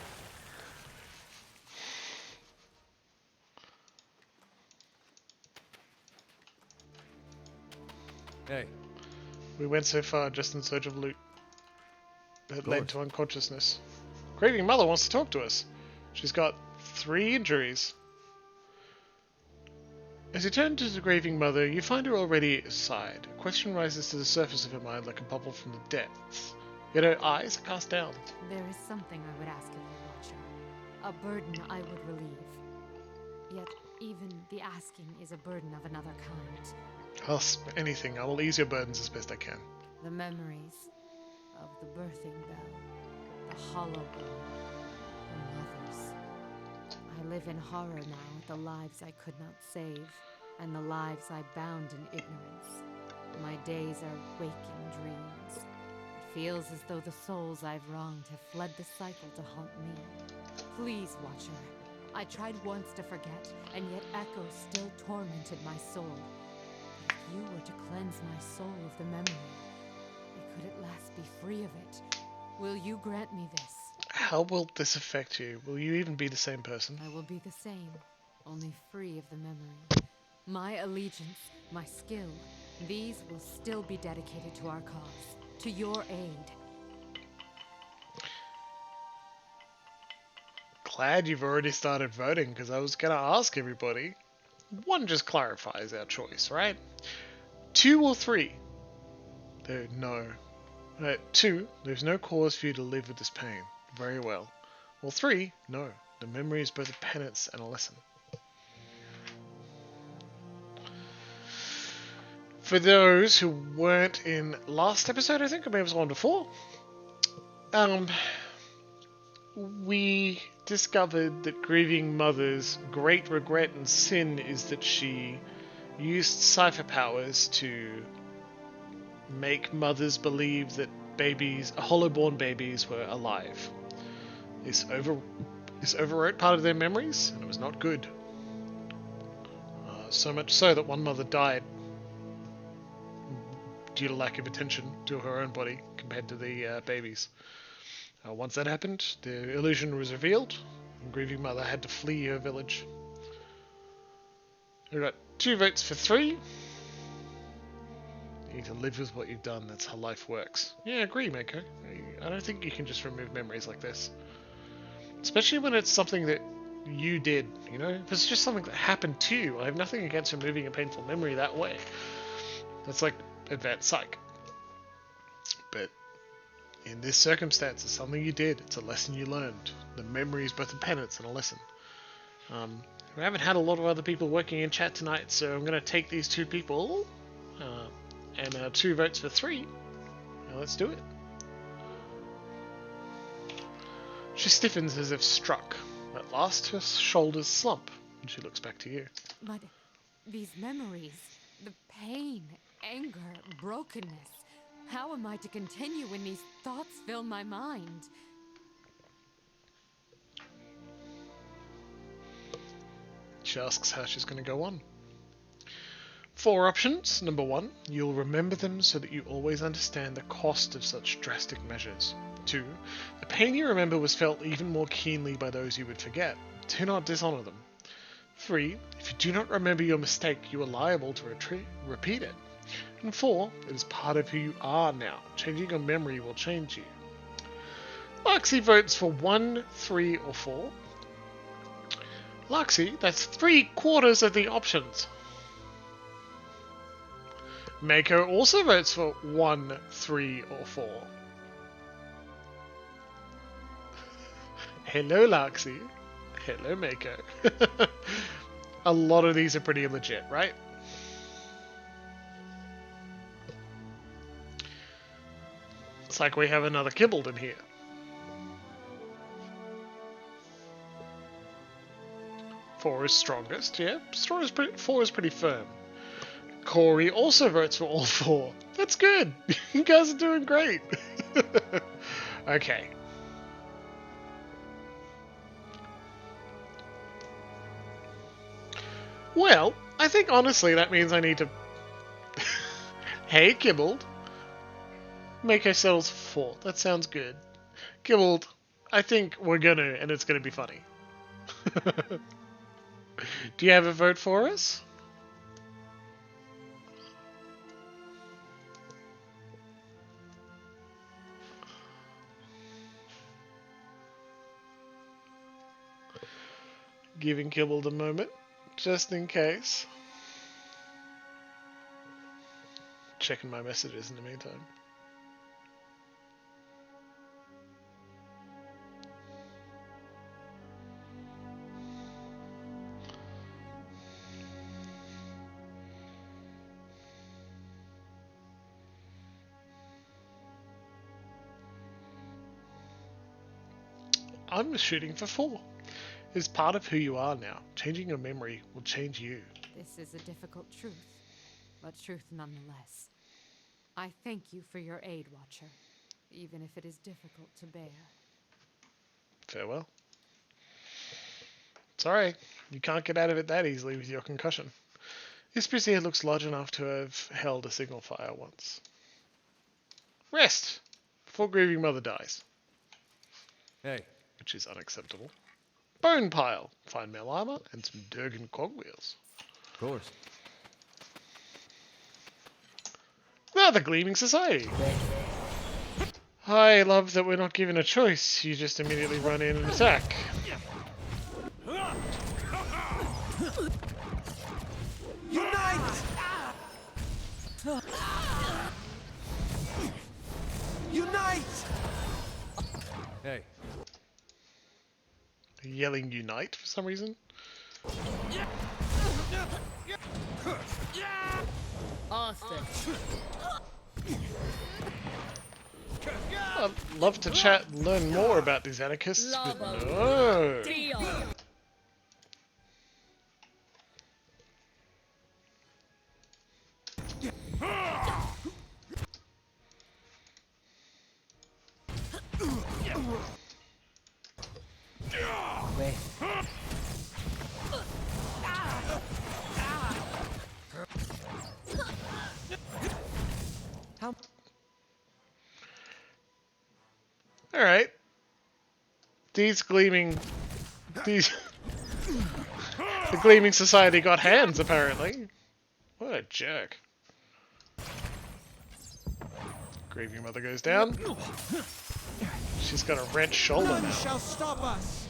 Hey. We went so far just in search of loot that led to unconsciousness. Grieving Mother wants to talk to us. She's got 3 injuries. As you turn to the Grieving Mother, you find her already aside. A question rises to the surface of her mind like a bubble from the depths. Yet her eyes are cast down. There is something I would ask of you, Watcher. A burden I would relieve. Yet even the asking is a burden of another kind. Ask anything. I will ease your burdens as best I can. The memories of the birthing bell, the hollow bone, the mothers. I live in horror now at the lives I could not save, and the lives I bound in ignorance. My days are waking dreams. It feels as though the souls I've wronged have fled the cycle to haunt me. Please, Watcher. I tried once to forget, and yet echoes still tormented my soul. If you were to cleanse my soul of the memory, I could at last be free of it. Will you grant me this? How will this affect you? Will you even be the same person? I will be the same, only free of the memory. My allegiance, my skill, these will still be dedicated to our cause, to your aid. Glad you've already started voting, because I was going to ask everybody. 1 just clarifies our choice, right? 2 or 3? No. 2, there's no cause for you to live with this pain. Very well. Well, 3, no. The memory is both a penance and a lesson. For those who weren't in last episode, I think, or maybe it was one before, we discovered that Grieving Mother's great regret and sin is that she used cipher powers to make mothers believe that hollow-born babies were alive. This overwrote part of their memories, and it was not good. So much so that one mother died due to lack of attention to her own body compared to the babies. Once that happened, the illusion was revealed, and Grieving Mother had to flee her village. We got 2 votes for 3. You need to live with what you've done, that's how life works. Yeah, I agree, Mako. I don't think you can just remove memories like this. Especially when it's something that you did, you know? If it's just something that happened to you, I have nothing against removing a painful memory that way. That's like advanced psych. But in this circumstance, it's something you did. It's a lesson you learned. The memory is both a penance and a lesson. We haven't had a lot of other people working in chat tonight, so I'm going to take these 2 people and 2 votes for 3. Now let's do it. She stiffens as if struck. At last, her shoulders slump, and she looks back to you. But these memories, the pain, anger, brokenness, how am I to continue when these thoughts fill my mind? She asks how she's going to go on. 4 options. Number 1, you'll remember them so that you always understand the cost of such drastic measures. 2, the pain you remember was felt even more keenly by those you would forget. Do not dishonor them. 3, if you do not remember your mistake, you are liable to repeat it. And 4, it is part of who you are now. Changing your memory will change you. Larksy votes for 1, 3, or 4. Larksy, that's 3/4 of the options. Mako also votes for 1, 3, or 4. Hello, Larksy. Hello, Mako. A lot of these are pretty legit, right? It's like we have another kibbled in here. Four is strongest, yeah. 4 is pretty firm. Corey also votes for all 4. That's good. You guys are doing great. Okay. Well, I think honestly that means I need to... Hey, Kibbled. Make ourselves 4. That sounds good. Kibbled, I think we're gonna, and it's gonna be funny. Do you have a vote for us? Giving Kibbled a moment, just in case. Checking my messages in the meantime. I'm shooting for 4. It's part of who you are now. Changing your memory will change you. This is a difficult truth, but truth nonetheless. I thank you for your aid, Watcher, even if it is difficult to bear. Farewell. Sorry, you can't get out of it that easily with your concussion. This brazier looks large enough to have held a signal fire once. Rest! Before grieving mother dies. Hey. Which is unacceptable. Bone pile. Find mail armor and some Durgan cogwheels. Of course. Ah, the Gleaming Society. I love that we're not given a choice. You just immediately run in and attack. Unite! Unite! Hey. Yelling unite for some reason. Austin. I'd love to chat and learn more about these anarchists, but no. Alright. The Gleaming Society got hands, apparently. What a jerk. Grieving Mother goes down. She's got a wrench shoulder None now. shall stop us.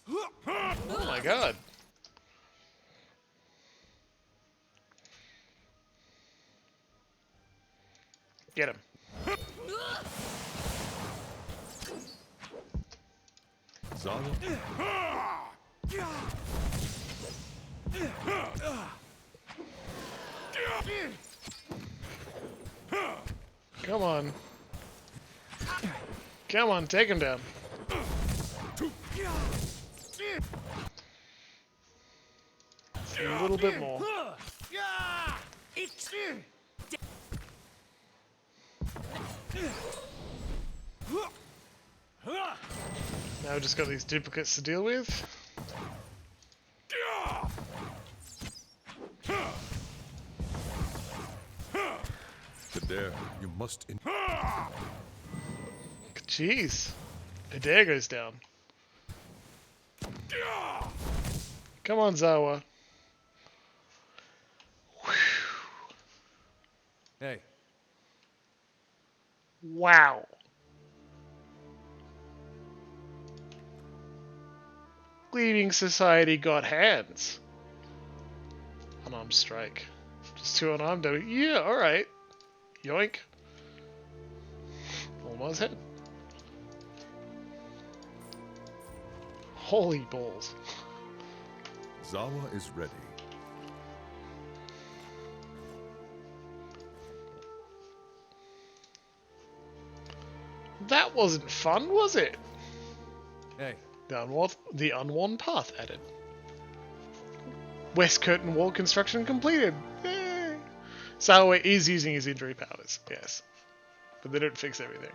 Oh my god. Get him. Zara? Come on. Come on, take him down. A little bit more. Now we've just got these duplicates to deal with. Adair, you must... Jeez. Adair goes down. Come on, Zawa. Hey. Wow. Gleaming Society got hands. Unarmed strike. Just 2 unarmed. Yeah, alright. Yoink. Almost hit. Holy balls. Zawa is ready. That wasn't fun, was it? Hey. The unworn path added. West Curtain wall construction completed. Yay. Salway is using his injury powers, yes. But they don't fix everything.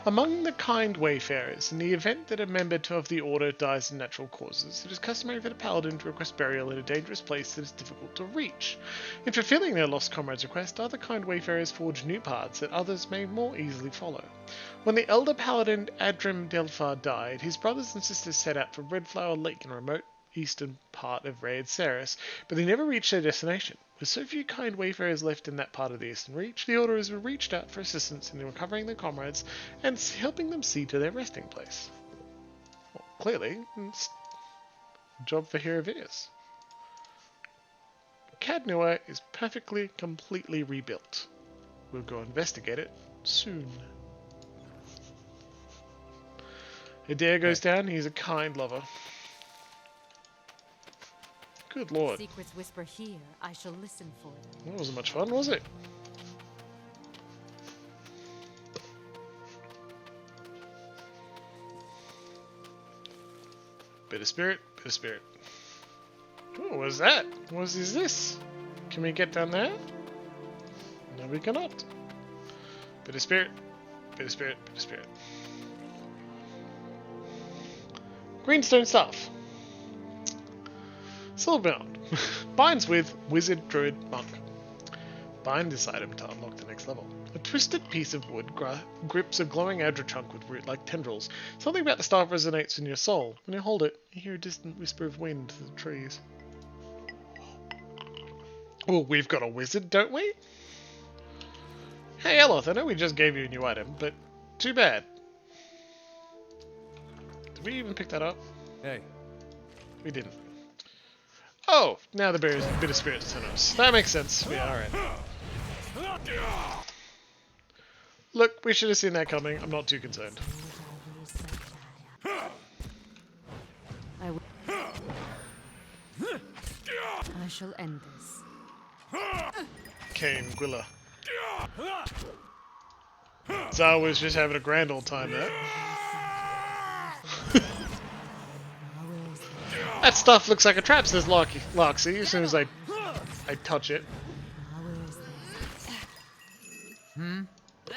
Among the kind wayfarers, in the event that a member of the Order dies of natural causes, it is customary for the Paladin to request burial in a dangerous place that is difficult to reach. In fulfilling their lost comrade's request, other kind wayfarers forge new paths that others may more easily follow. When the elder Paladin Adrim Delphar died, his brothers and sisters set out for Redflower Lake in a remote eastern part of Raid Ceres, but they never reached their destination. With so few kind wayfarers left in that part of the Eastern Reach, the Order has reached out for assistance in recovering their comrades and helping them see to their resting place. Well, clearly, it's a job for Heravius. Cadnua is perfectly, completely rebuilt. We'll go investigate it soon. Adair goes down, he's a kind lover. Good lord. Secrets whisper here. I shall listen for them. That wasn't much fun, was it? Bit of spirit, bit of spirit. Oh, what is that? What is this? Can we get down there? No, we cannot. Bit of spirit, bit of spirit, bit of spirit. Greenstone stuff. Silverbound. Binds with Wizard, Druid, Monk. Bind this item to unlock the next level. A twisted piece of wood grips a glowing Adra trunk with root-like tendrils. Something about the staff resonates in your soul. When you hold it, you hear a distant whisper of wind through the trees. Well, we've got a wizard, don't we? Hey, Eloth, I know we just gave you a new item, but too bad. Did we even pick that up? Hey. We didn't. Oh, now the bear is a bit of spirits to us. That makes sense. Yeah, alright. Look, we should have seen that coming. I'm not too concerned. I shall end this. Kane Gwilla. Zar was just having a grand old time there. That stuff looks like a trap, says Larksy, as soon as I touch it.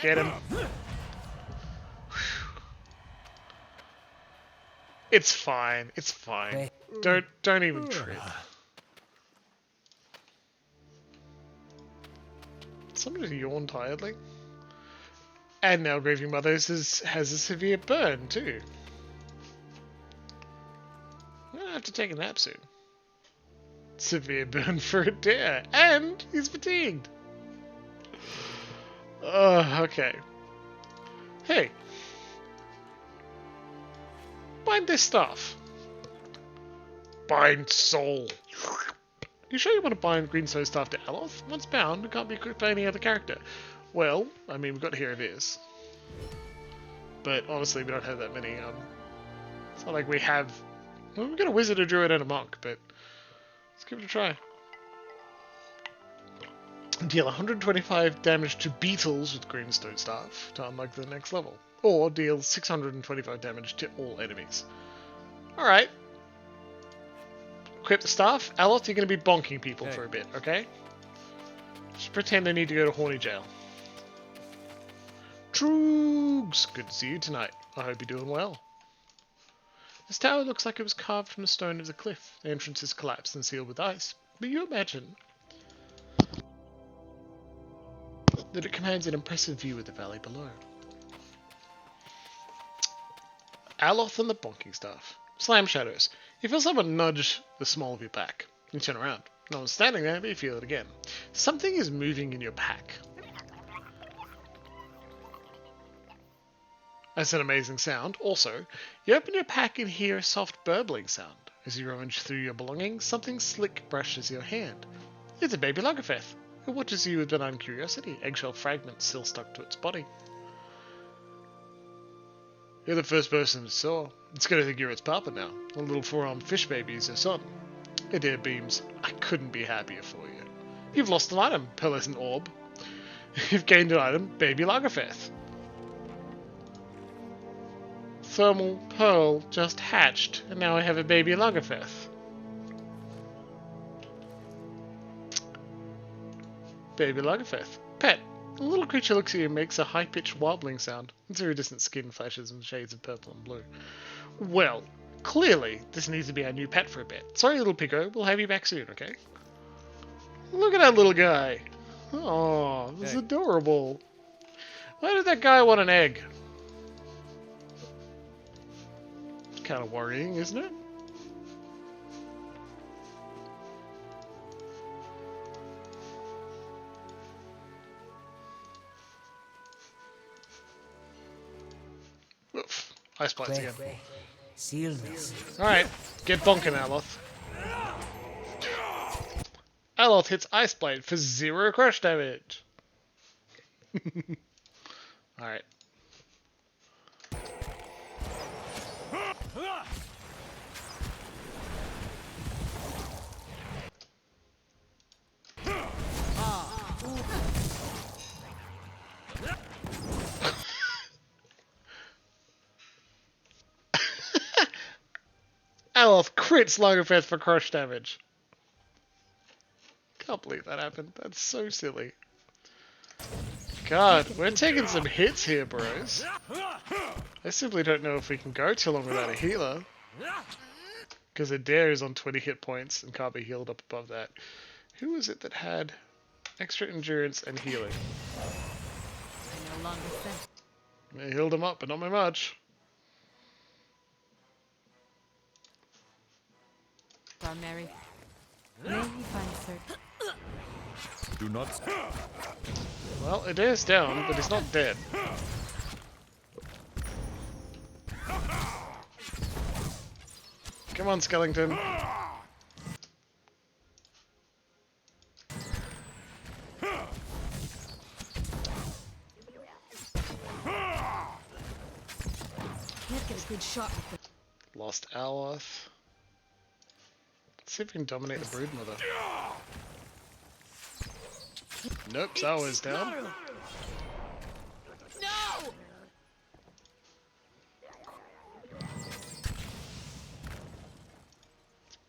Get him. It's fine. It's fine. Don't even trip. Somebody yawned tiredly. And now Grieving Mother has a severe burn too. I'm gonna have to take a nap soon. Severe burn for a dare, and he's fatigued. Okay. Hey. Bind this stuff. Bind soul. You sure you want to bind Greenstone staff to Aloth? Once bound, it can't be equipped by any other character. Well, I mean, we've got Here It Is. But honestly, we don't have that many, it's not like we have... Well, we've got a wizard, a druid, and a monk, but let's give it a try. Deal 125 damage to beetles with Greenstone staff to unlock the next level. Or deal 625 damage to all enemies. Alright. Equip the staff. Aloth, you're going to be bonking people for a bit, okay? Just pretend I need to go to Horny Jail. Troogs! Good to see you tonight. I hope you're doing well. This tower looks like it was carved from the stone of the cliff. The entrance is collapsed and sealed with ice. But you imagine that it commands an impressive view of the valley below. Aloth and the bonking staff. Slam shadows. You feel someone nudge the small of your back. You turn around. No one's standing there, but you feel it again. Something is moving in your pack. That's an amazing sound. Also, you open your pack and hear a soft burbling sound. As you rummage through your belongings, something slick brushes your hand. It's a baby Lagerfeth. It watches you with benign curiosity, eggshell fragments still stuck to its body. You're the first person it saw. It's gonna think you're its papa now. A little four-armed fish baby is your son. Adair beams. I couldn't be happier for you. You've lost an item, pearlescent orb. You've gained an item, baby Lagerfeth. thermal pearl just hatched, and now I have a baby Lagerfeth. Baby Lagerfeth. Pet. The little creature looks at you and makes a high-pitched wobbling sound. Its iridescent skin flashes in shades of purple and blue. Well, clearly, this needs to be our new pet for a bit. Sorry, little Pico. We'll have you back soon, okay? Look at that little guy. Oh, this is adorable. Why did that guy want an egg? It's kind of worrying, isn't it? Oof. Ice plates again. Alright, get bonking, Aloth. Aloth hits Ice Blade for 0 crush damage. Alright. Aloth crits Lagerfeth for crush damage. Can't believe that happened. That's so silly. God, we're taking some hits here, bros. I simply don't know if we can go too long without a healer. Because Adair is on 20 hit points and can't be healed up above that. Who was it that had extra endurance and healing? I healed him up, but not by much. Mary. May he find certain. Do not. Well, Adair's down, but he's not dead. Come on, Skellington. Can't get a good shot with it. Lost Aloth. Let's see if we can dominate the Broodmother. Nope, Zawa's down. No!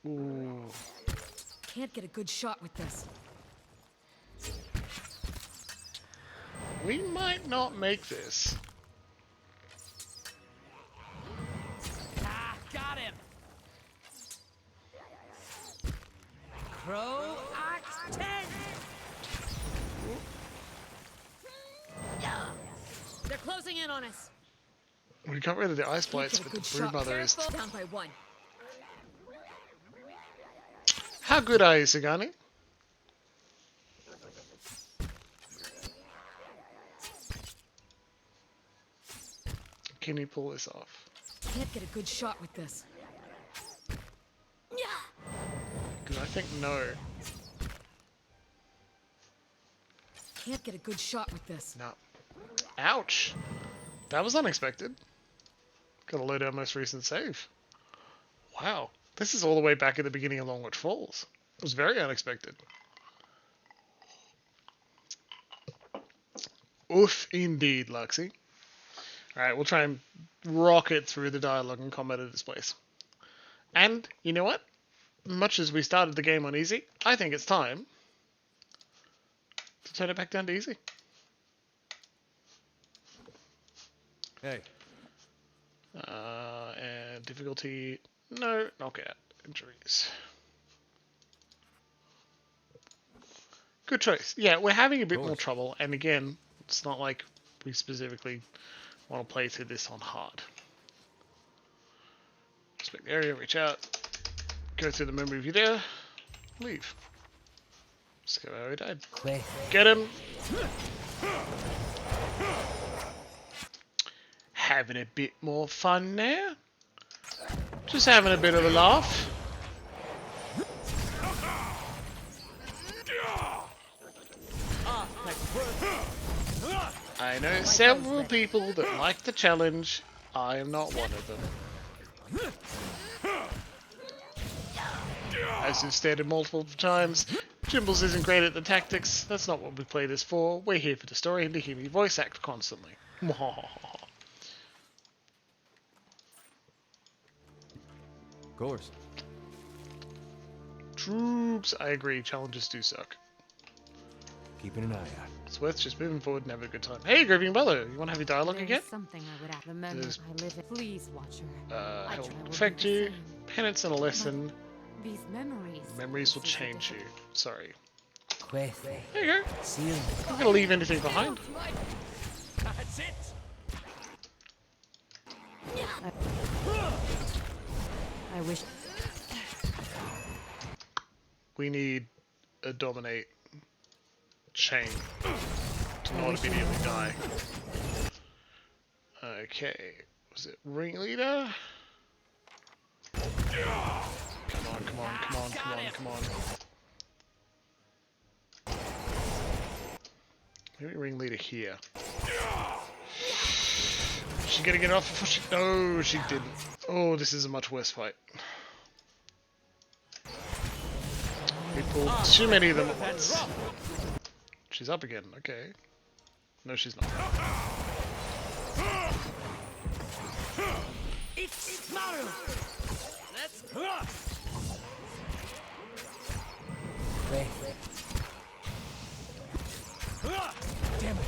Ooh. Can't get a good shot with this. We might not make this. Ah, got him. Crow Axe 10. They're closing in on us. We got rid of the Ice Blights, but the Broodmother is... Down by 1. How good are you, Sagani? Can you pull this off? Can't get a good shot with this. Because I think no. Can't get a good shot with this. No. Ouch! That was unexpected. Gotta load our most recent save. Wow. This is all the way back at the beginning of Longwatch Falls. It was very unexpected. Oof, indeed, Luxie. Alright, we'll try and rocket through the dialogue and combat at this place. And, you know what? Much as we started the game on easy, I think it's time to turn it back down to easy. Hey. And difficulty... No, knockout. Injuries. Good choice. Yeah, we're having a bit more trouble, and again, it's not like we specifically want to play through this on hard. Inspect the area, reach out, go through the memory view there, leave. Just go how he died. Get him! Having a bit more fun now. Just having a bit of a laugh. I know several people that like the challenge. I am not one of them. As you've stated multiple times, Jimbles isn't great at the tactics. That's not what we play this for. We're here for the story and to hear me voice act constantly. course. Troops. I agree. Challenges do suck. Keeping an eye out. It's worth just moving forward and having a good time. Hey, Grieving Brother, you want to have your dialogue There's again? something I would ask. The memory There's- I live in. Please, Watcher. I Help try will affect do the you. same. Penance and a lesson. These memories. Memories will This is a change you. Sorry. Queth. There you go. Seal. I'm not gonna leave anything behind. That's it. I wish. We need a dominate chain to not immediately die. Okay. Was it ringleader? Come on, come on, come on, come on, come on. Maybe ringleader here. Is she gonna get off before she... No, she didn't. Oh, this is a much worse fight. We pulled too many of them at once. She's up again, okay. No, she's not. It's Maru. Let's. Damn it.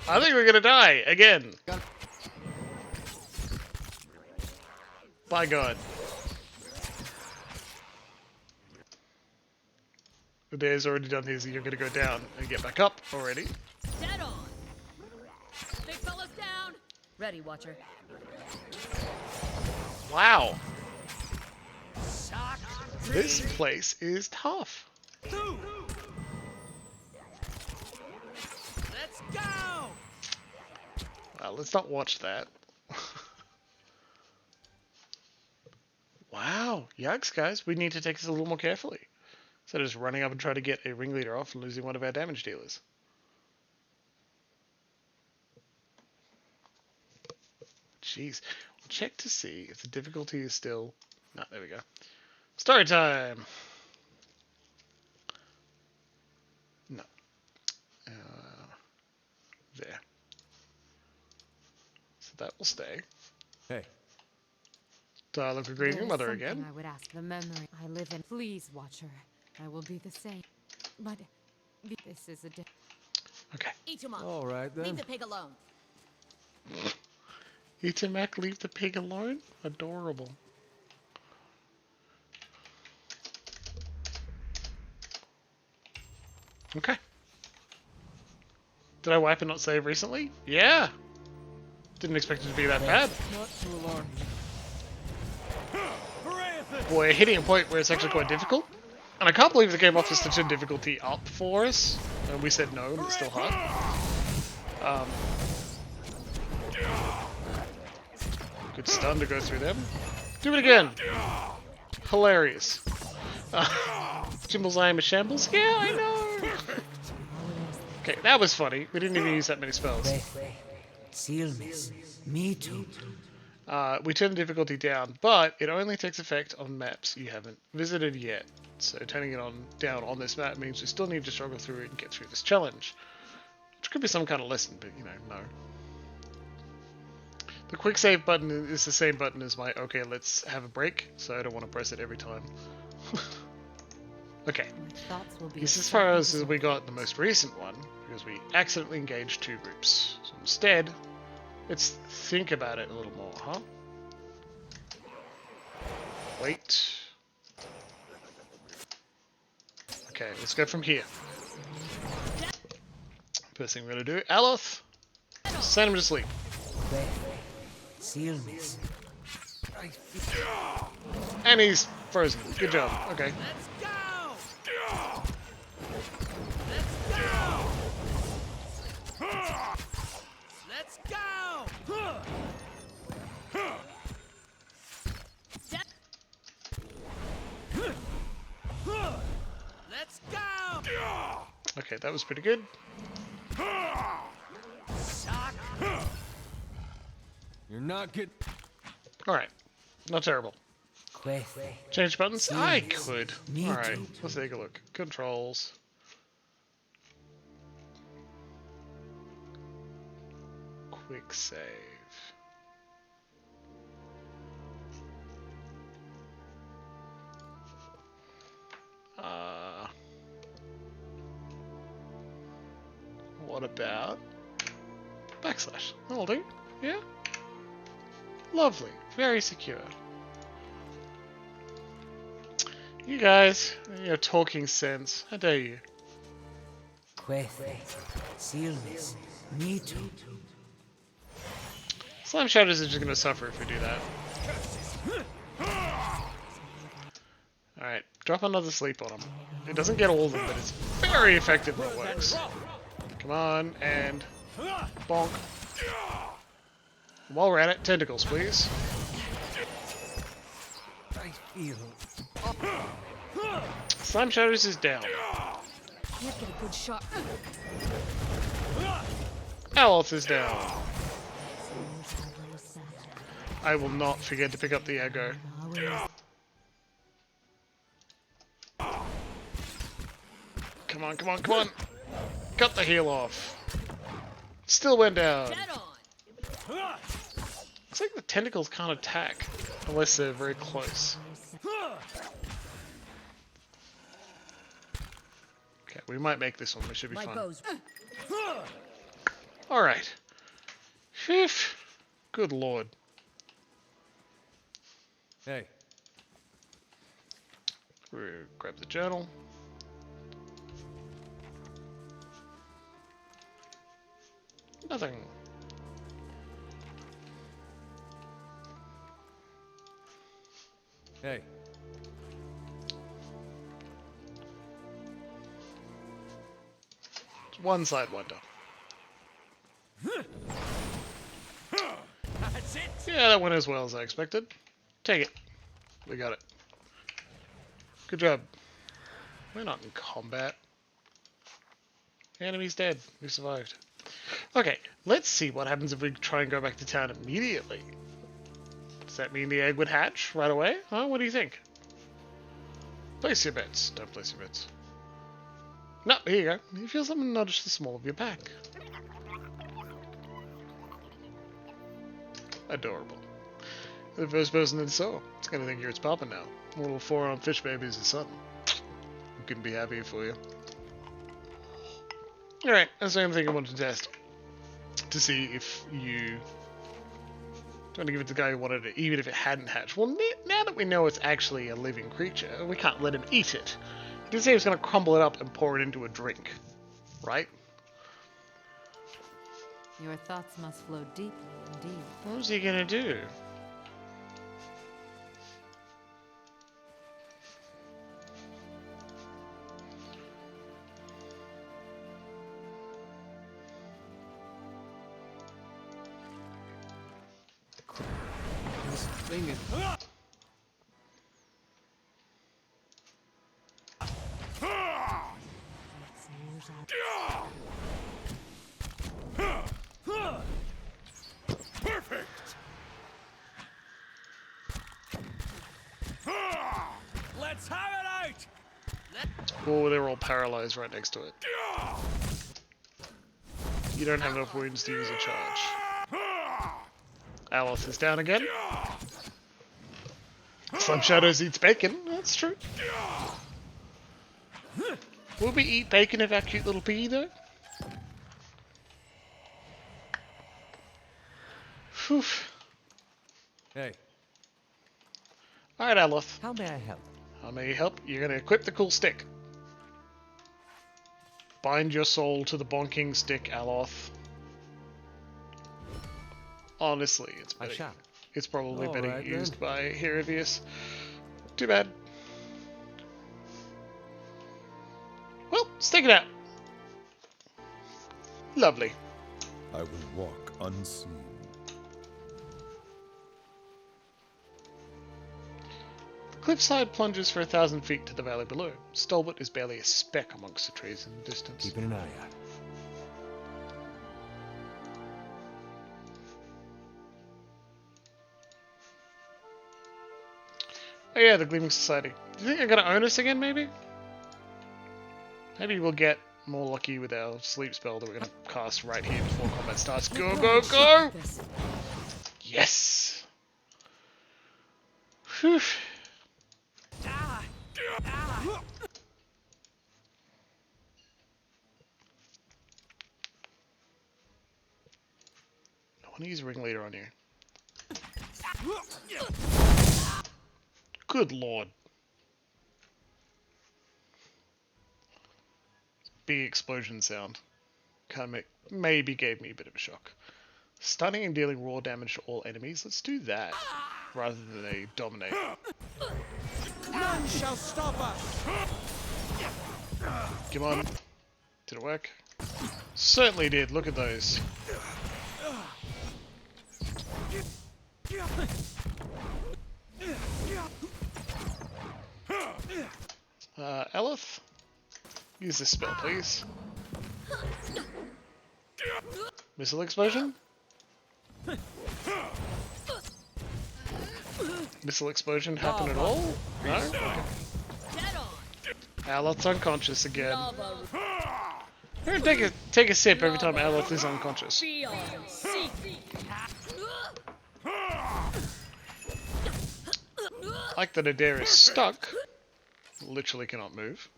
I think we're gonna die again. By God. The day's already done his, you're gonna go down and get back up already. Dead on. Big fella's down. Ready, Watcher. Wow. Shock. This place is tough. Two. Let's go. Well, let's not watch that. Wow. Yikes, guys. We need to take this a little more carefully. Instead of just running up and trying to get a ringleader off and losing one of our damage dealers. Jeez. We'll check to see if the difficulty is still... No, there we go. Story time! No. There. So that will stay. Hey. Dialogue with Grieving There's Mother something again. I would ask. The memory I live in. Please, Watcher. I will be the same. But this is a Okay. Eat him up. All right, then. Leave the pig alone. Itamak, leave the pig alone? Adorable. Okay. Did I wipe and not save recently? Yeah! Didn't expect it to be that bad. Not too alarmed. We're hitting a point where it's actually quite difficult. And I can't believe the game offers such a difficulty up for us. And we said no, and it's still hard. Good stun to go through them. Do it again! Hilarious. Jimbles, I am a shambles? Yeah, I know! Okay, that was funny. We didn't even use that many spells. Seal, miss. Me too. We turn the difficulty down, but it only takes effect on maps you haven't visited yet. So turning it down on this map means we still need to struggle through it and get through this challenge. Which could be some kind of lesson, but you know, no. The quick save button is the same button as my okay, let's have a break, so I don't want to press it every time. Okay. This is as far as we got in the most recent one, because we accidentally engaged two groups. So instead, let's think about it a little more, huh? Wait. Okay, let's go from here. First thing we're gonna do, Aloth, send him to sleep. Seal, miss. And he's frozen. Good job. Okay. Let's go. Let's go. Let's go. Let's go. Okay, that was pretty good. Shock. You're not good. Alright. Not terrible. Queth. Change buttons? I could. Me Alright, too. let's take a look. Controls. Quick save. what about backslash? That'll do. Yeah? Lovely. Very secure. You guys, your talking sense. How dare you? Slime Shadows is just going to suffer if we do that. Alright, drop another sleep on him. It doesn't get all of them, but it's very effective when it works. Come on, and bonk. While we're at it, tentacles, please. Slime Shadows is down. Can't get a good shot. Aloth is down. I will not forget to pick up the aggro. Come on, come on, come on! Cut the heal off. Still went down. Looks like the tentacles can't attack unless they're very close. Okay, we might make this one. We should be fine. Alright. Phew. Good lord. Hey. Grab the journal. Nothing. Hey. It's one side wonder. That's it. Yeah, that went as well as I expected. Take it. We got it. Good job. We're not in combat. The enemy's dead. We survived. Okay, let's see what happens if we try and go back to town immediately. Does that mean the egg would hatch right away? Huh? What do you think? Place your bets. Don't place your bets. No, here you go. You feel something nudge the small of your back. Adorable. The first person that saw. It's gonna think you're its papa now. Little four-armed fish baby is his son. I couldn't be happier for you. Alright, that's the only thing I wanted to test. To see if you... Trying to give it to the guy who wanted it, even if it hadn't hatched. Well, now that we know it's actually a living creature, we can't let him eat it. He did say he was going to crumble it up and pour it into a drink. Right? Your thoughts must flow deeply indeed. What was he going to do? Thing is... Perfect. Let's have it out. Oh, they're all paralyzed right next to it. You don't have enough wounds to use a charge. Aloth is down again. Slime Shadows eats bacon. That's true. Will we eat bacon of our cute little piggy, though? Whew. Hey. Alright, Aloth. How may I help? How may you help? You're going to equip the cool stick. Bind your soul to the bonking stick, Aloth. Honestly, it's better. It's probably better used by Herodius. Too bad. Well, stick it out. Lovely. I will walk unseen. The cliffside plunges for 1,000 feet to the valley below. Stalwart is barely a speck amongst the trees in the distance. Keeping an eye out. Oh yeah, the Gleaming Society. Do you think they're gonna own us again, maybe? Maybe we'll get more lucky with our sleep spell that we're gonna cast right here before combat starts. Go, go, go! Yes! Whew. want to use Ringleader on you. Good lord. Big explosion sound. Maybe gave me a bit of a shock. Stunning and dealing raw damage to all enemies. Let's do that rather than a dominate. None shall stop us. Come on. Did it work? Certainly did. Look at those. Elith? Use this spell, please. Missile explosion? Missile explosion happen at all? No? Okay. Aleth's unconscious again. Here, take a sip every time Aleth is unconscious. Like that Adair is stuck. Literally cannot move.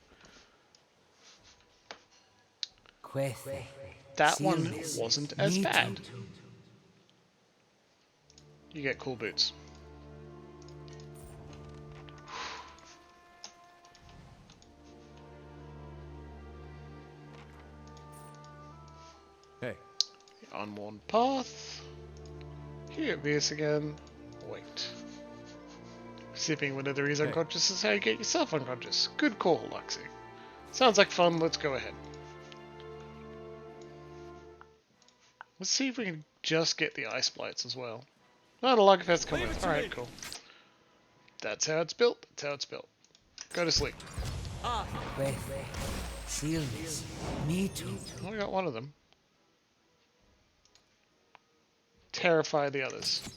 That one wasn't as bad. You get cool boots. Hey. The unworn path. Here it is again. Wait. Sipping whenever he's unconscious is how you get yourself unconscious. Good call, Luxie. Sounds like fun, let's go ahead. Let's see if we can just get the ice blights as well. Not a log has to come with. Alright, cool. That's how it's built. That's how it's built. Go to sleep. Me too. Only got one of them. Terrify the others.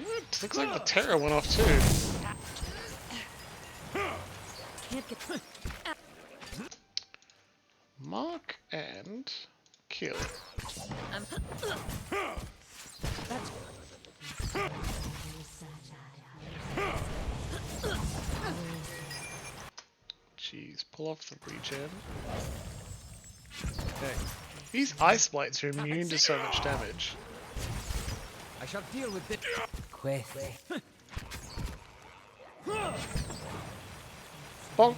What? Looks like the terror went off too. Mark and kill. Jeez, pull off the regen. Okay. These ice blights are immune to so much damage. I shall deal with it. Bonk.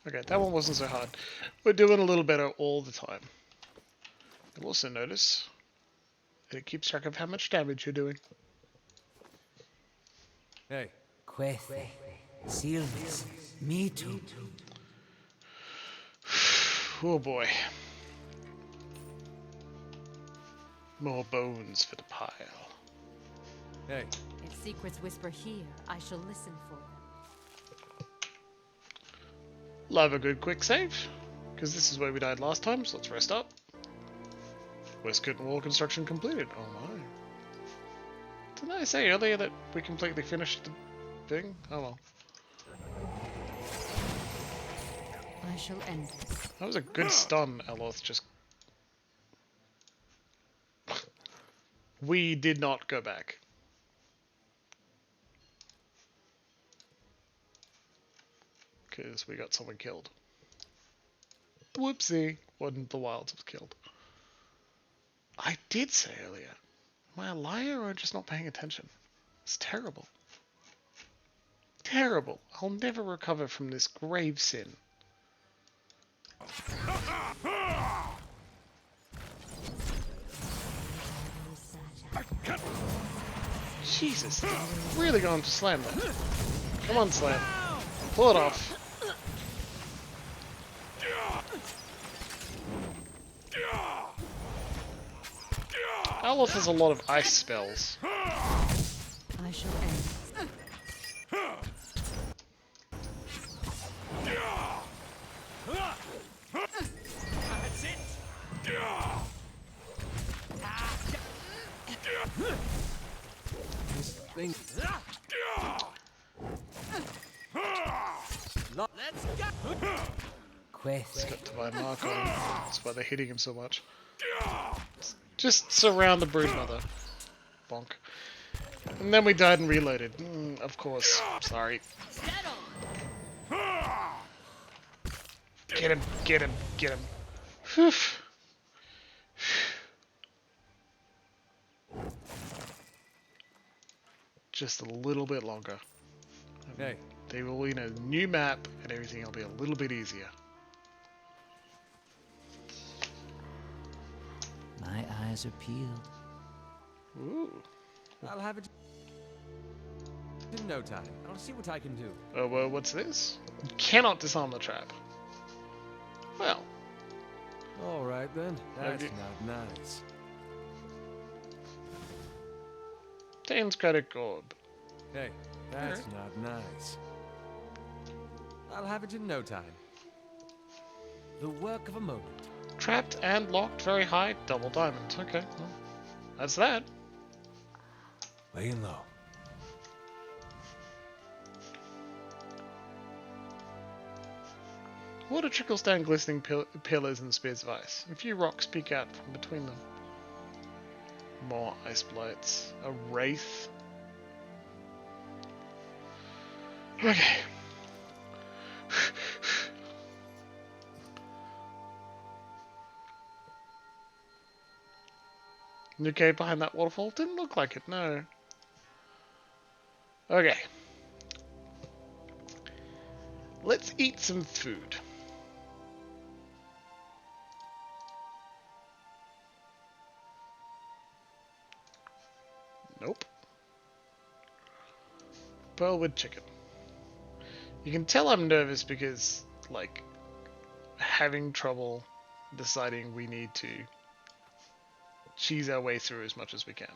Okay, that one wasn't so hard. We're doing a little better all the time. You'll also notice that it keeps track of how much damage you're doing. Hey. Me too. Oh boy. More bones for the pile. Hey. If secrets whisper here, I shall listen for them. Love a good quick save, because this is where we died last time, so let's rest up. West curtain wall construction completed. Oh my. Didn't I say earlier that we completely finished the thing? Oh well. I shall end this. That was a good stun, Eloth. Just... We did not go back. Because we got someone killed. Whoopsie. Wasn't the wilds was killed. I did say earlier. Am I a liar or just not paying attention? It's terrible. Terrible. I'll never recover from this grave sin. Jesus, really going to slam that. Come on, slam. Pull it off. Aloth has a lot of ice spells. I shall end. That's it. This thing. Let's go. He's got divine mark on him. That's why they're hitting him so much. Just surround the broodmother. bonk. And then we died and reloaded. Of course. Sorry. Get him, get him, get him. Whew. Just a little bit longer. Hey. They will in a new map and everything will be a little bit easier. My eyes are peeled. Ooh. I'll have it in no time. I'll see what I can do. Oh, well, what's this? You cannot disarm the trap. Well. All right then. That's Okay. not nice. Dane's credit orb. Hey, that's not nice. I'll have it in no time. The work of a moment. Trapped and locked very high, double diamond. Okay, well, that's that. Laying low. Water trickles down glistening pillars and spears of ice. A few rocks peek out from between them. More ice blights. A wraith. Okay. New cave behind that waterfall? Didn't look like it, no. Okay. Let's eat some food. Nope. Pearlwood chicken. You can tell I'm nervous because, like, having trouble deciding we need to cheese our way through as much as we can.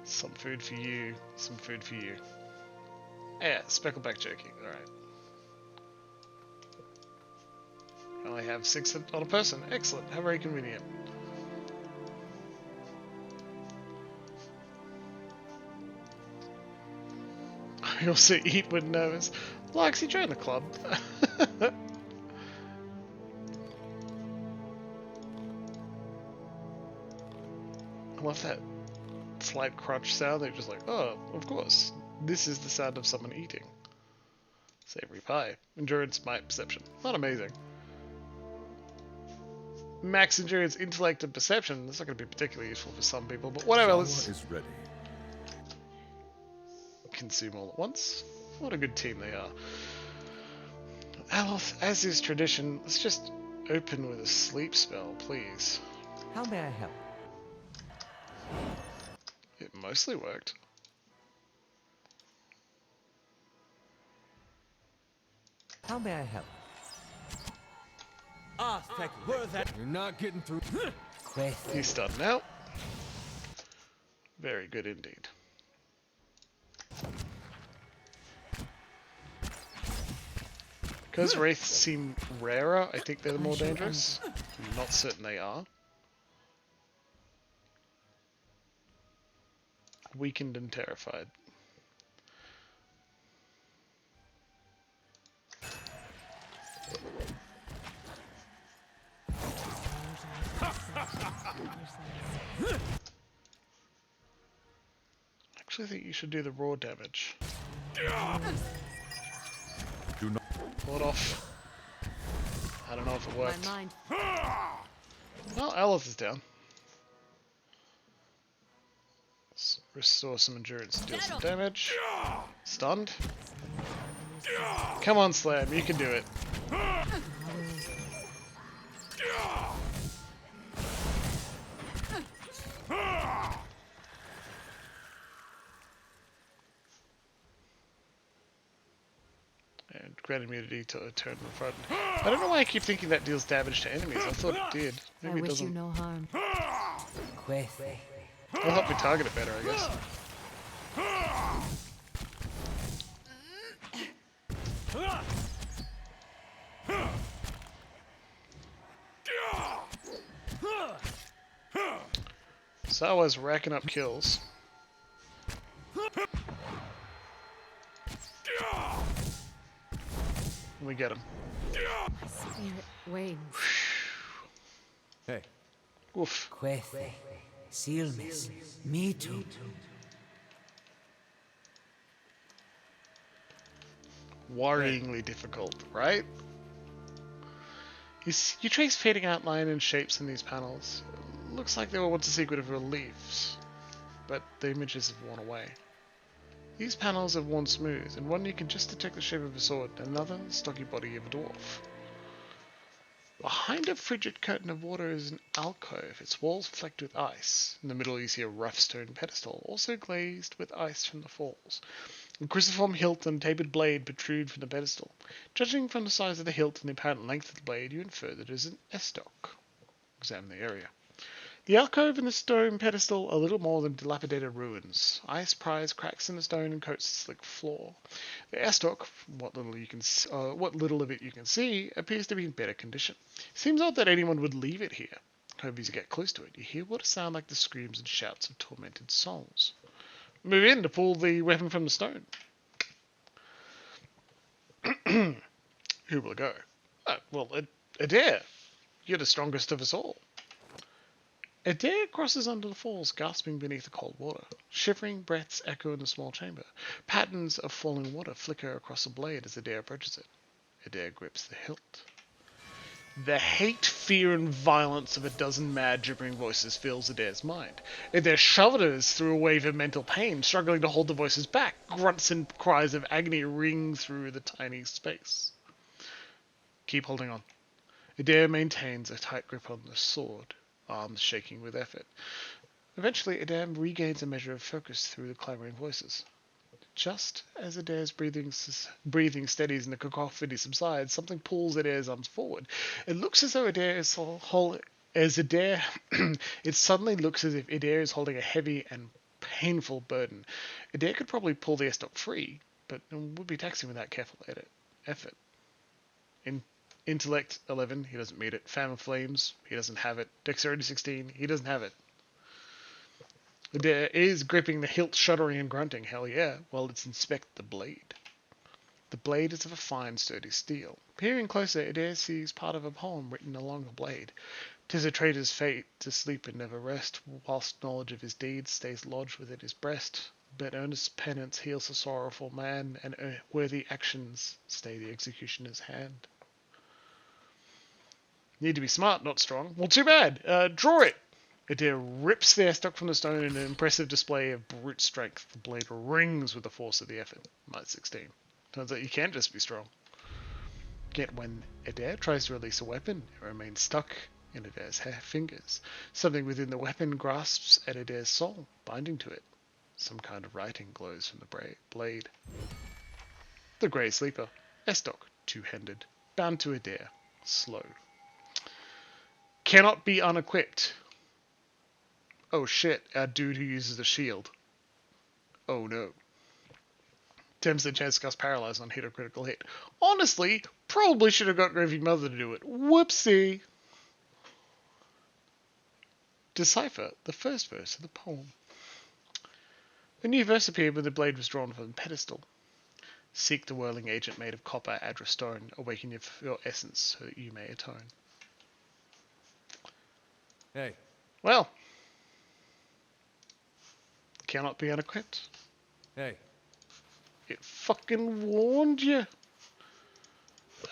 Some food for you, some food for you. Yeah, speckleback jerky, alright. I only have 6 on a person, excellent, how very convenient. I also eat when nervous. Lexi, join the club. I love that slight crunch sound. They're just like, oh, of course. This is the sound of someone eating. Savory pie. Endurance, might, perception. Not amazing. Max endurance, intellect, and perception. That's not going to be particularly useful for some people, but whatever. Let's is ready. consume all at once. What a good team they are. Aloth, as is tradition, let's just open with a sleep spell, please. How may I help? It mostly worked. How may I help? Ah, thank you. Where that? You're not getting through. He's done now. Very good indeed. Because wraiths seem rarer, I think they're the more dangerous. I'm not certain they are. Weakened and terrified. Actually, I think you should do the raw damage. Do not. Pull it off. I don't know if it worked. My mind. Well, Alice is down. Let's restore some endurance, deal some damage. Stunned. Come on, Slam, you can do it. And grant immunity to a turn in front. I don't know why I keep thinking that deals damage to enemies. I thought it did. Maybe I it wish doesn't. you no harm. It'll help me target it better, I guess. So I was racking up kills. And we get him. My spirit wanes. Hey. Oof. Quethe, Silmis, me too. Worryingly difficult, right? You trace fading outline and shapes in these panels. It looks like they were once a secret of reliefs, but the images have worn away. These panels have worn smooth, and one you can just detect the shape of a sword, and another the stocky body of a dwarf. Behind a frigid curtain of water is an alcove, its walls flecked with ice. In the middle you see a rough stone pedestal, also glazed with ice from the falls. A cruciform hilt and a tapered blade protrude from the pedestal. Judging from the size of the hilt and the apparent length of the blade, you infer that it is an estoc. Examine the area. The alcove and the stone pedestal are little more than dilapidated ruins. Ice pries cracks in the stone and coats the slick floor. The estoc, what little of it you can see, appears to be in better condition. Seems odd that anyone would leave it here. However, as you get close to it, you hear what sound like the screams and shouts of tormented souls. Move in to pull the weapon from the stone. Who will go? Well, Adair. You're the strongest of us all. Adair crosses under the falls, gasping beneath the cold water. Shivering breaths echo in the small chamber. Patterns of falling water flicker across the blade as Adair approaches it. Adair grips the hilt. The hate, fear, and violence of a dozen mad, gibbering voices fills Adair's mind. Adair shudders through a wave of mental pain, struggling to hold the voices back. Grunts and cries of agony ring through the tiny space. Keep holding on. Adair maintains a tight grip on the sword, arms shaking with effort. Eventually, Adair regains a measure of focus through the clamoring voices. Just as Adair's breathing steadies and the cacophony subsides, something pulls Adair's arms forward. It looks as though it suddenly looks as if Adair is holding a heavy and painful burden. Adair could probably pull the estoc free, but it would be taxing without careful effort. Intellect 11, he doesn't meet it. Fan of Flames, he doesn't have it. Dexterity 16, he doesn't have it. Adair is gripping the hilt, shuddering and grunting. Hell yeah. Well, let's inspect the blade. The blade is of a fine, sturdy steel. Peering closer, Adair sees part of a poem written along the blade. "'Tis a traitor's fate to sleep and never rest, whilst knowledge of his deeds stays lodged within his breast. But earnest penance heals a sorrowful man, and worthy actions stay the executioner's hand." Need to be smart, not strong. Well, too bad. Draw it! Adair rips the estoc from the stone in an impressive display of brute strength. The blade rings with the force of the effort. Might 16. Turns out you can't just be strong. Yet when Adair tries to release a weapon, it remains stuck in Adair's fingers. Something within the weapon grasps at Adair's soul, binding to it. Some kind of writing glows from the blade. The Grey Sleeper. Estoc, two-handed. Bound to Adair. Slow. Cannot be unequipped. Oh shit, our dude who uses a shield. Oh no. 10% chance to cast Paralyze on hit or critical hit. Honestly, probably should have got Gravy Mother to do it. Whoopsie. Decipher the first verse of the poem. A new verse appeared when the blade was drawn from the pedestal. Seek the whirling agent made of copper, adra stone. Awaken your essence so that you may atone. Hey. Well. Cannot be unequipped. Hey. It fucking warned you.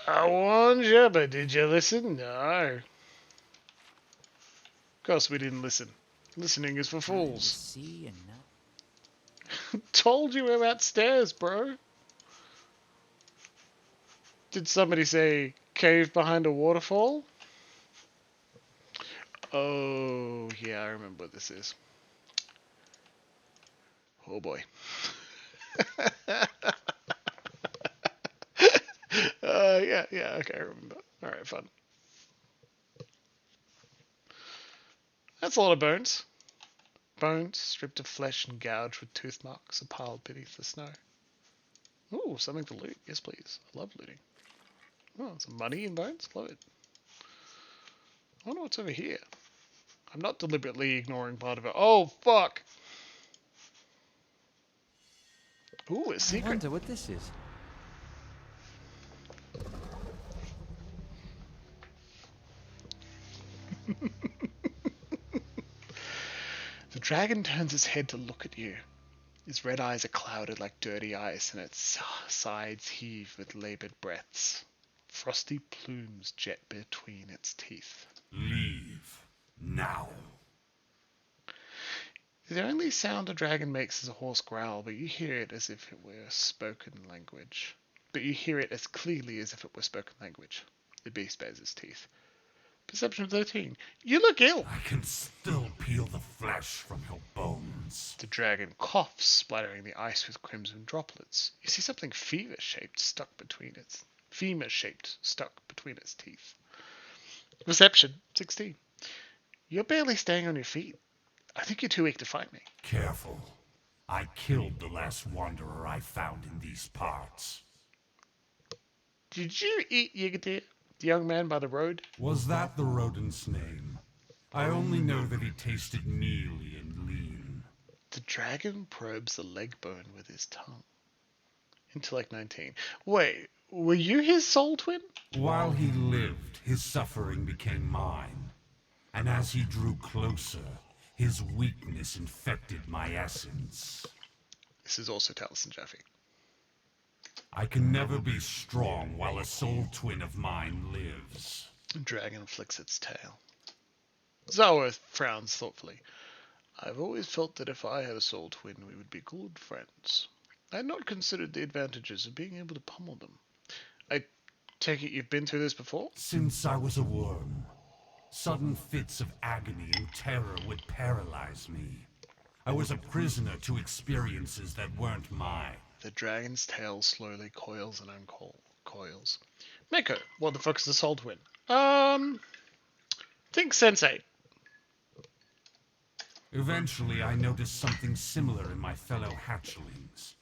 I warned you, but did you listen? No. Of course we didn't listen. Listening is for fools. See and not. Told you we're upstairs, bro. Did somebody say cave behind a waterfall? Oh, yeah, I remember what this is. Oh boy. Yeah, okay, I remember. Alright, fun. That's a lot of bones. Bones, stripped of flesh and gouged with tooth marks, are piled beneath the snow. Ooh, something to loot. Yes, please. I love looting. Oh, some money in bones? Love it. I wonder what's over here. I'm not deliberately ignoring part of it. Oh, fuck! Ooh, a secret. I wonder what this is. dragon turns its head to look at you. Its red eyes are clouded like dirty ice, and its sides heave with labored breaths. Frosty plumes jet between its teeth. Leave. Now. The only sound a dragon makes is a hoarse growl, but you hear it as if it were spoken language. But you hear it as clearly as if it were spoken language. The beast bares its teeth. Perception of 13. You look ill! I can still peel the flesh from your bones. The dragon coughs, splattering the ice with crimson droplets. You see something femur-shaped stuck between its teeth. Perception 16. You're barely staying on your feet. I think you're too weak to fight me. Careful. I killed the last wanderer I found in these parts. Did you eat Yigadir, the young man by the road? Was that the rodent's name? I only know that he tasted mealy and lean. The dragon probes the leg bone with his tongue. Intellect 19. Wait, were you his soul twin? While he lived, his suffering became mine. And as he drew closer, his weakness infected my essence. This is also Taliesin Jaffe. I can never be strong while a soul twin of mine lives. The dragon flicks its tail. Zarworth frowns thoughtfully. I've always felt that if I had a soul twin, we would be good friends. I had not considered the advantages of being able to pummel them. I take it you've been through this before? Since I was a worm, sudden fits of agony and terror would paralyze me. I was a prisoner to experiences that weren't mine. The dragon's tail slowly coils and uncoils. Mako, what the fuck is a soul twin? Think sensei. Eventually, I noticed something similar in my fellow hatchlings.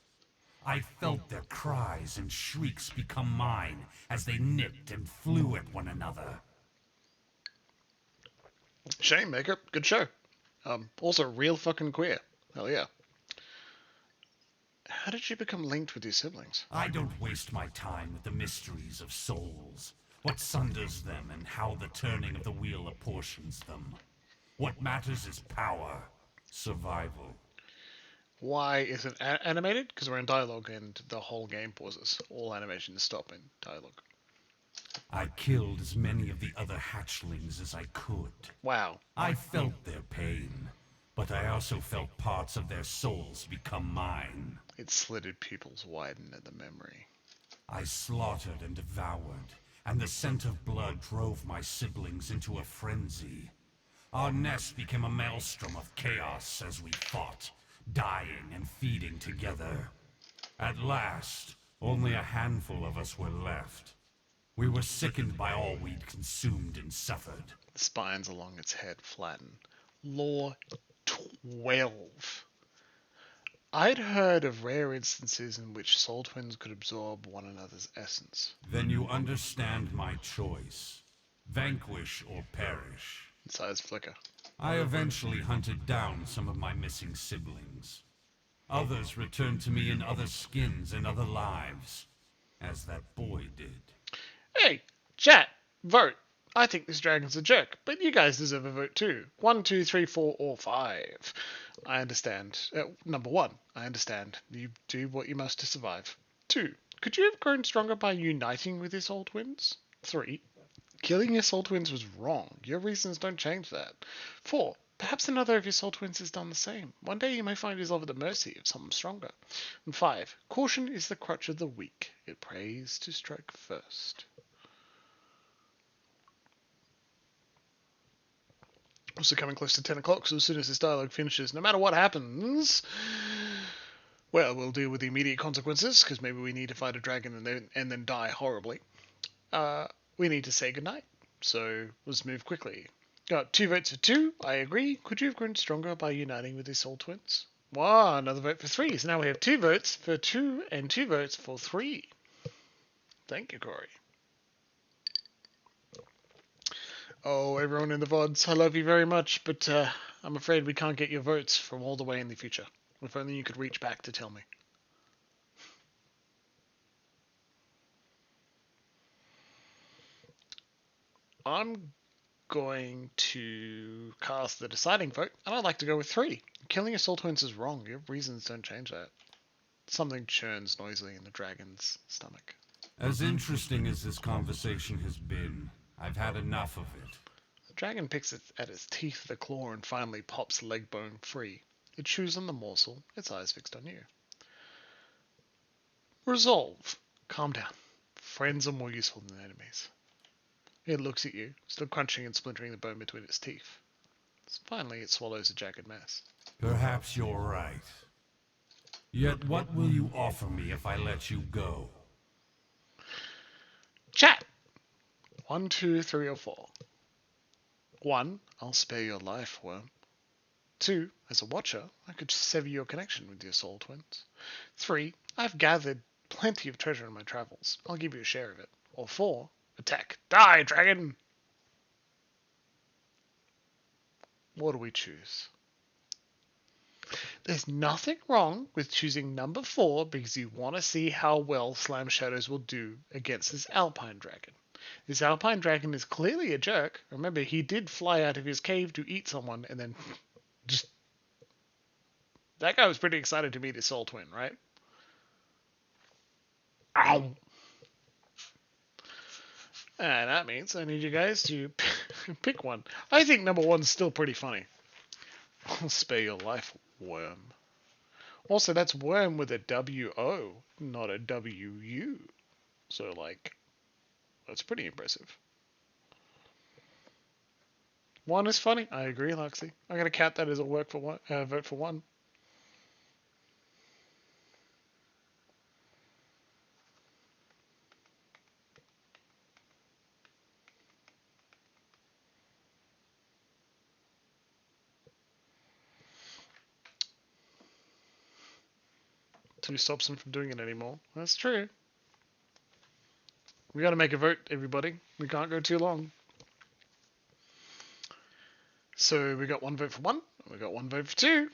I felt their cries and shrieks become mine as they nipped and flew at one another. Shame, Mako. Good show. Also real fucking queer. Hell yeah. How did you become linked with your siblings? I don't waste my time with the mysteries of souls, what sunders them and how the turning of the wheel apportions them. What matters is power, survival. Why is it animated? Because we're in dialogue and the whole game pauses. All animations stop in dialogue. I killed as many of the other hatchlings as I could. Wow. I felt their pain, but I also felt parts of their souls become mine. Its slitted pupils widen at the memory. I slaughtered and devoured, and the scent of blood drove my siblings into a frenzy. Our nest became a maelstrom of chaos as we fought, dying and feeding together. At last, only a handful of us were left. We were sickened by all we'd consumed and suffered. The spines along its head flatten. Law 12. I'd heard of rare instances in which soul twins could absorb one another's essence. Then you understand my choice. Vanquish or perish. Its eyes flicker. I eventually hunted down some of my missing siblings. Others returned to me in other skins and other lives, as that boy did. Hey, chat, vote. I think this dragon's a jerk, but you guys deserve a vote too. 1, 2, 3, 4, or 5. I understand. Number 1, I understand. You do what you must to survive. 2, could you have grown stronger by uniting with your soul twins? 3, killing your soul twins was wrong. Your reasons don't change that. 4, perhaps another of your soul twins has done the same. One day you may find yourself at the mercy of someone stronger. And 5, caution is the crutch of the weak. It prays to strike first. Also coming close to 10 o'clock, so as soon as this dialogue finishes, no matter what happens, well, we'll deal with the immediate consequences, because maybe we need to fight a dragon and then die horribly. We need to say goodnight, so let's move quickly. Got 2 votes for 2, I agree. Could you have grown stronger by uniting with your soul twins? Wow, another vote for 3, so now we have 2 votes for 2 and 2 votes for 3. Thank you, Corey. Oh, everyone in the VODs, I love you very much, but I'm afraid we can't get your votes from all the way in the future. If only you could reach back to tell me. I'm going to cast the deciding vote, and I'd like to go with 3. Killing your soul twins is wrong. Your reasons don't change that. Something churns noisily in the dragon's stomach. As interesting as this conversation has been, I've had enough of it. The dragon picks at its teeth with a claw and finally pops leg bone free. It chews on the morsel, its eyes fixed on you. Resolve. Calm down. Friends are more useful than enemies. It looks at you, still crunching and splintering the bone between its teeth. Finally, it swallows a jagged mass. Perhaps you're right. Yet what will you offer me if I let you go? Chat! 1, 2, 3, or 4. 1. I'll spare your life, worm. 2. As a watcher, I could sever your connection with your soul twins. 3. I've gathered plenty of treasure in my travels. I'll give you a share of it. Or 4. Attack. Die, dragon! What do we choose? There's nothing wrong with choosing number 4 because you want to see how well Slam Shadows will do against this Alpine Dragon. This Alpine Dragon is clearly a jerk. Remember, he did fly out of his cave to eat someone and then just... That guy was pretty excited to meet his soul twin, right? Ow! And that means I need you guys to pick one. I think number 1's still pretty funny. I'll spare your life, worm. Also, that's worm with a W-O, not a W-U. So, like, that's pretty impressive. 1 is funny. I agree, Luxie. I'm gonna count that as a vote for 1. Two stops him from doing it anymore. That's true. We gotta make a vote, everybody. We can't go too long. So we got 1 vote for 1, and we got 1 vote for 2.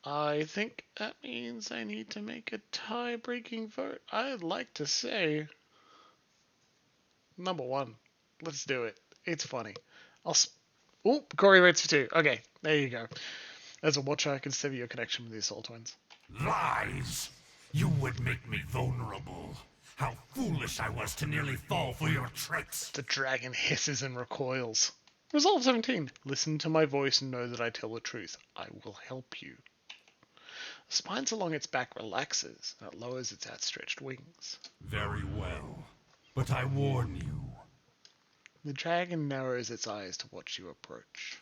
I think that means I need to make a tie-breaking vote. I'd like to say number 1. Let's do it. It's funny. Oh, Corey votes for 2. Okay, there you go. As a watcher, I can sever your connection with the Soul Twins. Lies! You would make me vulnerable. How foolish I was to nearly fall for your tricks. The dragon hisses and recoils. Resolve 17. Listen to my voice and know that I tell the truth. I will help you. The spines along its back relaxes, and it lowers its outstretched wings. Very well. But I warn you. The dragon narrows its eyes to watch you approach.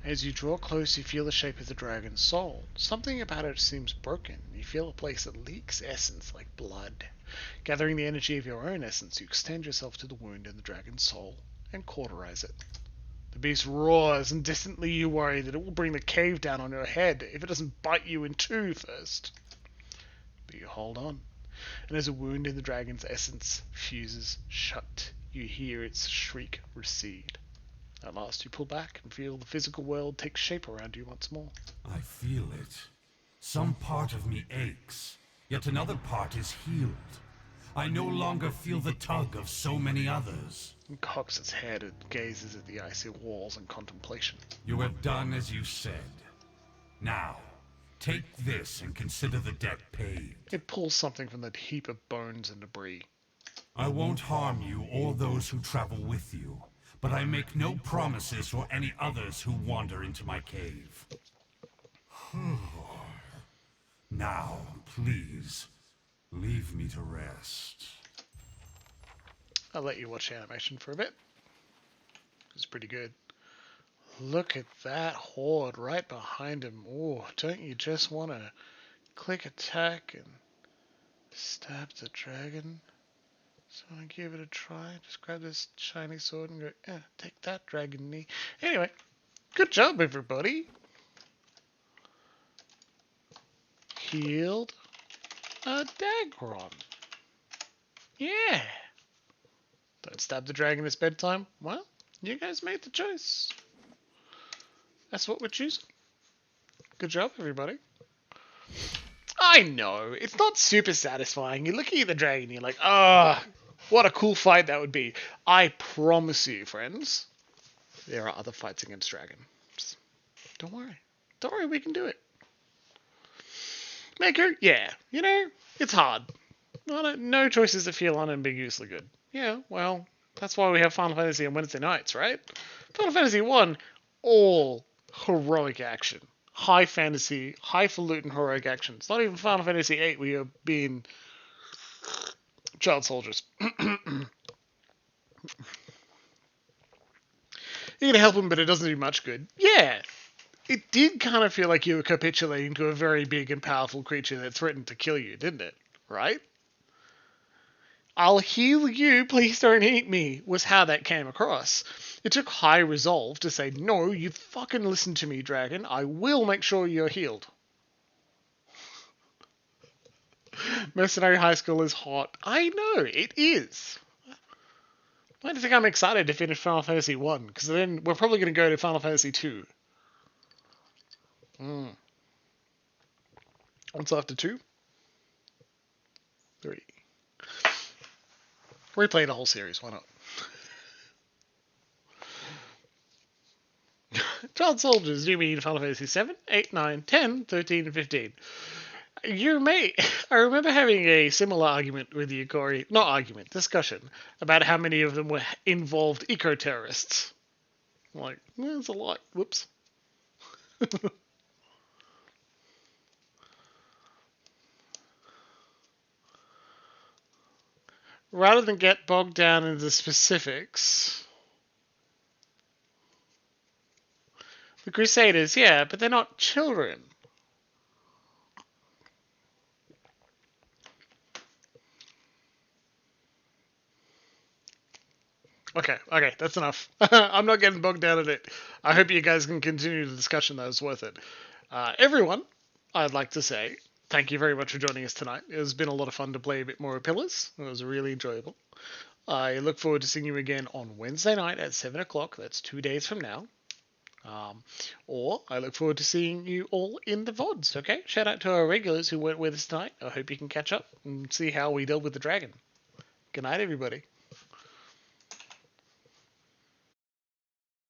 As you draw close, you feel the shape of the dragon's soul. Something about it seems broken. You feel a place that leaks essence like blood. Gathering the energy of your own essence, you extend yourself to the wound in the dragon's soul and cauterize it. The beast roars, and distantly you worry that it will bring the cave down on your head if it doesn't bite you in two first. But you hold on, and as a wound in the dragon's essence fuses shut, you hear its shriek recede. At last you pull back and feel the physical world take shape around you once more. I feel it. Some part of me aches, yet another part is healed. I no longer feel the tug of so many others. It cocks its head and gazes at the icy walls in contemplation. You have done as you said. Now, take this and consider the debt paid. It pulls something from that heap of bones and debris. I won't harm you or those who travel with you, but I make no promises for any others who wander into my cave. Now, please, leave me to rest. I'll let you watch the animation for a bit. It's pretty good. Look at that horde right behind him. Oh, don't you just want to click attack and stab the dragon? So I give it a try. Just grab this shiny sword and go, take that, dragon knee. Anyway, good job, everybody. Healed a Dagron. Yeah. Don't stab the dragon at bedtime. Well, you guys made the choice. That's what we're choosing. Good job, everybody. I know, it's not super satisfying. You're looking at the dragon, you're like, what a cool fight that would be. I promise you, friends, there are other fights against dragon. Just don't worry. Don't worry, we can do it. Maker, yeah, you know, it's hard. No choices that feel unambiguously good. Yeah, well, that's why we have Final Fantasy on Wednesday nights, right? Final Fantasy 1, all heroic action. High fantasy, highfalutin heroic action. It's not even Final Fantasy 8 where you're being child soldiers. You're gonna help him, but it doesn't do much good. Yeah, it did kind of feel like you were capitulating to a very big and powerful creature that threatened to kill you, didn't it? Right? I'll heal you, please don't eat me, was how that came across. It took high resolve to say, no, you fucking listen to me, dragon. I will make sure you're healed. Mercenary High School is hot. I know, it is. Why do you think I'm excited to finish Final Fantasy 1? Because then we're probably going to go to Final Fantasy 2. What's after 2? 3. Replay the whole series, why not? Child soldiers, do you mean Final Fantasy 7, 8, 9, 10, 13, and 15? You may... I remember having a similar argument with you, Corey. Not argument, discussion. About how many of them were involved eco-terrorists. I'm like, there's a lot. Whoops. Rather than get bogged down into the specifics... The Crusaders, yeah, but they're not children. Okay, that's enough. I'm not getting bogged down in it. I hope you guys can continue the discussion. That was worth it. Everyone, I'd like to say thank you very much for joining us tonight. It's been a lot of fun to play a bit more of Pillars. It was really enjoyable. I look forward to seeing you again on Wednesday night at 7 o'clock. That's 2 days from now. Or I look forward to seeing you all in the VODs, okay? Shout out to our regulars who weren't with us tonight. I hope you can catch up and see how we dealt with the dragon. Good night, everybody.